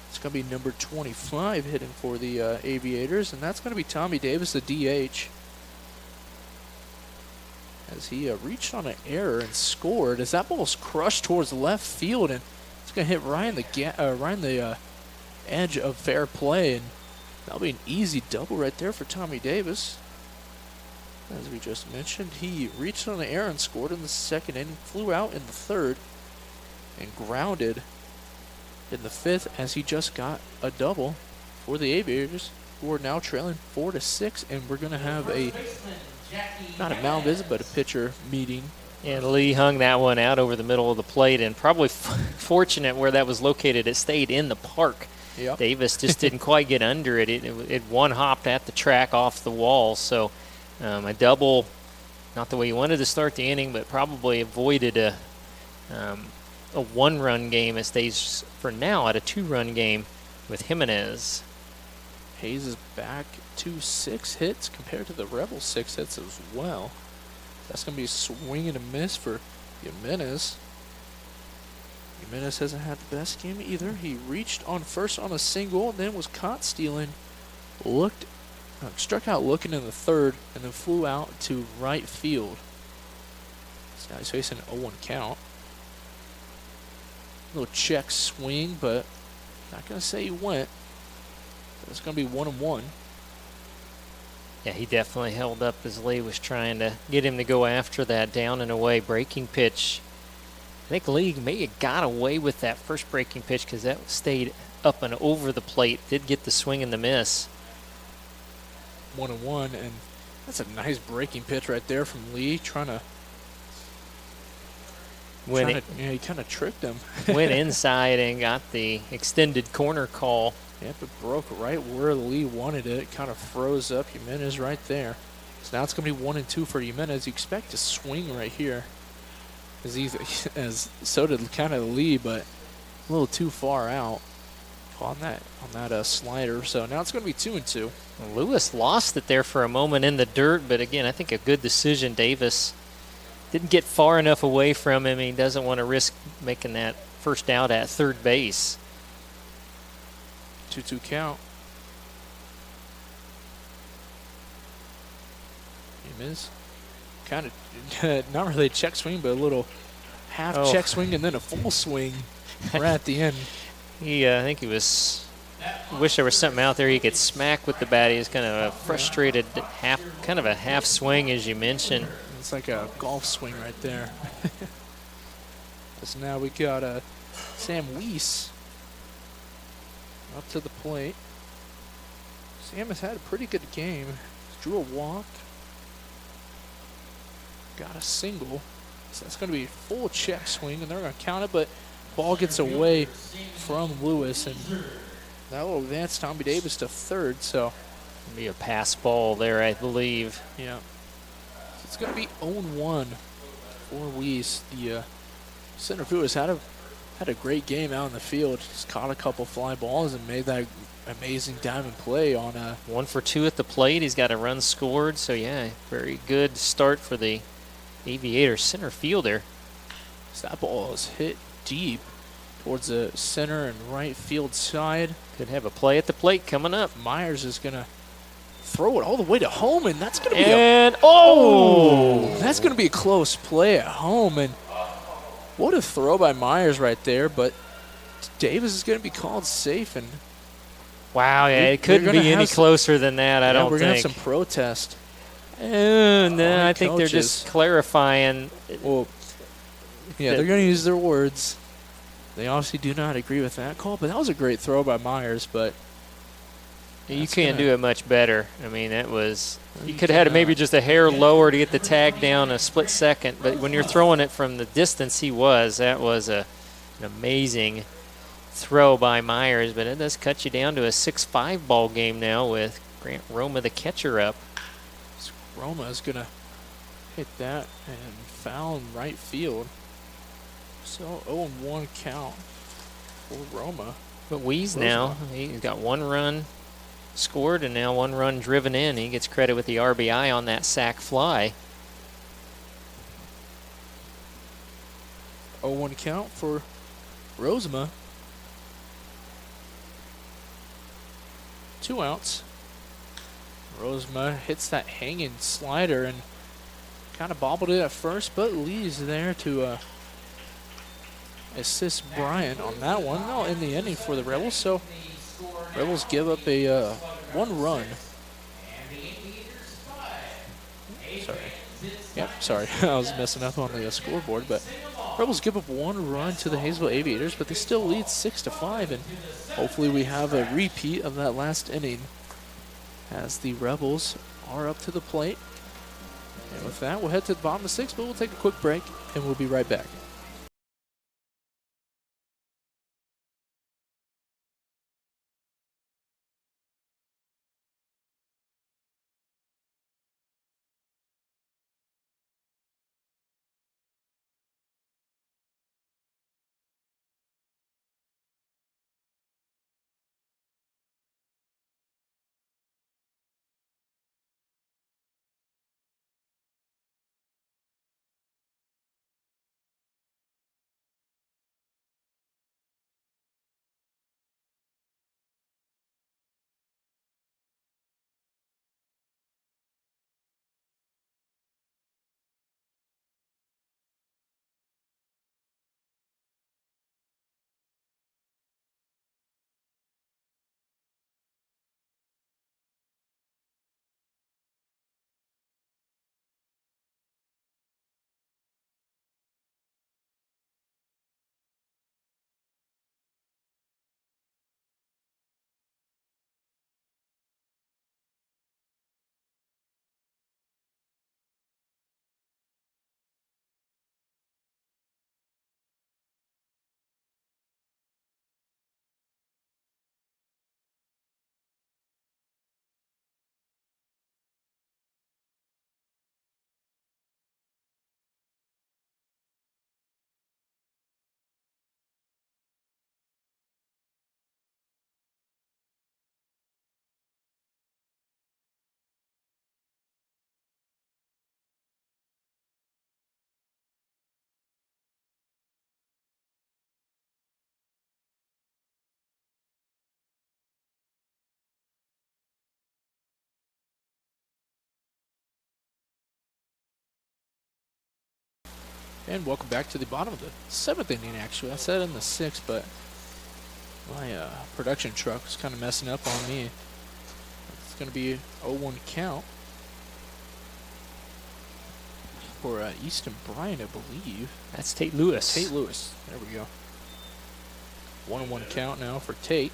It's going to be number 25 hitting for the Aviators, and that's going to be Tommy Davis, the DH. As he reached on an error and scored, as that ball was crushed towards left field, and it's going to hit right in the edge of fair play, and that'll be an easy double right there for Tommy Davis. As we just mentioned, he reached on an error and scored in the 2nd inning, flew out in the 3rd, and grounded in the 5th as he just got a double for the Aviators, who are now trailing 4-6, and we're going to have a not a mound visit, but a pitcher meeting.
And Lee hung that one out over the middle of the plate, and probably fortunate where that was located. It stayed in the park.
Yep.
Davis just didn't quite get under it. It one-hopped at the track off the wall. So a double, not the way you wanted to start the inning, but probably avoided a one-run game. It stays, for now, at a two-run game with Jimenez.
Hayes is back to 6 hits compared to the Rebels' 6 hits as well. That's going to be a swing and a miss for Jimenez. Jimenez hasn't had the best game either. He reached on first on a single, and then was caught stealing. Struck out looking in the third, and then flew out to right field. So now he's facing an 0-1 count. Little check swing, but not going to say he went. So it's going to be 1-1.
Yeah, he definitely held up as Lee was trying to get him to go after that down and away breaking pitch. I think Lee may have got away with that first breaking pitch because that stayed up and over the plate. Did get the swing and the miss.
1-1, and that's a nice breaking pitch right there from Lee. He kind of tricked him.
Went inside and got the extended corner call.
Yep, it broke right where Lee wanted it. Kind of froze up Jimenez right there. So now it's going to be 1-2 for Jimenez. You expect to swing right here. So did kind of Lee, but a little too far out on that slider. So now it's going to be 2-2.
Lewis lost it there for a moment in the dirt, but again, I think a good decision. Davis didn't get far enough away from him. He doesn't want to risk making that first out at third base.
2-2 count. Jimenez kind of not really a check swing, but a little half check swing and then a full swing right at the end.
I think he was. Wish there was something out there he could smack with the bat. He was kind of a frustrated half swing, as you mentioned.
It's like a golf swing right there. So now we got Sam Weiss up to the plate. Sam has had a pretty good game. Drew a walk. Got a single. So that's going to be a full check swing, and they're going to count it, but ball gets away from Lewis, and that will advance Tommy Davis to third. So
be a pass ball there, I believe.
Yeah. It's going to be 0-1 for Weiss. The center fielder has had a great game out in the field. He's caught a couple fly balls and made that amazing diamond play on
1 for 2 at the plate. He's got a run scored. So, yeah, very good start for the Aviators center fielder.
So that ball is hit deep towards the center and right field side.
Could have a play at the plate coming up.
Myers is going to throw it all the way to home, and that's going to be that's going to be a close play at home. And what a throw by Myers right there, but Davis is going to be called safe. And
wow, yeah, it couldn't be any closer than that, I don't think.
We're going to have some protest.
No, I think they're just clarifying.
Well, yeah, they're going to use their words. They obviously do not agree with that call, but that was a great throw by Myers. But
you can't do it much better. I mean, that was – you could have had it maybe just a hair lower to get the tag down a split second. But when you're throwing it from the distance he was, that was an amazing throw by Myers. But it does cut you down to a 6-5 ball game now with Grant Roma, the catcher, up.
Roma is going to hit that and foul in right field. So 0-1 count for Roma.
But Weiss now, he's got 1 run scored and now 1 run driven in. He gets credit with the RBI on that sac fly.
0-1 count for Rosema. 2 outs. Rosema hits that hanging slider and kind of bobbled it at first, but Lee's there to assist Bryant on that one. No, in the inning for the Rebels. So Rebels give up a 1 run. Sorry, I was messing up on the scoreboard, but Rebels give up 1 run to the Haysville Aviators, but they still lead 6-5, and hopefully we have a repeat of that last inning as the Rebels are up to the plate. And with that, we'll head to the bottom of 6, but we'll take a quick break, and we'll be right back. And welcome back to the bottom of the 7th inning, actually. I said in the 6th, but my production truck was kind of messing up on me. It's going to be a 0-1 count for Easton Bryant, I believe.
That's Tate Lewis.
Tate Lewis. There we go. 1-1 count now for Tate.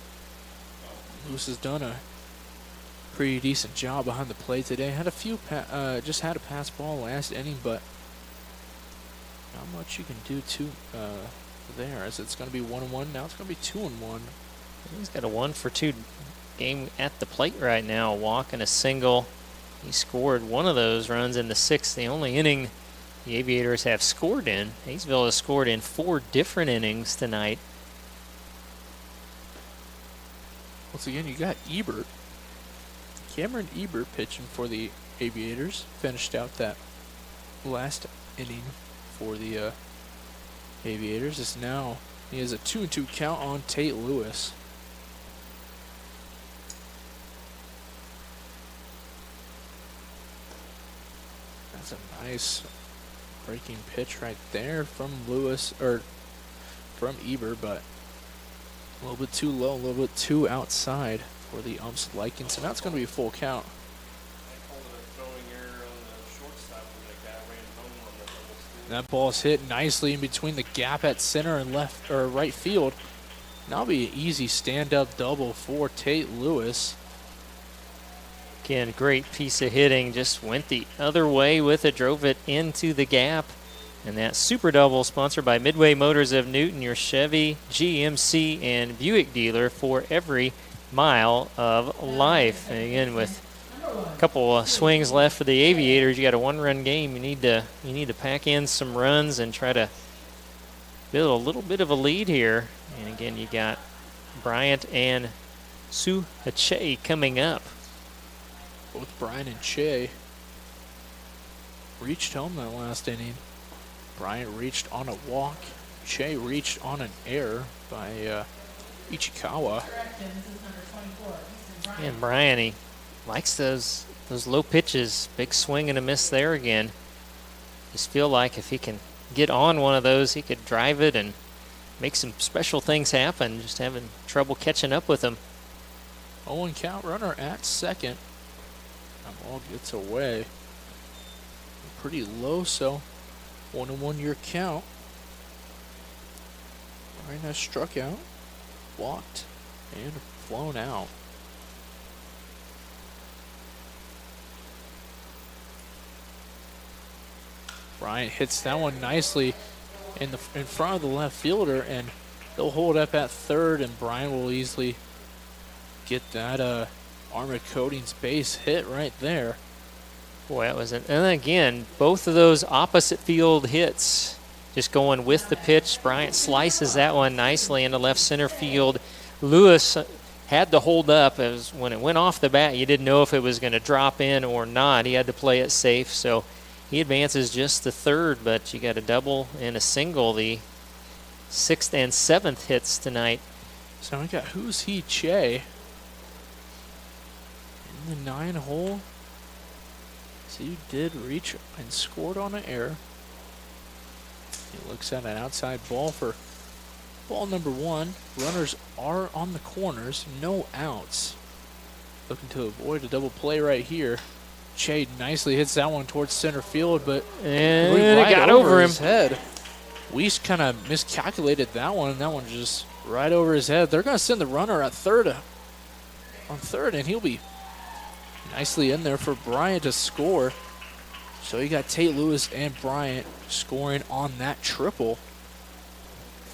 Lewis has done a pretty decent job behind the plate today. Had a few, just had a pass ball last inning, but not much you can do there, as it's going to be 1-1. Now it's going to be 2-1.
He's got a 1-for-2 game at the plate right now. A walk and a single. He scored one of those runs in the 6th, the only inning the Aviators have scored in. Hayesville has scored in 4 different innings tonight.
Once again, you got Ebert. Cameron Ebert pitching for the Aviators. Finished out that last inning for the Aviators. Is now, he has a 2-2 count on Tate Lewis. That's a nice breaking pitch right there from Lewis, or from Ebert, but a little bit too low, a little bit too outside for the ump's liking. So now it's going to be a full count.
I called it a throwing error on the shortstop when the guy ran home on the double steal.
That ball's hit nicely in between the gap at center and left or right field. Now be an easy stand-up double for Tate Lewis.
Again, great piece of hitting. Just went the other way with it, drove it into the gap. And that super double sponsored by Midway Motors of Newton, your Chevy, GMC, and Buick dealer for every mile of life. And again, with a couple of swings left for the Aviators, you got a 1-run game. You need to pack in some runs and try to build a little bit of a lead here. And again, you got Bryant and Suhache coming up.
Both Bryant and Che reached home that last inning. Bryant reached on a walk. Che reached on an error by Ichikawa.
And Bryant, he likes those low pitches. Big swing and a miss there again. Just feel like if he can get on one of those, he could drive it and make some special things happen. Just having trouble catching up with him.
0-1 count, runner at second. That ball gets away. Pretty low, so 1-1 your count. Bryant has struck out, walked, and flown out. Bryant hits that one nicely in front of the left fielder, and they'll hold up at third, and Bryant will easily get that Armored Coatings base hit right there.
Boy, that was and again, both of those opposite field hits just going with the pitch. Bryant slices that one nicely into left center field. Lewis had to hold up as when it went off the bat. You didn't know if it was going to drop in or not. He had to play it safe, so he advances just to third, but you got a double and a single, the 6th and 7th hits tonight.
So we got Who's He Che in the 9-hole. So you did reach and scored on an error. He looks at an outside ball for ball number 1. Runners are on the corners, no outs. Looking to avoid a double play right here. Che nicely hits that one towards center field, but
and
right
it got over him.
his head. Weiss kind of miscalculated that one, and that one just right over his head. They're going to send the runner at third, and he'll be nicely in there for Bryant to score. So you got Tate Lewis and Bryant scoring on that triple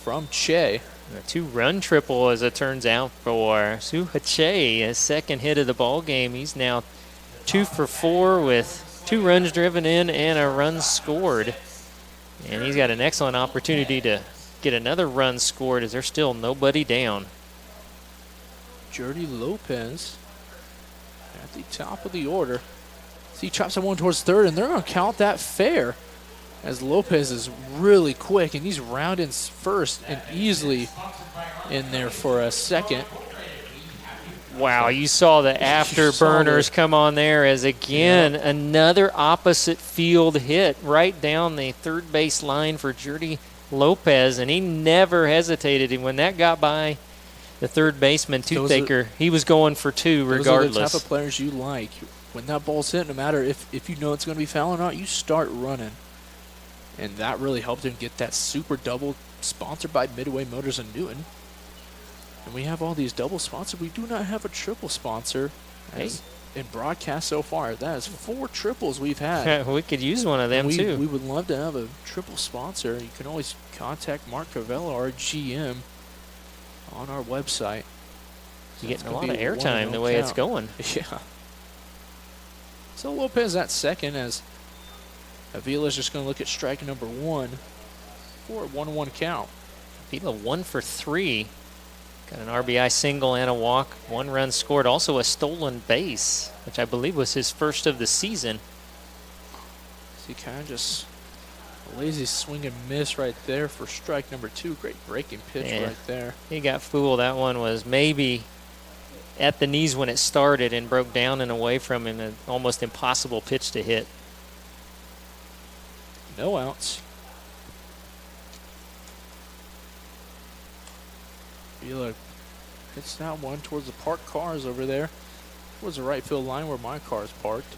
from Che.
A 2-run triple, as it turns out, for Suha Che, his second hit of the ball game. He's now 2 for 4 with 2 runs driven in and a run scored. And he's got an excellent opportunity to get another run scored as there's still nobody down.
Jordy Lopez at the top of the order. So he chops someone towards third, and they're going to count that fair, as Lopez is really quick, and he's rounding first and easily in there for a second.
Wow, you saw the afterburners come on there as, again, another opposite field hit right down the third base line for Jordy Lopez, and he never hesitated. And when that got by the third baseman, Toothaker, he was going for 2 regardless.
Those are the type of players you like. When that ball's hit, no matter if you know it's going to be foul or not, you start running. And that really helped him get that super double sponsored by Midway Motors in Newton. And we have all these double sponsors. We do not have a triple sponsor in broadcast so far. That is 4 triples we've had.
We could use one of them, too.
We would love to have a triple sponsor. You can always contact Mark Cavella, our GM, on our website.
You're getting a lot of airtime the way it's going.
Yeah. So Lopez at second, as Avila's just going to look at strike number 1 for a 1-1 count.
Avila 1 for 3. Got an RBI single and a walk. 1 run scored. Also a stolen base, which I believe was his first of the season.
So he kind of just a lazy swing and miss right there for strike number 2. Great breaking pitch right there.
He got fooled. That one was maybe at the knees when it started and broke down and away from him. An almost impossible pitch to hit.
No outs. Avila hits that one towards the parked cars over there. Towards the right field line where my car is parked.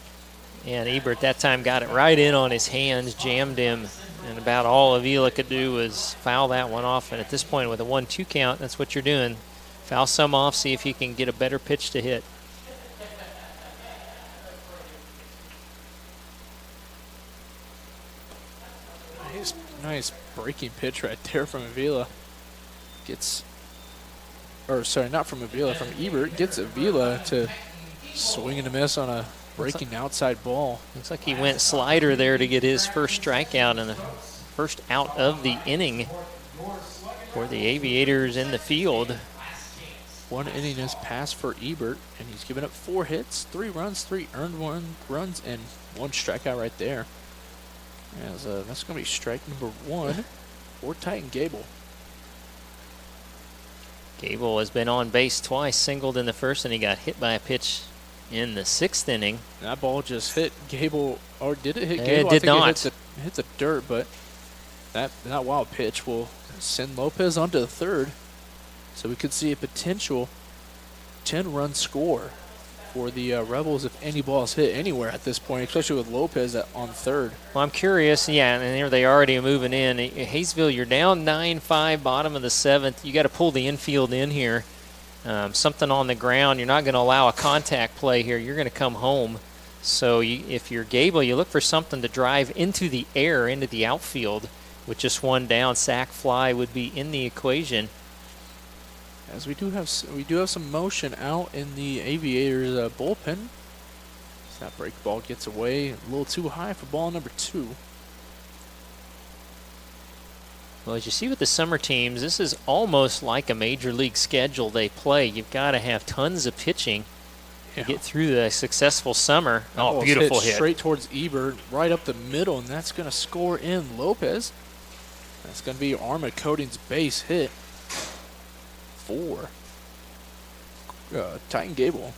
And Ebert that time got it right in on his hands, jammed him, and about all Avila could do was foul that one off. And at this point with a 1-2 count, that's what you're doing. Foul some off, see if you can get a better pitch to hit.
Nice breaking pitch right there from Avila. Not from Avila, from Ebert. Gets Avila to swing and a miss on a breaking outside ball.
Looks like he went slider there to get his first strikeout and the first out of the inning for the Aviators in the field.
1 inning has passed for Ebert, and he's given up 4 hits, 3 runs, 3 earned runs, and 1 strikeout right there. As that's going to be strike number 1 for Titan Gable.
Gable has been on base twice, singled in the first, and he got hit by a pitch in the 6th inning.
That ball just hit Gable, or did it hit Gable?
It did not.
It hit the dirt, but that wild pitch will send Lopez onto the third. So we could see a potential 10-run score for the Rebels if any balls hit anywhere at this point, especially with Lopez on third.
Well, I'm curious, and here they already are moving in. Hayesville, you're down 9-5, bottom of the 7th. You got to pull the infield in here. Something on the ground. You're not going to allow a contact play here. You're going to come home. So if you're Gable, you look for something to drive into the air, into the outfield. With just one down, sac fly would be in the equation.
As we do have some motion out in the Aviators bullpen. So that break ball gets away a little too high for ball number 2.
Well, as you see with the summer teams, this is almost like a major league schedule they play. You've got to have tons of pitching to get through the successful summer. Oh, beautiful hit.
Straight towards Ebert, right up the middle, and that's going to score in Lopez. That's going to be Arma Coating's base hit for Titan Gable.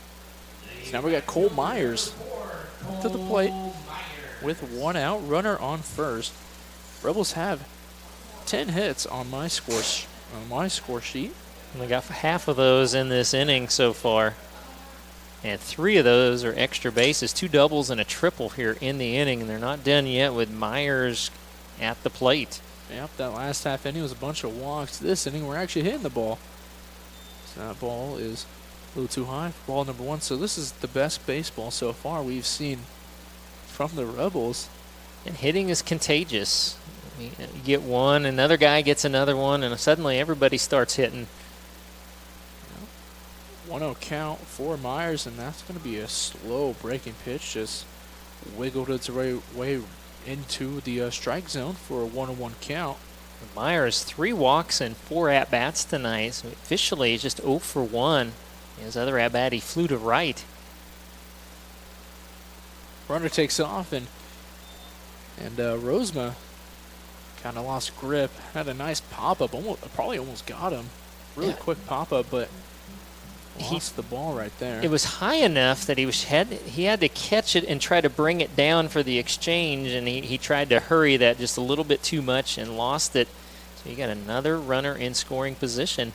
So now we got Cole Myers to the plate with 1 out, runner on first. Rebels have 10 hits on my score sheet.
And we got half of those in this inning so far. And 3 of those are extra bases, 2 doubles and a triple here in the inning. And they're not done yet with Myers at the plate.
Yep, that last half inning was a bunch of walks. This inning, we're actually hitting the ball. So that ball is a little too high for ball number 1. So this is the best baseball so far we've seen from the Rebels.
And hitting is contagious. You get one, another guy gets another one, and suddenly everybody starts hitting.
1-0 count for Myers, and that's going to be a slow breaking pitch. Just wiggled its way into the strike zone for a 1-1 count.
Myers 3 walks and 4 at-bats tonight. So officially he's just 0 for 1. His other at-bat, he flew to right.
Runner takes off, and Rosema kind of lost grip. Had a nice pop-up, probably almost got him. Really quick pop-up, but lost the ball right there.
It was high enough that he had to catch it and try to bring it down for the exchange, and he tried to hurry that just a little bit too much and lost it. So you got another runner in scoring position.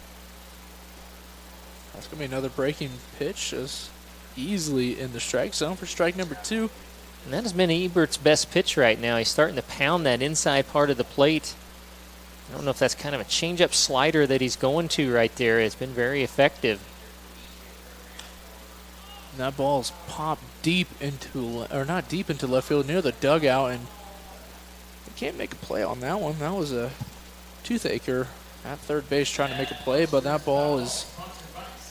That's going to be another breaking pitch, just easily in the strike zone for strike number 2.
And that has been Ebert's best pitch right now. He's starting to pound that inside part of the plate. I don't know if that's kind of a change-up slider that he's going to right there. It's been very effective.
And that ball's popped not deep into left field, near the dugout, and they can't make a play on that one. That was a toothacher at third base trying to make a play, but that ball is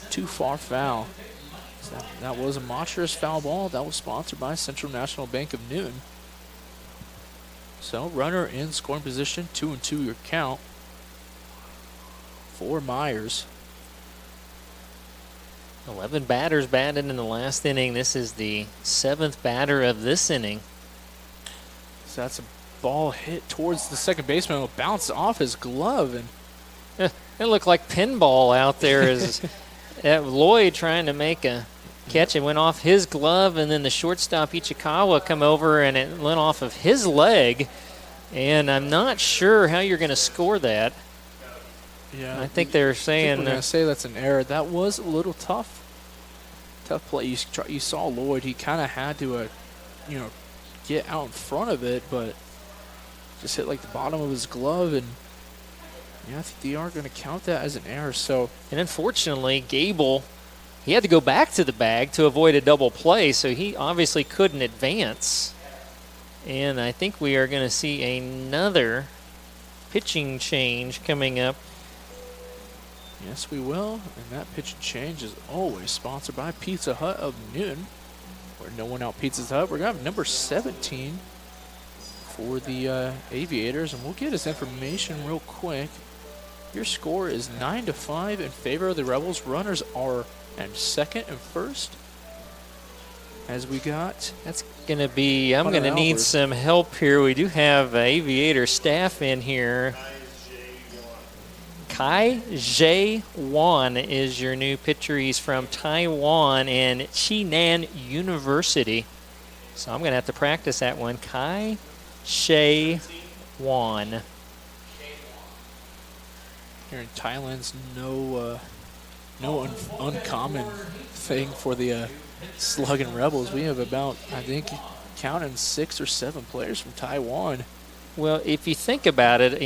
too far foul. So that was a monstrous foul ball. That was sponsored by Central National Bank of Newton. So runner in scoring position, 2-2 your count for Myers.
11 batters batted in the last inning. This is the 7th batter of this inning.
So that's a ball hit towards the second baseman. It'll bounce off his glove, and
it looked like pinball out there as Lloyd trying to make a catch. It went off his glove, and then the shortstop Ichikawa come over, and it went off of his leg. And I'm not sure how you're going to score that.
Yeah,
I think they're saying
we're going to say that's an error. That was a little tough play. You saw Lloyd. He kind of had to, get out in front of it, but just hit like the bottom of his glove, and I think they are going to count that as an error. So,
and unfortunately, Gable, he had to go back to the bag to avoid a double play, so he obviously couldn't advance. And I think we are going to see another pitching change coming up.
Yes, we will. And that pitch change is always sponsored by Pizza Hut of Newton, where no one out Pizza Hut. We're going to have number 17 for the Aviators, and we'll get his information real quick. Your score is 9-5 in favor of the Rebels. Runners are at second and first. As we got,
that's going to be, I'm going to need some help here. We do have Aviator staff in here. Kai Jae-won is your new pitcher. He's from Taiwan and Chinan University. So I'm going to have to practice that one. Kai Jae-won.
Here in Thailand's no uncommon thing for the Sluggin Rebels. We have about, I think, counting 6 or 7 players from Taiwan.
Well, if you think about it,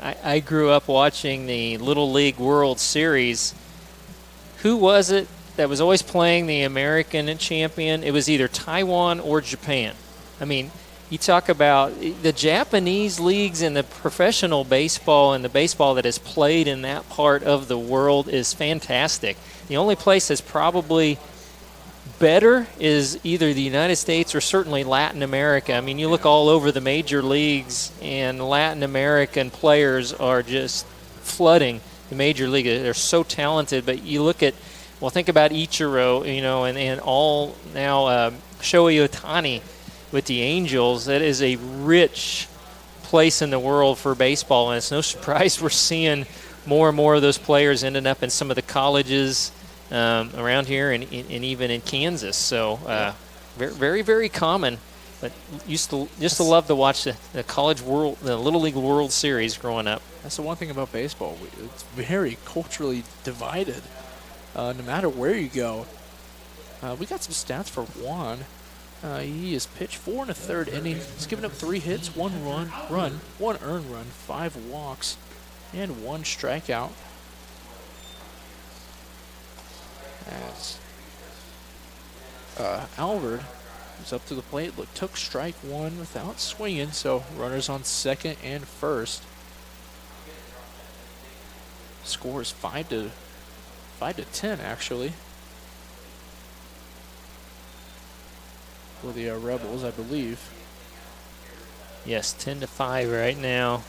I grew up watching the Little League World Series. Who was it that was always playing the American champion, it was either Taiwan or Japan. I mean, you talk about the Japanese leagues and the professional baseball and the baseball that is played in that part of the world is fantastic. The only place that's probably better is either the United States or certainly Latin America. I mean, you look all over the major leagues, and Latin American players are just flooding the major league. They're so talented, but you look at, well, think about Ichiro, and all now Shohei Ohtani with the Angels. That is a rich place in the world for baseball, and it's no surprise we're seeing more and more of those players ending up in some of the colleges around here and even in Kansas. So very, very, very common. But used to love to watch the college world, the Little League World Series growing up.
That's the one thing about baseball. It's very culturally divided, no matter where you go. We got some stats for Juan. He has pitched 4 1/3 innings. He's given up 3 hits, 1 run, 1 earned run, 5 walks, and 1 strikeout. As Alvord was up to the plate, took strike 1 without swinging, so runners on second and first. Score is 5-10 actually for the Rebels, I believe.
Yes, 10-5 right now.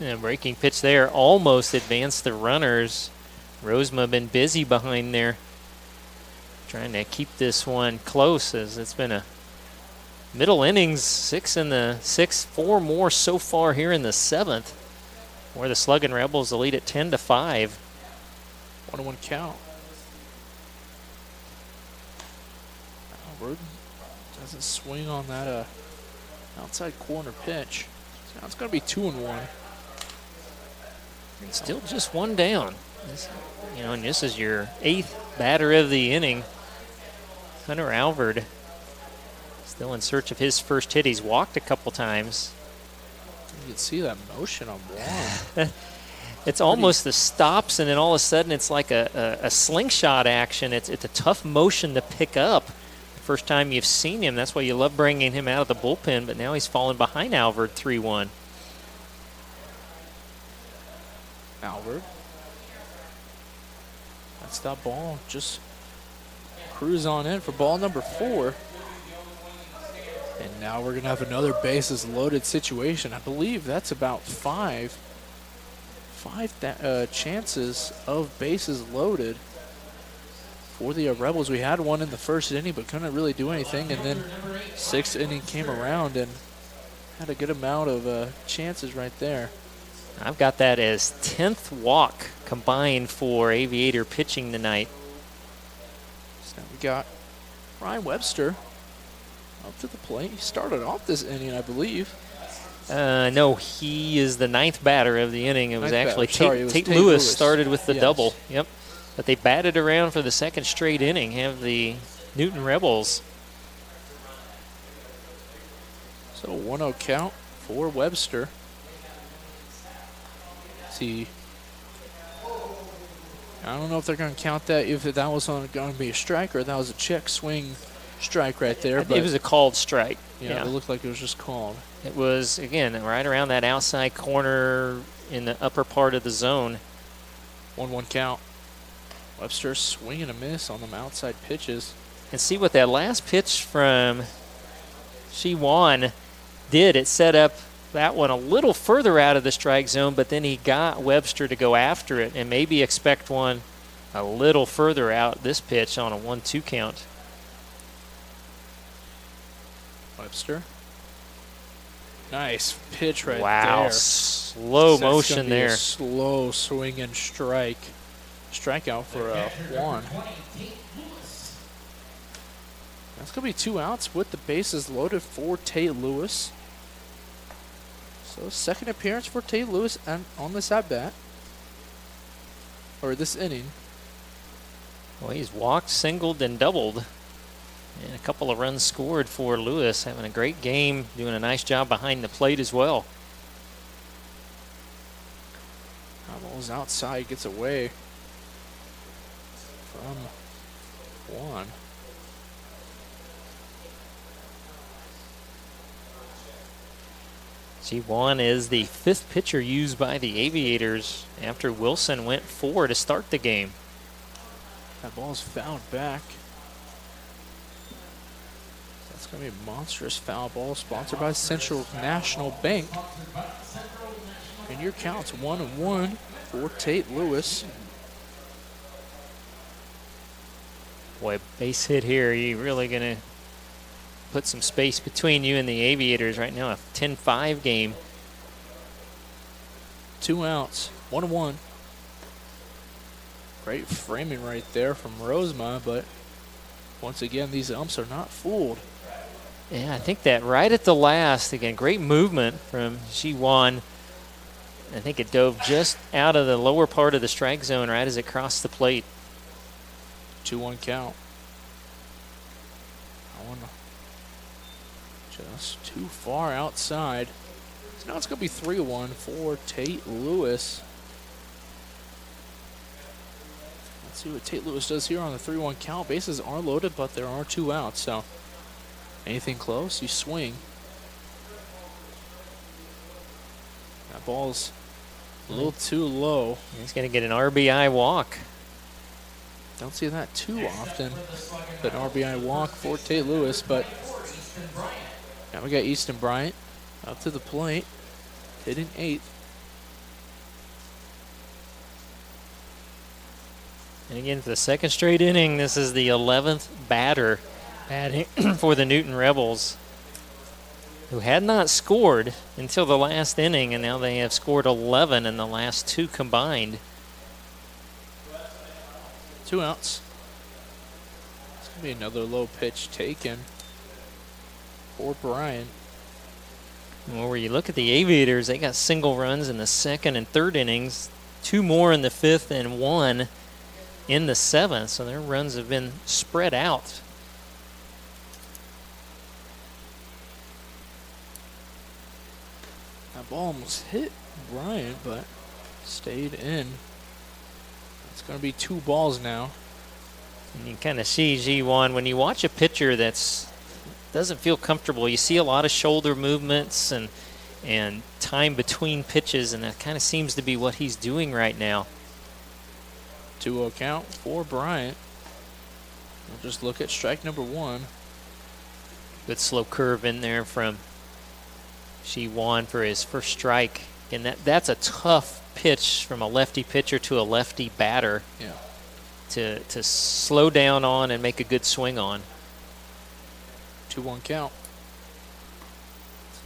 And a breaking pitch there almost advanced the runners. Rosema been busy behind there, trying to keep this one close, as it's been a middle innings, 6 in the 6th, 4 more so far here in the 7th, where the Sluggin Rebels the lead at 10-5.
1-1 count. Alvord doesn't swing on that outside corner pitch. So now it's going to be 2-1.
And still just 1 down. And this is your 8th batter of the inning. Hunter Alvord still in search of his first hit. He's walked a couple times.
You can see that motion on Juan.
It's almost the stops, and then all of a sudden it's like a slingshot action. It's a tough motion to pick up. The first time you've seen him, that's why you love bringing him out of the bullpen, but now he's fallen behind Alvord 3-1.
Alvord. That's that ball. Just cruise on in for ball number 4. And now we're going to have another bases loaded situation. I believe that's about 5 chances of bases loaded for the Rebels. We had one in the first inning, but couldn't really do anything. And then 6th inning came around and had a good amount of chances right there.
I've got that as 10th walk combined for Aviator pitching tonight.
So now we got Ryan Webster up to the plate. He started off this inning, I believe.
No, he is the 9th batter of the inning. It was actually Tate
Tate
Lewis started with the
yes.
double. Yep. But they batted around for the 2nd straight inning, have the Newton Rebels.
So 1-0 count for Webster. See, I don't know if they're going to count that, if that was going to be a strike or that was a check swing strike right there.
But it was a called strike.
Yeah, it looked like it was just called.
It was, again, right around that outside corner in the upper part of the zone.
1-1 count. Webster swinging a miss on them outside pitches.
And see what that last pitch from Shiwan did. It set up that one a little further out of the strike zone, but then he got Webster to go after it and maybe expect one a little further out this pitch on a 1-2 count.
Webster. Nice pitch right there.
Wow, slow motion there.
A slow swing and strike. Strikeout for Juan. That's going to be 2 outs with the bases loaded for Tate Lewis. So 2nd appearance for Tate Lewis on this at-bat. Or this inning.
Well, he's walked, singled, and doubled. And a couple of runs scored for Lewis, having a great game, doing a nice job behind the plate as well.
Ball's outside, gets away from 1.
G1 is the 5th pitcher used by the Aviators after Wilson went 4 to start the game.
That ball's fouled back. That's going to be a monstrous foul ball sponsored by Central National Bank. And your count's 1-1 for Tate Lewis.
Boy, base hit here. You're really going to put some space between you and the Aviators right now. A 10-5 game.
2 outs, 1-1. Great framing right there from Rosema, but once again, these umps are not fooled.
Yeah, I think that right at the last, again, great movement from G1. I think it dove just out of the lower part of the strike zone right as it crossed the plate.
2-1 count. Just too far outside. So now it's going to be 3-1 for Tate Lewis. Let's see what Tate Lewis does here on the 3-1 count. Bases are loaded, but there are 2 outs. So anything close, you swing. That ball's a little too low.
He's going to get an RBI walk.
Don't see that too often, an RBI walk for Tate Lewis, but now we got Easton Bryant up to the plate, hitting 8th.
And again, for the 2nd straight inning, this is the 11th batter batting for the Newton Rebels, who had not scored until the last inning, and now they have scored 11 in the last 2 combined.
2 outs. It's going to be another low pitch taken for Bryant.
Well, where you look at the Aviators, they got single runs in the 2nd and 3rd innings, 2 more in the 5th and 1 in the 7th, so their runs have been spread out.
That ball almost hit Bryant, but stayed in. It's going to be 2 balls now.
And you kind of see G1 when you watch a pitcher that's doesn't feel comfortable. You see a lot of shoulder movements and time between pitches, and that kind of seems to be what he's doing right now.
2-0 count for Bryant. We'll just look at strike number 1.
Good slow curve in there from G1 for his first strike. And that's a tough pitch from a lefty pitcher to a lefty batter.
Yeah.
To slow down on and make a good swing on.
2-1 count.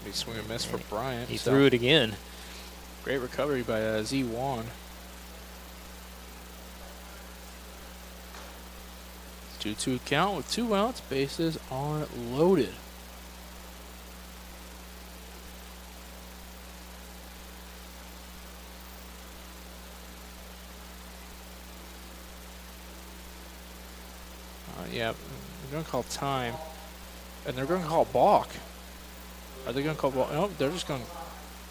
Big swing and miss for Bryant.
He threw it again.
Great recovery by Z1. 2-2 count with 2 outs. Bases are loaded. Yeah, they're going to call time. And they're going to call balk. Are they going to call balk? No, they're just going to,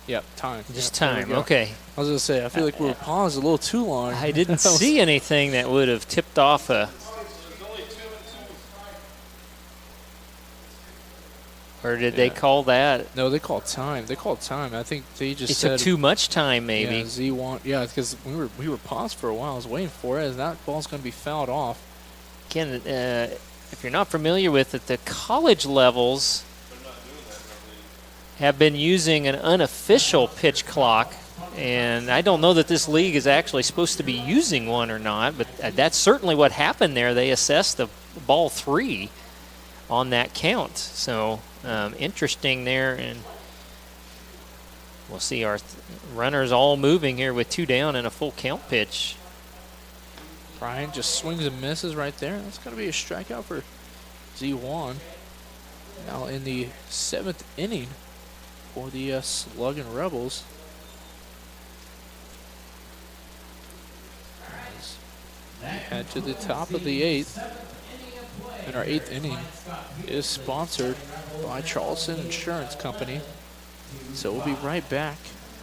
yeah, time.
Just
yeah,
time, okay.
I was going to say, I feel like we were paused a little too long.
I didn't see anything that would have tipped off a... Or did they call that?
No, they called time. They called time. I think they just said...
It took too much time, maybe.
Yeah, Z1. Yeah, because we were paused for a while. I was waiting for it. And that ball's going to be fouled off.
Again, if you're not familiar with it, the college levels have been using an unofficial pitch clock, and I don't know that this league is actually supposed to be using one or not, but that's certainly what happened there. They assessed the ball 3 on that count, so interesting there, and we'll see our runners all moving here with 2 down and a full count pitch.
Bryant just swings and misses right there. That's going to be a strikeout for Z1. Now in the 7th inning for the Sluggin Rebels. As we head to the top of the 8th. And our 8th inning is sponsored by Charleston Insurance Company. So we'll be right back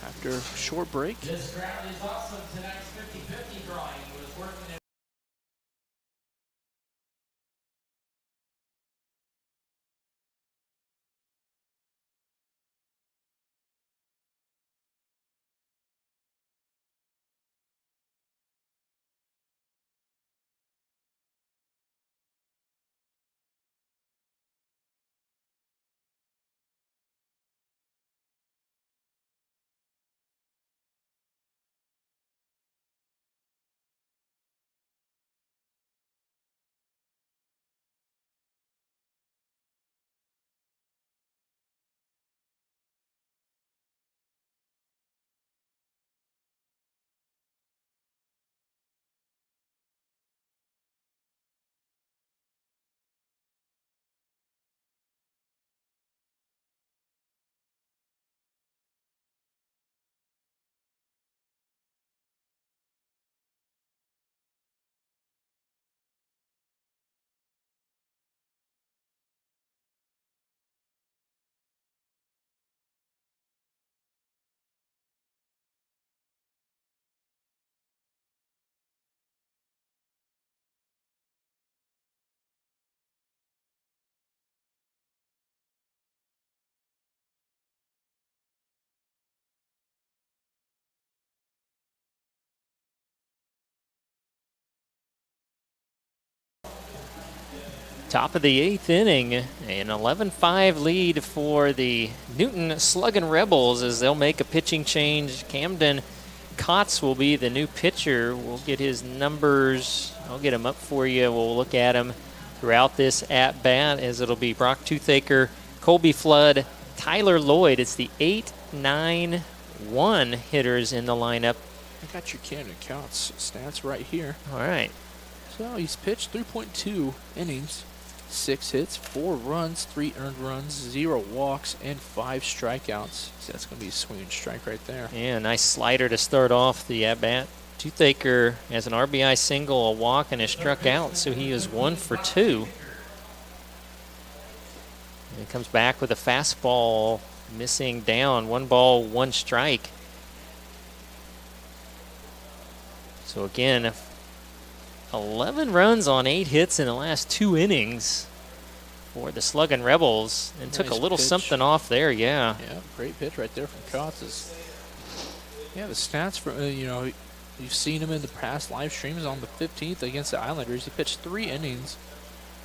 after a short break.
This crowd is awesome. Tonight's 50-50 drawing was working
Top of the 8th inning, an 11-5 lead for the Newton Sluggin Rebels as they'll make a pitching change. Camden Kotz will be the new pitcher. We'll get his numbers. I'll get them up for you. We'll look at them throughout this at-bat as it'll be Brock Toothaker, Colby Flood, Tyler Lloyd. It's the 8-9-1 hitters in the lineup.
I got your Camden Kotz stats right here.
All right.
So he's pitched 3.2 innings, 6 hits, 4 runs, 3 earned runs, 0 walks, and 5 strikeouts. So that's going to be a swinging strike right there.
Yeah, nice slider to start off the at-bat. Toothaker has an RBI single, a walk, and a struck out, so he is 1 for 2. And he comes back with a fastball missing down. 1 ball, 1 strike. So again, 11 runs on 8 hits in the last 2 innings for the Sluggin Rebels, and took a little
pitch.
something off there, yeah.
Yeah, great pitch right there from Kotz. Yeah, the stats for you've seen him in the past live streams on the 15th against the Islanders. He pitched 3 innings,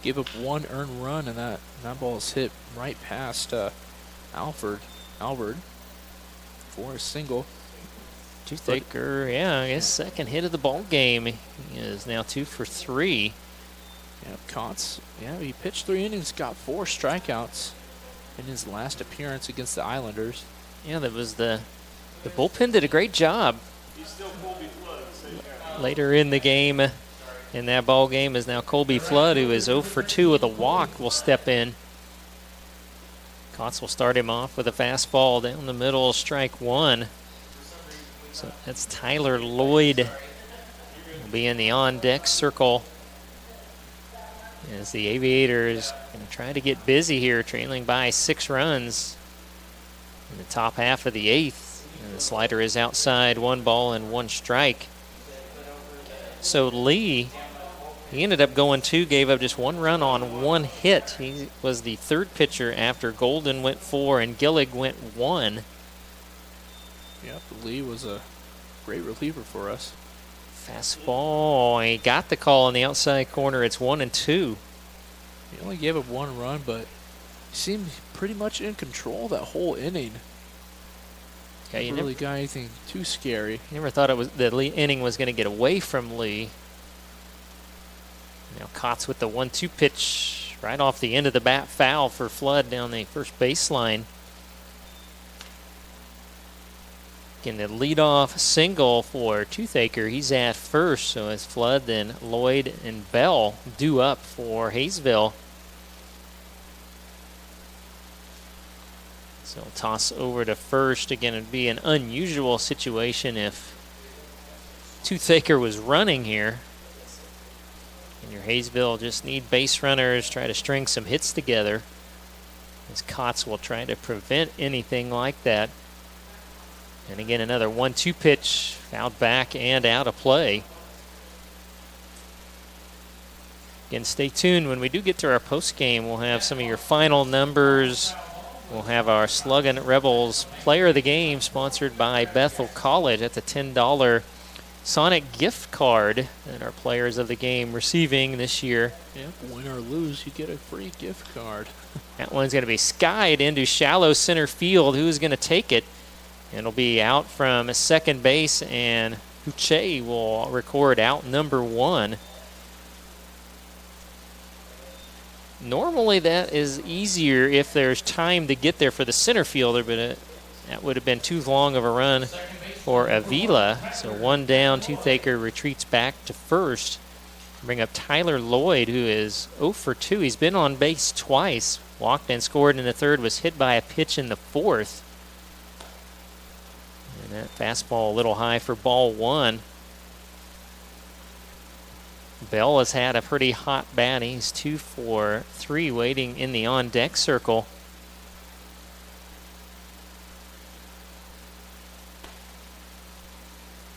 gave up 1 earned run, and that ball is hit right past Albert for a single.
Toothaker, yeah, I guess second hit of the ball game. He is now 2 for 3.
Yeah, Kotz, he pitched 3 innings, got 4 strikeouts in his last appearance against the Islanders.
Yeah, that was the bullpen did a great job.
He's still Colby Flood.
Later in the game, in that ball game, is now Colby Flood, who is 0 for 2 with a walk, will step in. Kotz will start him off with a fastball down the middle, strike 1. So that's Tyler Lloyd. Will be in the on-deck circle as the Aviators going to try to get busy here, trailing by 6 runs in the top half of the 8th. And the slider is outside, 1 ball and 1 strike. So Lee, he ended up going 2, gave up just 1 run on 1 hit. He was the 3rd pitcher after Golden went 4 and Gillig went 1.
Yep, Lee was a great reliever for us.
Fastball, he got the call on the outside corner. It's 1-2.
He only gave up 1 run, but he seemed pretty much in control that whole inning.
Yeah, you
Never really got anything too scary.
never thought the inning was going to get away from Lee. Now Kotz with the 1-2 pitch right off the end of the bat, foul for Flood down the first baseline. Getting the leadoff single for Toothaker. He's at first, so it's Flood, then Lloyd and Bell due up for Hayesville. So toss over to first. Again, it'd be an unusual situation if Toothaker was running here. And your Hayesville just need base runners, try to string some hits together, as Kotz will try to prevent anything like that. And again, another 1-2 pitch, fouled back and out of play. Again, stay tuned. When we do get to our post game, we'll have some of your final numbers. We'll have our Sluggin Rebels Player of the Game, sponsored by Bethel College. That's a $10 Sonic gift card that our Players of the Game receiving this year.
Yep, win or lose, you get a free gift card.
That one's going to be skied into shallow center field. Who's going to take it? It'll be out from second base, and Huche will record out number 1. Normally that is easier if there's time to get there for the center fielder, but that would have been too long of a run for Avila. So 1 down, Toothaker retreats back to first. Bring up Tyler Lloyd, who is 0 for 2. He's been on base twice. Walked and scored in the 3rd, was hit by a pitch in the 4th. And that fastball a little high for ball 1. Bell has had a pretty hot bat. He's 2 for 3 waiting in the on-deck circle.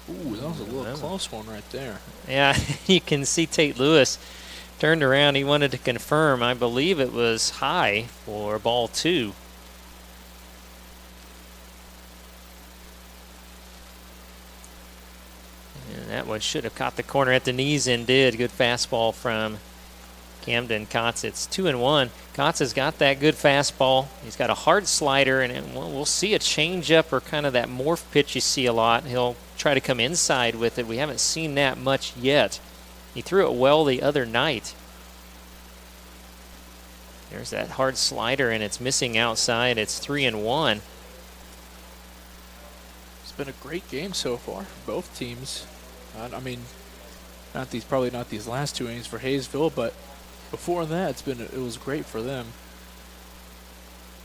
Ooh, that was a little close one right there.
Yeah, you can see Tate Lewis turned around. He wanted to confirm. I believe it was high for ball 2. And that one should have caught the corner at the knees and did. Good fastball from Camden Kotz, it's 2-1. Kotz has got that good fastball. He's got a hard slider, and we'll see a changeup or kind of that morph pitch you see a lot. He'll try to come inside with it. We haven't seen that much yet. He threw it well the other night. There's that hard slider, and it's missing outside. It's 3-1.
It's been a great game so far for both teams. I mean, probably not these last 2 innings for Hayesville, but before that, it was great for them.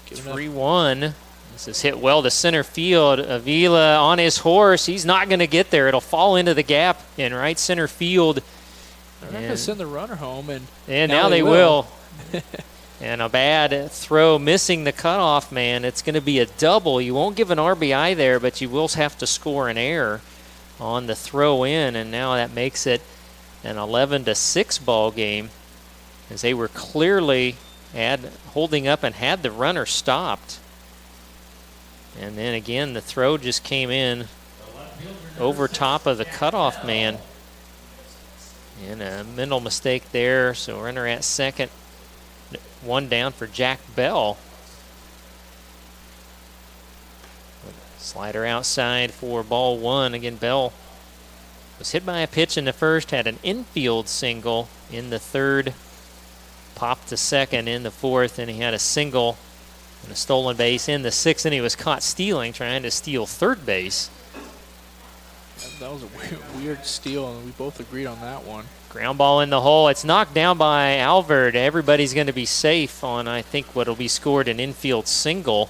3-1. This is hit well to center field. Avila on his horse. He's not going to get there. It'll fall into the gap in right center field.
They're not going to send the runner home, and
now they will. And a bad throw missing the cutoff man. It's going to be a double. You won't give an RBI there, but you will have to score an error on the throw in, and now that makes it an 11-6 ball game, as they were clearly holding up and had the runner stopped. And then again, the throw just came in over top of the cutoff man. And a mental mistake there, so runner at second. 1 down for Jack Bell. Slider outside for ball 1. Again, Bell was hit by a pitch in the first, had an infield single in the third, popped to second in the fourth, and he had a single and a stolen base in the sixth, and he was caught trying to steal third base.
That was a weird steal, and we both agreed on that one.
Ground ball in the hole. It's knocked down by Alvord. Everybody's going to be safe on, I think, what will be scored an infield single.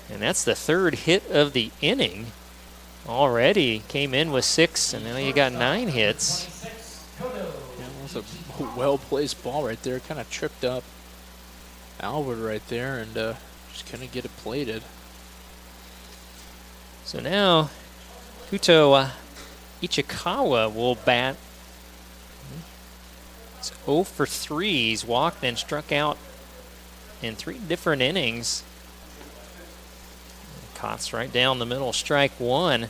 And that's the third hit of the inning. Already came in with 6, and now you got 9 hits.
Yeah, that was a well-placed ball right there. Kind of tripped up Alvord right there, and just couldn't get it plated.
So now Kuto Ichikawa will bat. It's 0 for 3. He's walked and struck out in 3 different innings. Kotz right down the middle, strike 1.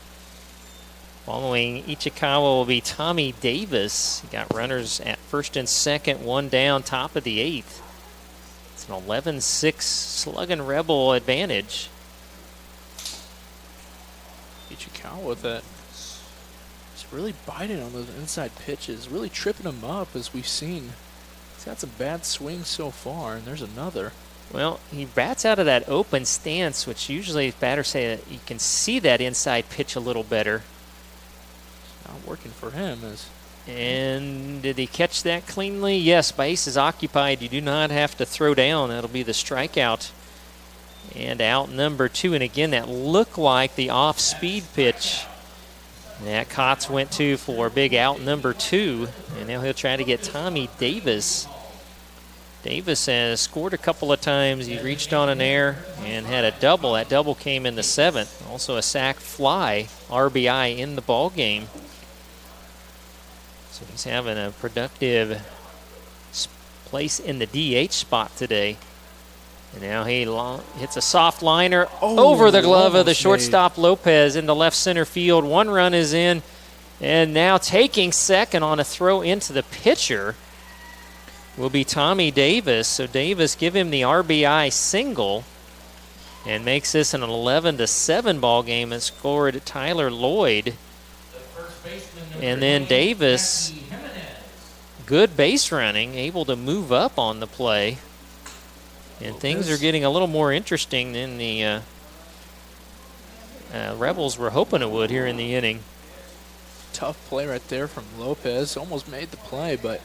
Following Ichikawa will be Tommy Davis. He got runners at first and second, 1 down, top of the 8th. It's an 11-6 Sluggin Rebel advantage.
Ichikawa with that. He's really biting on those inside pitches, really tripping him up, as we've seen. He's got some bad swings so far, and there's another.
Well, he bats out of that open stance, which usually batters say that you can see that inside pitch a little better.
It's not working for him.
And did he catch that cleanly? Yes, base is occupied. You do not have to throw down. That'll be the strikeout. And out number 2. And again, that looked like the off-speed pitch that Kotz went to for big out number 2. And now he'll try to get Tommy Davis. Davis has scored a couple of times. He reached on an air and had a double. That double came in the 7th. Also a sac fly, RBI in the ball game. So he's having a productive place in the DH spot today. And now he hits a soft liner over the glove of the shortstop Lopez into left center field. 1 run is in, and now taking second on a throw into the pitcher will be Tommy Davis. So Davis give him the RBI single and makes this an 11-7 ball game and scored Tyler Lloyd. And then Davis, good base running, able to move up on the play. And things are getting a little more interesting than the Rebels were hoping it would here in the inning.
Tough play right there from Lopez. Almost made the play, but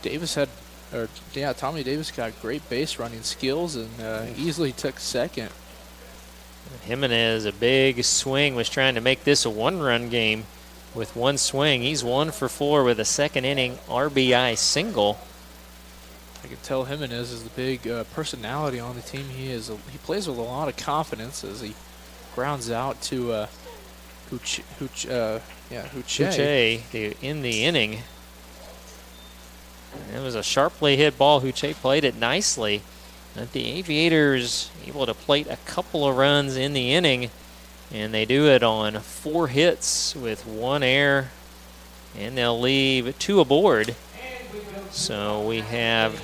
Tommy Davis got great base running skills and easily took second.
Jimenez, a big swing, was trying to make this a 1-run game with 1 swing. He's 1 for 4 with a second inning RBI single.
I can tell Jimenez is the big personality on the team. He plays with a lot of confidence as he grounds out to Huche in the inning. It was a sharply hit ball. Huche played it nicely. But the Aviators able to plate a couple of runs in the inning, and they do it on 4 hits with 1 error, and they'll leave 2 aboard.
So we have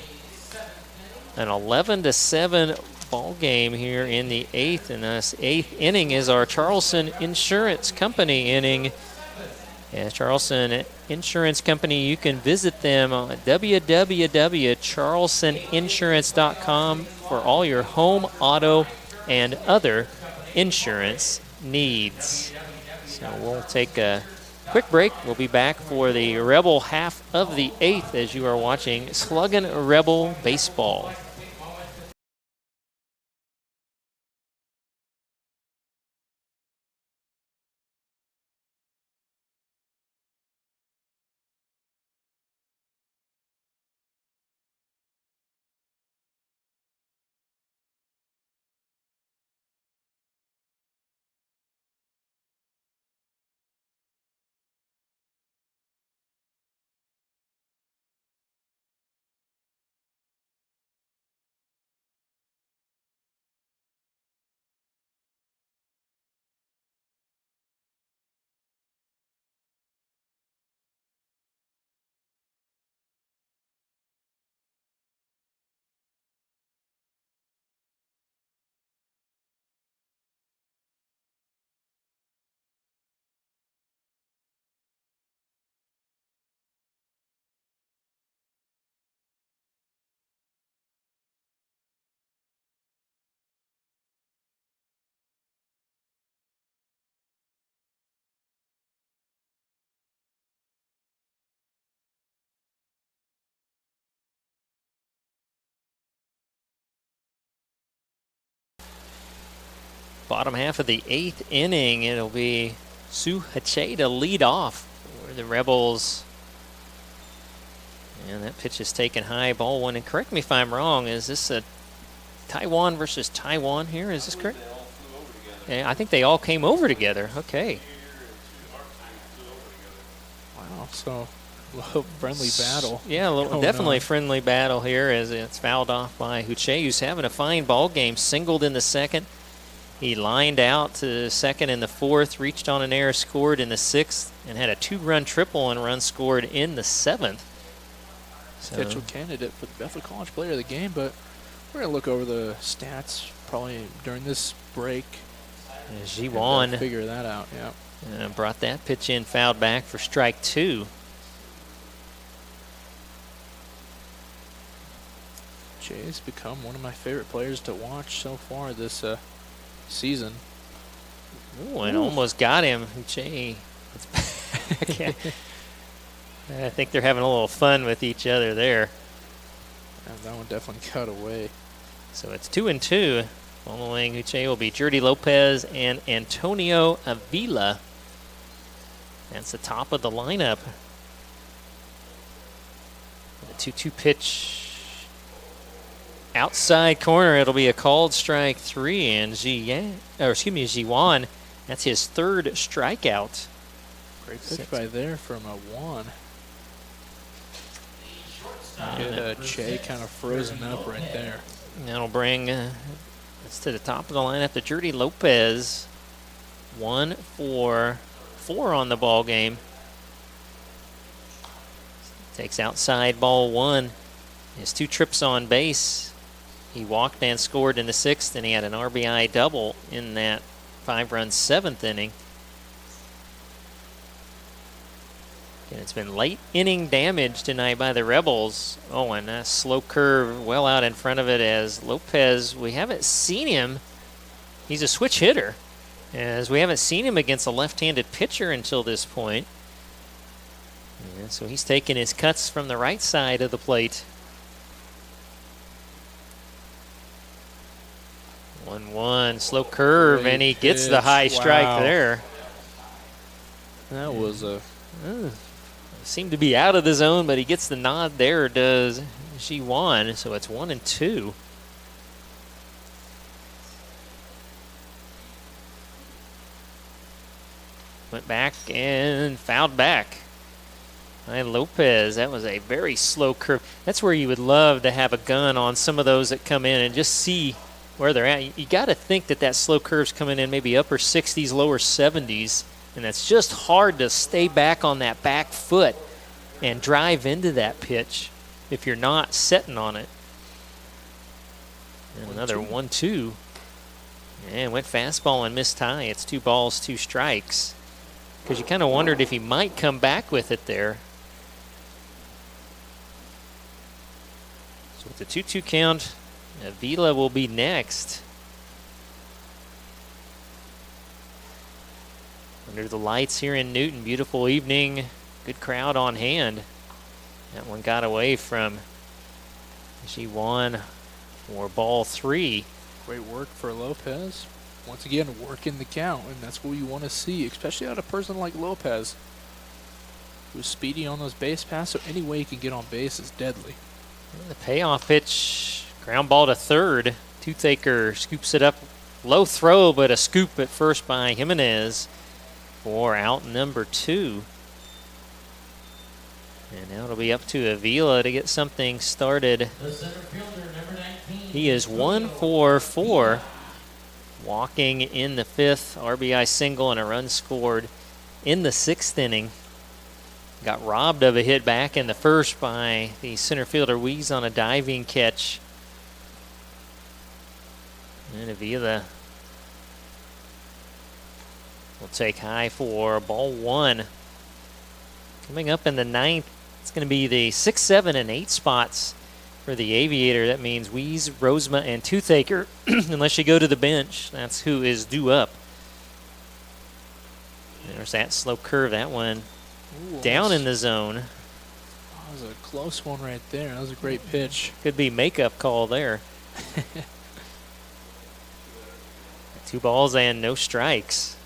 an 11-7 ball game here in the 8th, and this 8th inning is our Charleston Insurance Company inning. Yeah, Charleston Insurance Company, you can visit them at www.charlestoninsurance.com for all your home, auto, and other insurance needs. So we'll take a quick break. We'll be back for the Rebel half of the 8th as you are watching Sluggin Rebel Baseball. Bottom half of the 8th inning, it'll be Sue Hache to lead off for the Rebels. And that pitch is taken high, ball 1. And correct me if I'm wrong, is this a Taiwan versus Taiwan here? Is this correct? Yeah, I think they all came over together. Okay.
Wow, so a little friendly battle.
Yeah, definitely friendly battle here as it's fouled off by Huche, who's having a fine ball game, singled in the 2nd. He lined out to second in the 4th, reached on an error, scored in the 6th, and had a 2-run triple and run scored in the 7th.
Potential candidate for the Bethel College Player of the Game, but we're going to look over the stats probably during this break.
Jiwan
figure that out, yeah.
Brought that pitch in, fouled back for strike 2.
Jay's become one of my favorite players to watch so far this season.
Ooh, and almost got him. Jay. I think they're having a little fun with each other there.
Yeah, that one definitely cut away.
So it's 2-2. Following Uche will be Jordy Lopez and Antonio Avila. That's the top of the lineup. The 2-2 pitch. Outside corner, it'll be a called strike 3, and Jiwan, that's his 3rd strikeout.
Great pitch by there from a 1. Get Che kind of frozen up right there.
That'll bring us to the top of the lineup to Jordy Lopez. 1 for 4 on the ball game. Takes outside ball 1. His 2 trips on base. He walked and scored in the 6th, and he had an RBI double in that 5-run 7th inning. And it's been late inning damage tonight by the Rebels. Oh, and a slow curve well out in front of it as Lopez, we haven't seen him. He's a switch hitter, as we haven't seen him against a left-handed pitcher until this point. And so he's taking his cuts from the right side of the plate. 1-1, slow curve, and he gets the high strike there.
That was a...
seemed to be out of the zone, but he gets the nod there, does Jiwan, so it's 1-2. Went back and fouled back by Lopez. That was a very slow curve. That's where you would love to have a gun on some of those that come in and just see where they're at. You got to think that slow curve's coming in maybe upper 60s, lower 70s, and it's just hard to stay back on that back foot and drive into that pitch. if you're not setting on it. And another 1-2. And went fastball and missed high. It's 2 balls, 2 strikes. Because you kind of wondered if he might come back with it there. So with the 2-2 count, Avila will be next. Under the lights here in Newton, beautiful evening, good crowd on hand. That one got away from G1 for ball 3.
Great work for Lopez. Once again, working the count, and that's what you want to see, especially out of a person like Lopez, who's speedy on those base paths, so any way he can get on base is deadly.
And the payoff pitch, ground ball to third. Toothaker scoops it up. Low throw, but a scoop at first by Jimenez for out number 2. And now it'll be up to Avila to get something started.
The center fielder, number 19.
He is 1 for 4. Walking in the 5th, RBI single and a run scored in the 6th inning. Got robbed of a hit back in the 1st by the center fielder Weeze on a diving catch. And Avila will take high for ball 1. Coming up in the 9th, it's going to be the 6, 7, and 8 spots for the Aviator. That means Weeze, Rosema, and Toothaker. Unless you go to the bench, that's who is due up. There's that slow curve. That one down in the zone.
That was a close one right there. That was a great pitch.
Could be makeup call there. 2 balls and no strikes.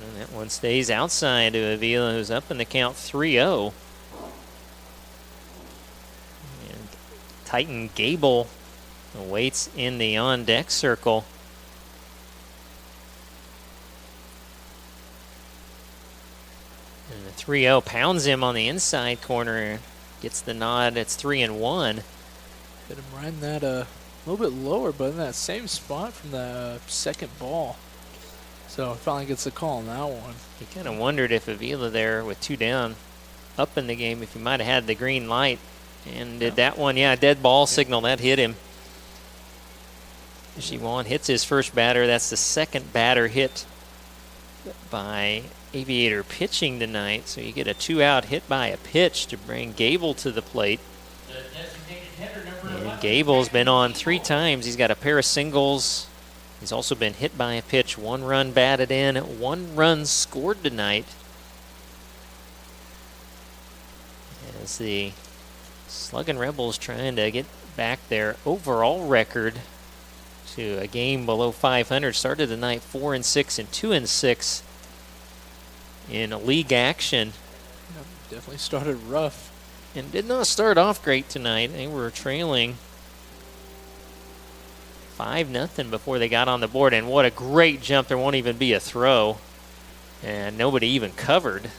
And that one stays outside to Avila, who's up in the count 3-0. And Titan Gable awaits in the on-deck circle. And the 3-0 pounds him on the inside corner. Gets the nod. It's 3-1.
Hit him right in that a little bit lower, but in that same spot from the second ball. So finally gets the call on that one.
You kind of wondered if Avila there with 2 down up in the game, if he might have had the green light. And did that one, yeah, dead ball signal, that hit him. G1 hits his first batter. That's the second batter hit by Aviator pitching tonight. So you get a 2-out hit by a pitch to bring Gable to the plate. And Gable's been on 3 times. He's got a pair of singles. He's also been hit by a pitch. 1 run batted in, 1 run scored tonight. As the Sluggin Rebels trying to get back their overall record to a game below 500. Started the night 4-6 and 2-6 in league action.
Yep, definitely started rough.
And did not start off great tonight. They were trailing 5-0 before they got on the board. And what a great jump. There won't even be a throw. And nobody even covered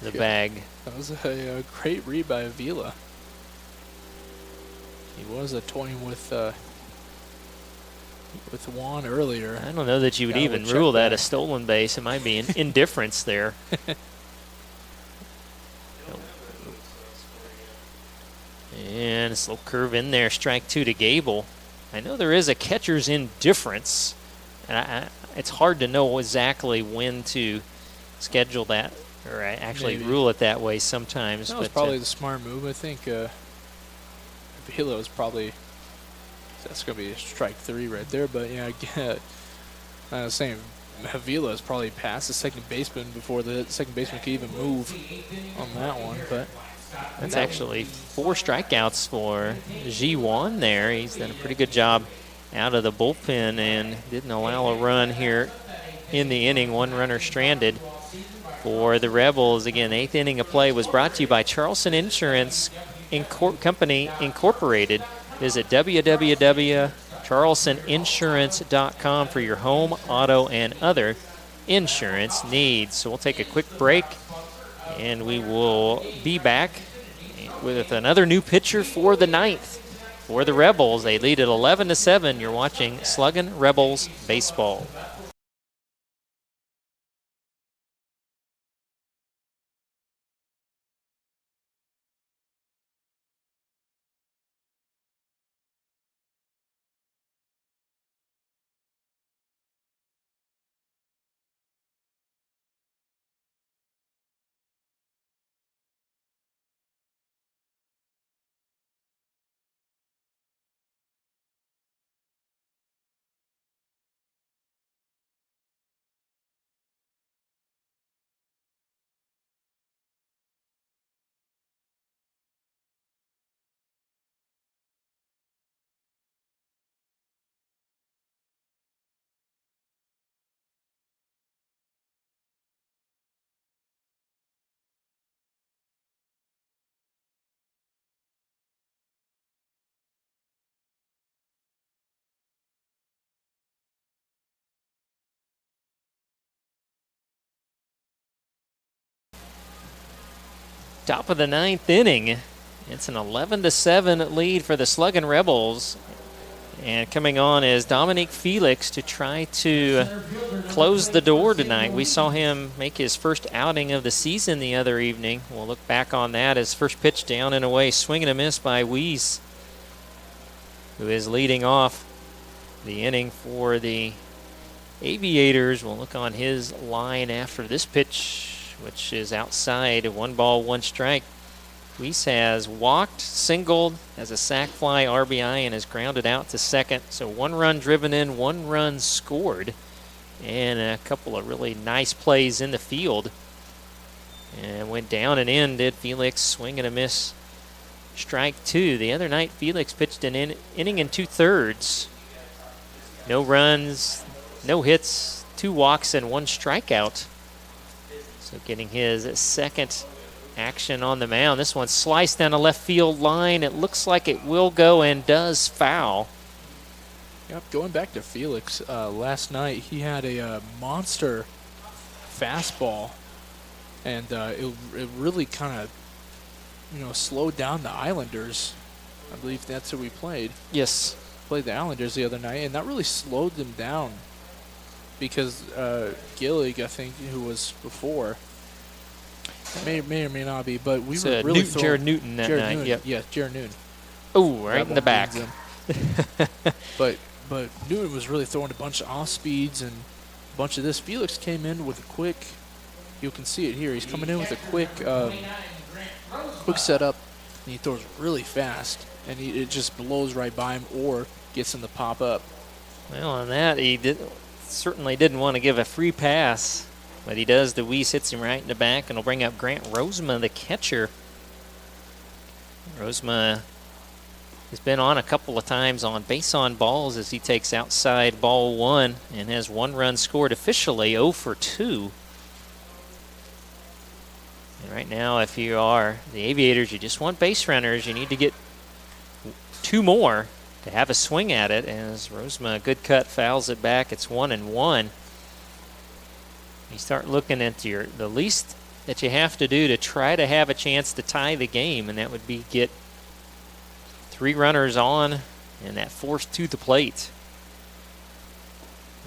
the bag.
That was a great read by Avila. He was toying with Juan earlier.
I don't know that you would even rule that a stolen base. It might be an indifference there. And a slow curve in there, strike 2 to Gable. I know there is a catcher's indifference, and it's hard to know exactly when to schedule that, or actually rule it that way sometimes.
That was probably the smart move. I think Avila was probably, that's going to be a strike 3 right there, but yeah, I was saying Avila is probably past the second baseman before the second baseman could even move on that one, but
that's actually 4 strikeouts for G1 there. He's done a pretty good job out of the bullpen and didn't allow a run here in the inning. 1 runner stranded for the Rebels. Again, 8th inning of play was brought to you by Charleston Insurance Company Incorporated. Visit www.charlestoninsurance.com for your home, auto, and other insurance needs. So we'll take a quick break, and we will be back with another new pitcher for the 9th. For the Rebels, they lead at 11-7. You're watching Sluggin Rebels Baseball. Top of the 9th inning. It's an 11-7 lead for the Sluggin Rebels. And coming on is Dominique Felix to try to close the door tonight. We saw him make his first outing of the season the other evening. We'll look back on that as first pitch down and away. Swing and a miss by Weiss, who is leading off the inning for the Aviators. We'll look on his line after this pitch, which is outside. 1 ball, 1 strike. Weiss has walked, singled, has a sac fly, RBI, and has grounded out to second. So 1 run driven in, 1 run scored, and a couple of really nice plays in the field. And went down and in, did Felix. Swing and a miss. Strike 2. The other night, Felix pitched an inning and 2/3. No runs, no hits, 2 walks, and 1 strikeout. So getting his second action on the mound. This one sliced down the left field line. It looks like it will go and does foul.
Yep, going back to Felix, last night he had a monster fastball, and it really kind of, slowed down the Islanders. I believe that's who we played.
Yes.
Played the Islanders the other night, and that really slowed them down because Gillig, I think, who was before, may or may not be, but we were really throwing
Jared Newton that night.
Newton.
Yep.
Yeah, Jared Newton.
Oh, right in the back.
but Newton was really throwing a bunch of off speeds and a bunch of this. Felix came in with a quick. You can see it here. He's coming in with a quick setup, and he throws really fast, and it just blows right by him or gets him to pop up.
Well, on that he certainly didn't want to give a free pass. But he does. The Weiss hits him right in the back, and will bring up Grant Rosema, the catcher. Rosema has been on a couple of times on base on balls as he takes outside ball 1 and has 1 run scored officially, 0 for 2. And right now, if you are the Aviators, you just want base runners. You need to get 2 more to have a swing at it. As Rosema, good cut, fouls it back. It's 1-1. You start looking at the least that you have to do to try to have a chance to tie the game, and that would be get 3 runners on and that force to the plate.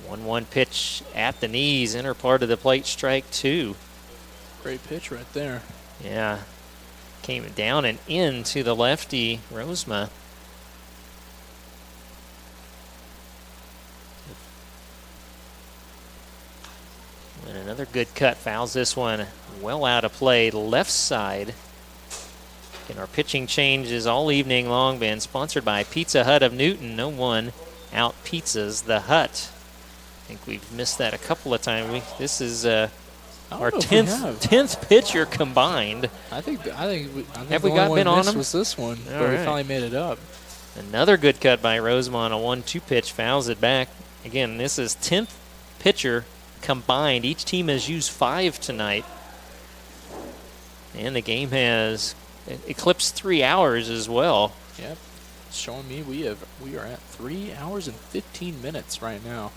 1-1 pitch at the knees, inner part of the plate, strike 2.
Great pitch right there.
Yeah. Came down and into the lefty, Rosema. And another good cut, fouls this one well out of play, left side. And our pitching changes all evening long been sponsored by Pizza Hut of Newton. No one out pizzas the Hut. I think we've missed that a couple of times. This is our 10th pitcher combined.
I think
have we been on them?
Was this one?
All
but
right.
We finally made it up.
Another good cut by Rosemont, a 1-2 pitch, fouls it back. Again, this is 10th pitcher combined. Each team has used 5 tonight. And the game has eclipsed 3 hours as well.
Yep. It's showing me we are at 3 hours and 15 minutes right now.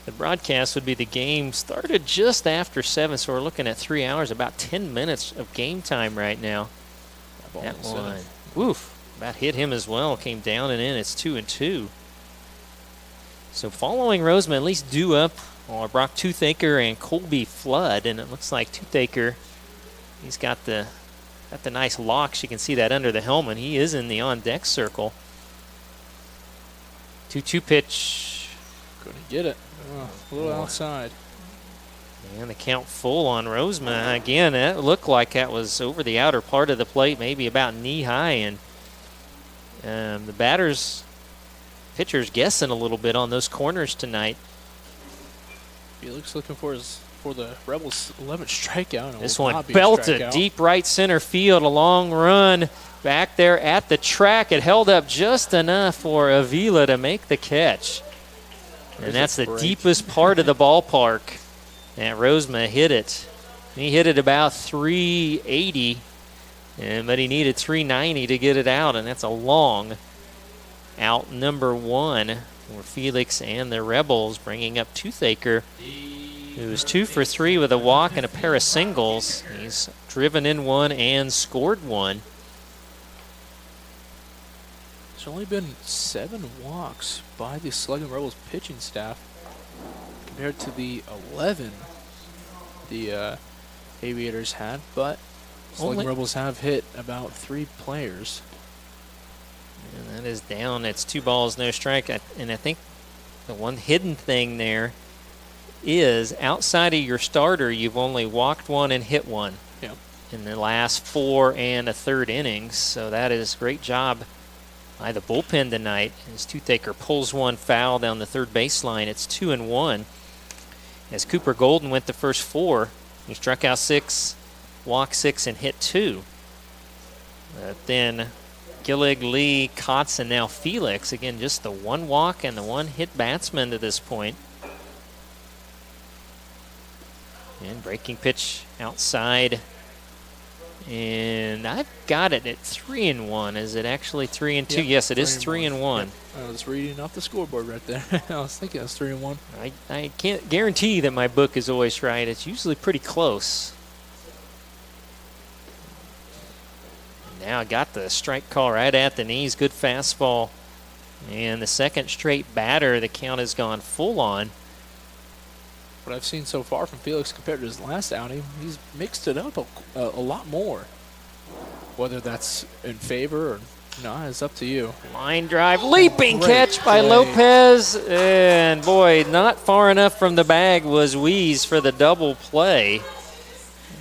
The broadcast would be the game started just after 7, so we're looking at 3 hours, about 10 minutes of game time right now. That one, woof, about hit him as well. Came down and in. It's 2-2. So following Roseman, at least due up are Brock Toothaker and Colby Flood, and it looks like Toothaker, he's got the nice locks. You can see that under the helmet. He is in the on-deck circle. 2-2 pitch.
Going to get it. Oh, a little outside.
And the count full on Roseman. Again, that looked like that was over the outer part of the plate, maybe about knee-high, and the pitcher's guessing a little bit on those corners tonight.
Felix looking for the Rebels' 11th strikeout.
This one belted deep right center field, a long run back there at the track. It held up just enough for Avila to make the catch. And that's the deepest part of the ballpark. And Rosema hit it. He hit it about 380, but he needed 390 to get it out, and that's a long out number 1 for Felix and the Rebels, bringing up Toothaker who was 2 for 3 with a walk and a pair of singles. He's driven in one and scored one.
There's only been 7 walks by the Sluggin Rebels pitching staff compared to the 11 the Aviators had, but Sluggin Rebels have hit about 3 players.
And that is down. It's 2 balls, no strike. And I think the one hidden thing there is outside of your starter, you've only walked one and hit one in the last 4 1/3 innings. So that is a great job by the bullpen tonight. As Toothaker pulls one foul down the third baseline, it's 2-1. As Cooper Golden went the first 4, he struck out 6, walked 6, and hit 2. But then Gillig, Lee, Kotz, and now Felix. Again, just the 1 walk and the 1 hit batsman to this point. And breaking pitch outside. And I've got it at 3-1. Is it actually 3-2?
Yep,
yes, it is 3-1.
Yep. I was reading off the scoreboard right there. I was thinking it was 3-1.
I can't guarantee that my book is always right. It's usually pretty close. Now I got the strike call right at the knees. Good fastball. And the second straight batter, the count has gone full on.
What I've seen so far from Felix compared to his last outing, he's mixed it up a lot more. Whether that's in favor or not is up to you.
Line drive, leaping
Great
catch by
play.
Lopez. And boy, not far enough from the bag was Weeze for the double play.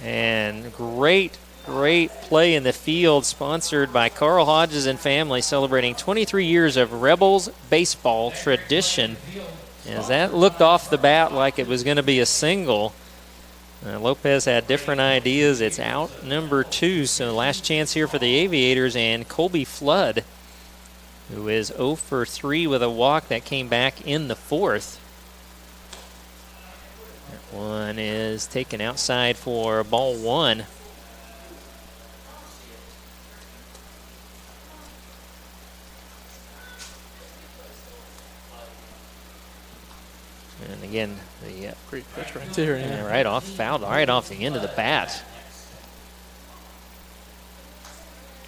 And great play in the field, sponsored by Carl Hodges and family, celebrating 23 years of Rebels baseball tradition. As that looked off the bat like it was going to be a single, Lopez had different ideas. It's out number 2, so last chance here for the Aviators, and Colby Flood, who is 0 for 3 with a walk that came back in the 4th. That one is taken outside for ball 1. And again, the
Great pitch right there. Yeah.
right off, fouled right off the end of the bat.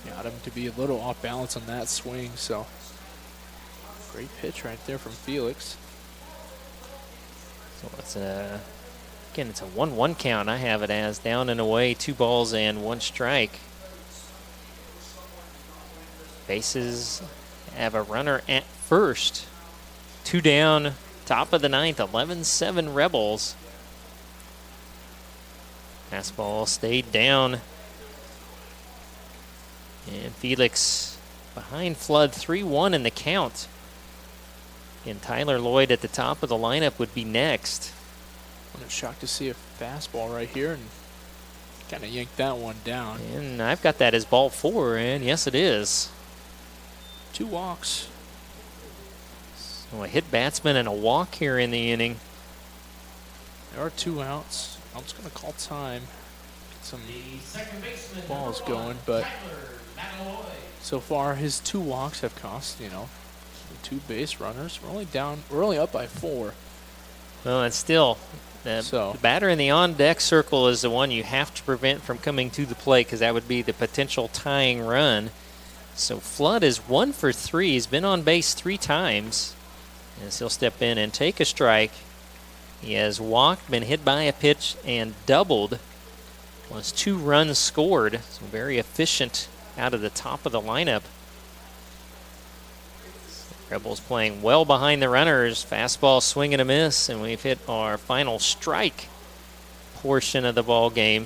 Got him to be a little off balance on that swing, so great pitch right there from Felix.
So it's again, it's a 1-1 count. I have it as down and away, 2 balls and 1 strike. Bases have a runner at first. 2 down. Top of the 9th, 11-7 Rebels. Fastball stayed down. And Felix behind Flood, 3-1 in the count. And Tyler Lloyd at the top of the lineup would be next.
I'm shocked to see a fastball right here and kind of yanked that one down.
And I've got that as ball 4, and yes, it is.
2 walks.
So a hit batsman and a walk here in the inning.
There are 2 outs. I'm just going to call time. Get some balls going, but so far his 2 walks have cost, the 2 base runners. We're only up by 4.
Well, and still, the batter in the on-deck circle is the one you have to prevent from coming to the plate, because that would be the potential tying run. So Flood is 1 for 3. He's been on base 3 times. As he'll step in and take a strike. He has walked, been hit by a pitch, and doubled. Was 2 runs scored. So very efficient out of the top of the lineup. Rebels playing well behind the runners. Fastball, swing and a miss, and we've hit our final strike portion of the ball game.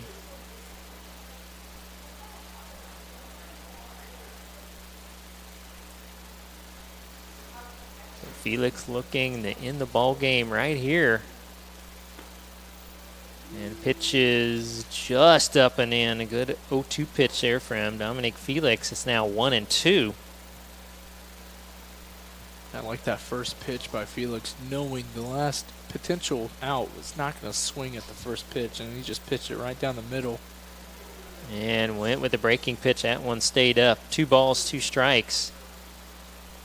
Felix looking to end the ball game right here. And pitches just up and in. A good 0-2 pitch there from Dominic Felix. It's now 1-2.
I like that first pitch by Felix, knowing the last potential out was not going to swing at the first pitch, and he just pitched it right down the middle.
And went with the breaking pitch. That one stayed up. 2 balls, 2 strikes.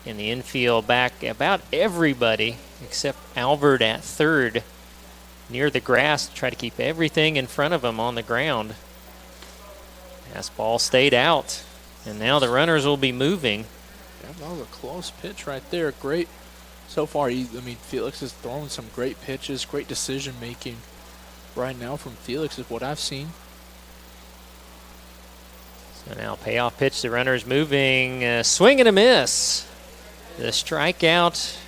In the infield, back about everybody except Albert at third. near the grass to try to keep everything in front of him on the ground. Pass ball stayed out, and now the runners will be moving.
Yeah, that was a close pitch right there. Great. So far, Felix is throwing some great pitches, great decision making right now from Felix is what I've seen.
So now payoff pitch, the runner's moving, swing and a miss. The strikeout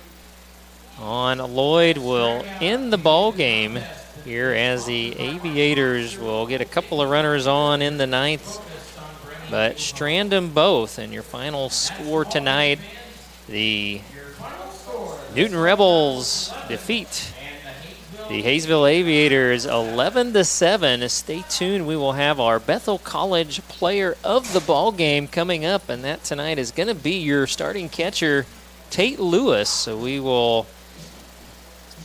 on Lloyd will end the ball game here as the Aviators will get a couple of runners on in the ninth, but strand them both. And your final score tonight, the Newton Rebels defeat the Hayesville Aviators 11-7. Stay tuned. We will have our Bethel College Player of the Ball game coming up, and that tonight is going to be your starting catcher, Tate Lewis. So we will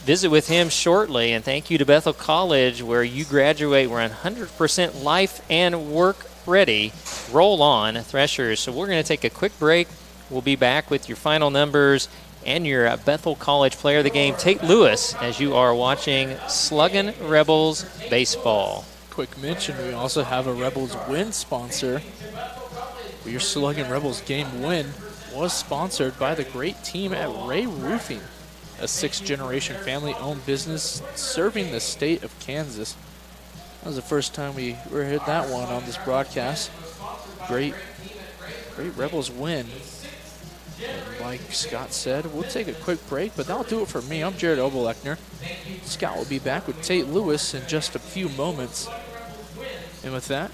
visit with him shortly. And thank you to Bethel College, where you graduate. We're 100% life and work ready. Roll on, Threshers. So we're going to take a quick break. We'll be back with your final numbers and your Bethel College Player of the Game, Tate Lewis, as you are watching Sluggin Rebels baseball.
Quick mention, we also have a Rebels win sponsor. Your Sluggin Rebels game win was sponsored by the great team at Ray Roofing, a 6th-generation family-owned business serving the state of Kansas. That was the first time we heard that one on this broadcast. Great Rebels win. And like Scott said, we'll take a quick break, but that'll do it for me. I'm Jared Obelechner. Scott will be back with Tate Lewis in just a few moments. And with that,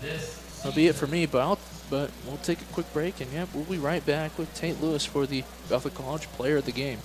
that'll be it for me, but we'll take a quick break, and yeah, we'll be right back with Tate Lewis for the Bethel College Player of the Game.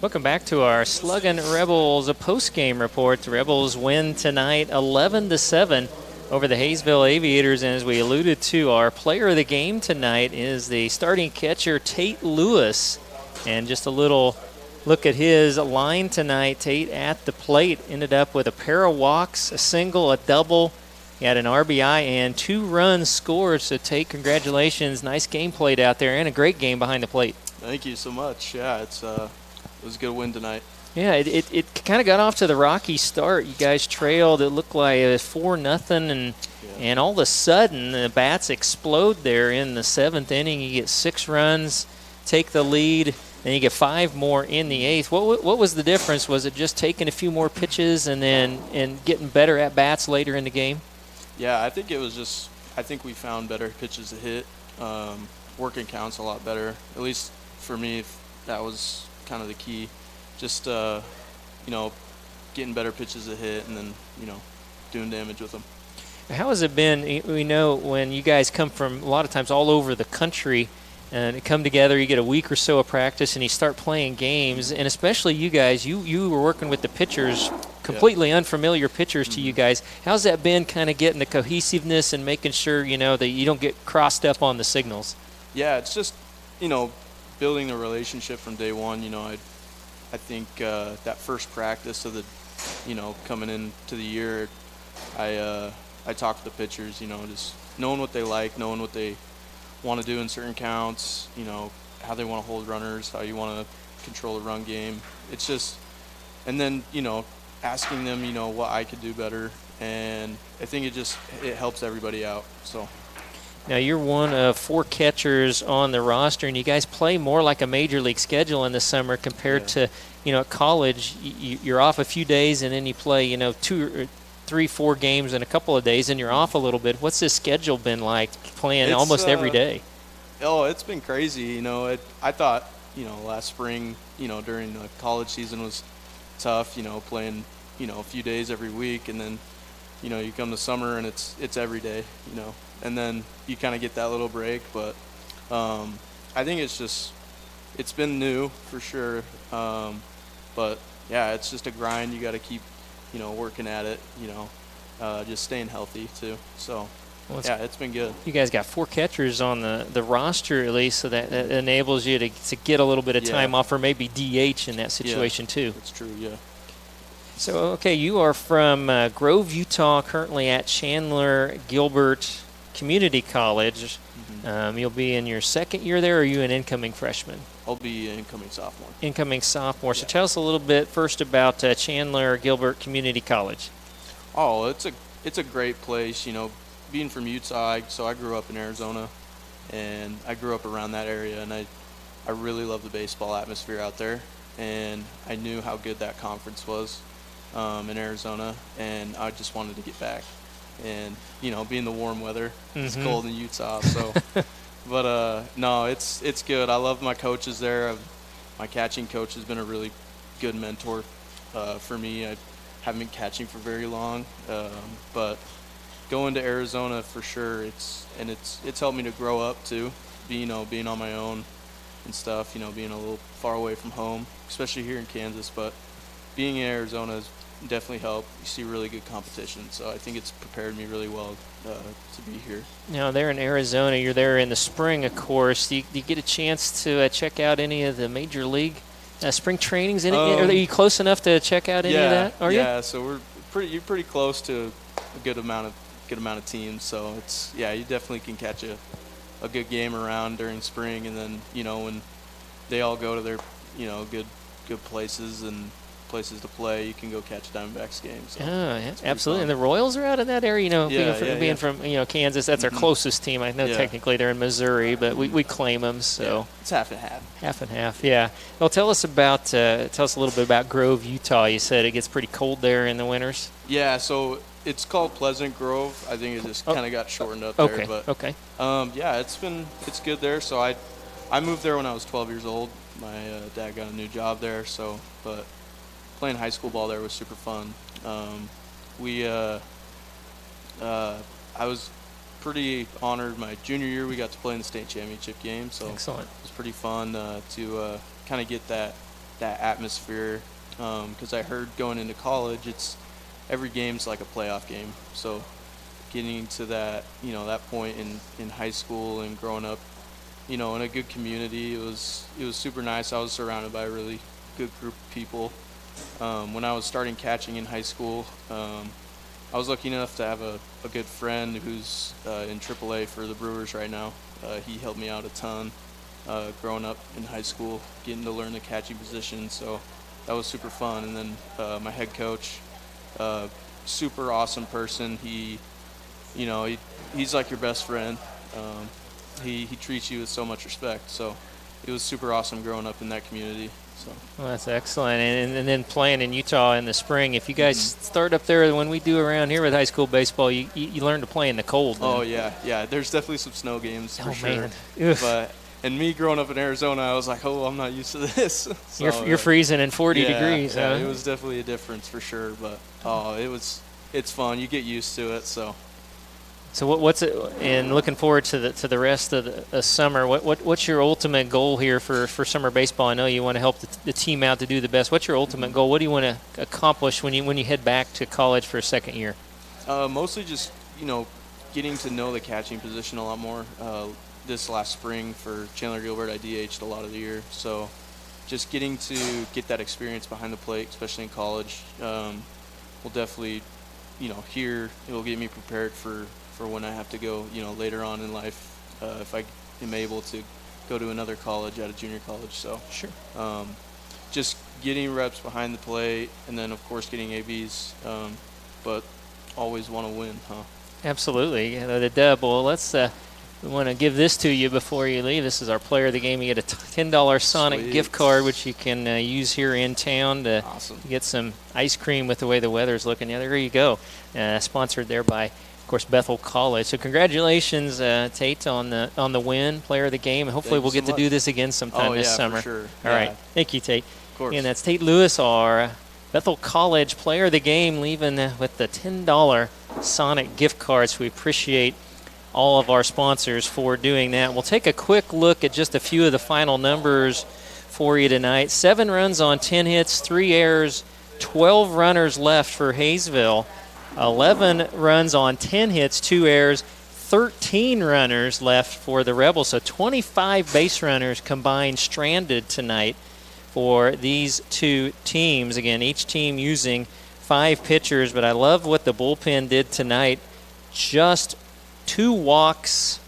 Welcome back to our Sluggin Rebels post-game report. The Rebels win tonight 11-7 over the Hayesville Aviators. And as we alluded to, our player of the game tonight is the starting catcher, Tate Lewis. And just a little look at his line tonight. Tate at the plate ended up with a pair of walks, a single, a double. He had an RBI and 2 runs scored. So Tate, congratulations. Nice game played out there and a great game behind the plate.
Thank you so much. Yeah, it's
was a good win tonight.
Yeah, it kind of got off to the rocky start. You guys trailed. It looked like it was 4-0, and all of a sudden the bats explode there in the 7th inning. You get 6 runs, take the lead, and you get 5 more in the 8th. What was the difference? Was it just taking a few more pitches and getting better at bats later in the game?
Yeah, I think it was just I think we found better pitches to hit, working counts a lot better. At least for me, that was kind of the key. Just getting better pitches to hit and then doing damage with them.
How has it been? We know when you guys come from a lot of times all over the country and you come together, you get a week or so of practice and you start playing games, and especially you guys, you were working with the pitchers, completely unfamiliar pitchers to you guys. How's that been, kind of getting the cohesiveness and making sure that you don't get crossed up on the signals?
Yeah, it's just building the relationship from day one. I think that first practice of the coming into the year, I talked to the pitchers, just knowing what they like, knowing what they want to do in certain counts, how they want to hold runners, how you want to control the run game. It's just, and then, asking them, what I could do better. And I think it helps everybody out. So.
Now, you're one of 4 catchers on the roster, and you guys play more like a major league schedule in the summer compared to, at college. You're off a few days, and then you play, 2 or 3, 4 games in a couple of days, and you're off a little bit. What's this schedule been like, playing almost every day?
Oh, it's been crazy. I thought, last spring, during the college season was tough, playing, a few days every week, and then, you come to summer and it's every day, and then you kind of get that little break. But I think it's been new for sure. But yeah, it's just a grind. You got to keep, working at it, just staying healthy too. So yeah, it's been good.
You guys got 4 catchers on the roster at least, so that enables you to get a little bit of time off, or maybe DH in that situation too.
That's true, yeah.
So, okay, you are from Grove, Utah, currently at Chandler Gilbert Community College.
Mm-hmm.
You'll be in your 2nd year there, or are you an incoming freshman?
I'll be an incoming sophomore.
Incoming sophomore. So tell us a little bit first about Chandler Gilbert Community College.
Oh, it's a great place. Being from Utah, so I grew up in Arizona, and I grew up around that area, and I really love the baseball atmosphere out there, and I knew how good that conference was in Arizona, and I just wanted to get back. And being the warm weather, it's cold in Utah, so but no, it's good. I love my coaches there. My catching coach has been a really good mentor for me. I haven't been catching for very long, but going to Arizona for sure, it's helped me to grow up too, being on my own and stuff, being a little far away from home, especially here in Kansas, but being in Arizona has definitely helped. You see really good competition, so I think it's prepared me really well to be here.
Now, there in Arizona, you're there in the spring, of course. Do you get a chance to check out any of the major league spring trainings? Are you close enough to check out any of that? Are you?
Yeah, so you're pretty close to a good amount of teams, so you definitely can catch a good game around during spring, and then when they all go to their good places and places to play, you can go catch a Diamondbacks game. So
absolutely. And the Royals are out in that area, being from Kansas, that's our closest team. I know technically they're in Missouri, but we claim them. So
it's half and half.
Half and half, yeah. Well, tell us a little bit about Grove, Utah. You said it gets pretty cold there in the winters.
Yeah, so it's called Pleasant Grove. I think it just kind of got shortened up there. But it's good there. So I moved there when I was 12 years old. My dad got a new job there, but playing high school ball there was super fun. I was pretty honored. My junior year, we got to play in the state championship game, so
excellent.
It was pretty fun to kind of get that atmosphere. Because I heard going into college, every game's like a playoff game. So getting to that point in high school and growing up, in a good community, it was super nice. I was surrounded by a really good group of people. When I was starting catching in high school, I was lucky enough to have a good friend who's in AAA for the Brewers right now. He helped me out a ton. growing up in high school, getting to learn the catching position. So that was super fun. And then my head coach, super awesome person. He's like your best friend. He treats you with so much respect. So it was super awesome growing up in that community. So.
Well, that's excellent. And then playing in Utah in the spring. If you guys start up there, when we do around here with high school baseball, you learn to play in the cold.
Oh, yeah. There's definitely some snow games for sure.
Man.
And me growing up in Arizona, I was like, I'm not used to this. So,
you're freezing in 40 degrees, huh?
Yeah, it was definitely a difference for sure. But, it's fun. You get used to it, so.
So what's it? And looking forward to the rest of the summer. What's your ultimate goal here for summer baseball? I know you want to help the team out to do the best. What's your ultimate goal? What do you want to accomplish when you head back to college for a second year?
Mostly just getting to know the catching position a lot more. This last spring for Chandler Gilbert, I DH'd a lot of the year, so just getting to get that experience behind the plate, especially in college, will definitely, here it will get me prepared for when I have to go, later on in life, if I am able to go to another college at a junior college. So
sure.
Just getting reps behind the plate, and then of course getting ABs, but always want to win, huh?
Absolutely. The dub. Well, we want to give this to you before you leave. This is our player of the game. You get a $10 Sonic
Sweet.
gift card, which you can use here in town to
Awesome.
get some ice cream with the way the weather's looking. Yeah, there you go. Sponsored there by, of course, Bethel College. So congratulations, Tate, on the win, player of the game. And hopefully we'll get to do this again sometime this summer.
For sure.
All right. Thank you, Tate.
Of course.
And that's Tate Lewis, our Bethel College player of the game, leaving with the $10 Sonic gift cards. We appreciate all of our sponsors for doing that. We'll take a quick look at just a few of the final numbers for you tonight. 7 runs on 10 hits, 3 errors, 12 runners left for Hayesville. 11 runs on 10 hits, 2 errors, 13 runners left for the Rebels. So 25 base runners combined stranded tonight for these two teams. Again, each team using 5 pitchers, but I love what the bullpen did tonight. Just 2 walks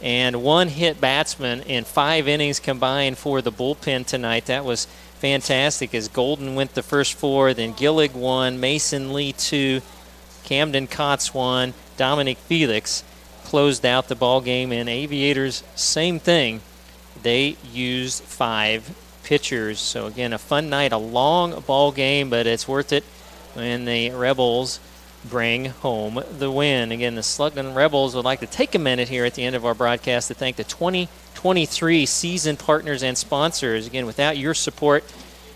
and 1 hit batsman in 5 innings combined for the bullpen tonight. That was fantastic as Golden went the first 4, then Gillig 1, Mason Lee 2, Camden Kotz 1, Dominic Felix closed out the ball game, and Aviators, same thing. They used 5 pitchers. So again, a fun night, a long ball game, but it's worth it when the Rebels bring home the win. Again, the Sluggin Rebels would like to take a minute here at the end of our broadcast to thank the 2023 season partners and sponsors. Again, without your support,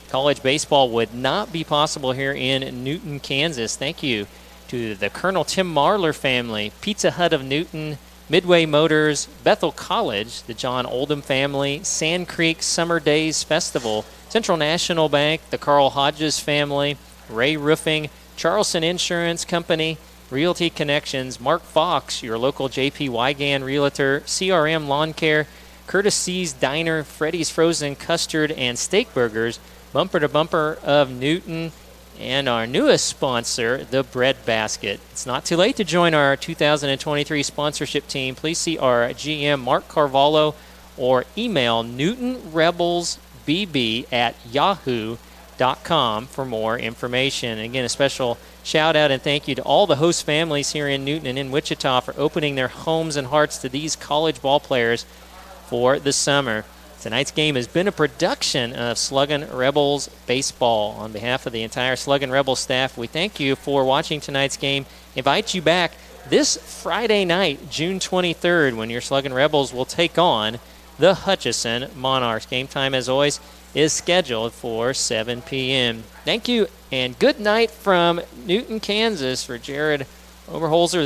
college baseball would not be possible here in Newton, Kansas. Thank you to the Colonel Tim Marler family, Pizza Hut of Newton, Midway Motors, Bethel College, the John Oldham family, Sand Creek Summer Days Festival, Central National Bank, the Carl Hodges family, Ray Roofing, Charleston Insurance Company, Realty Connections, Mark Fox, your local J.P. Wygand Realtor, CRM Lawn Care, Curtis C's Diner, Freddy's Frozen Custard and Steak Burgers, Bumper to Bumper of Newton, and our newest sponsor, the Bread Basket. It's not too late to join our 2023 sponsorship team. Please see our GM, Mark Carvalho, or email newtonrebelsbb@yahoo.com for more information. And again, a special shout out and thank you to all the host families here in Newton and in Wichita for opening their homes and hearts to these college ball players for the summer. Tonight's game has been a production of Sluggin Rebels Baseball. On behalf of the entire Sluggin Rebels staff, we thank you for watching tonight's game. Invite you back this Friday night, June 23rd, when your Sluggin Rebels will take on the Hutchinson Monarchs. Game time, as always, is scheduled for 7 p.m. Thank you, and good night from Newton, Kansas for Jared Oberholzer.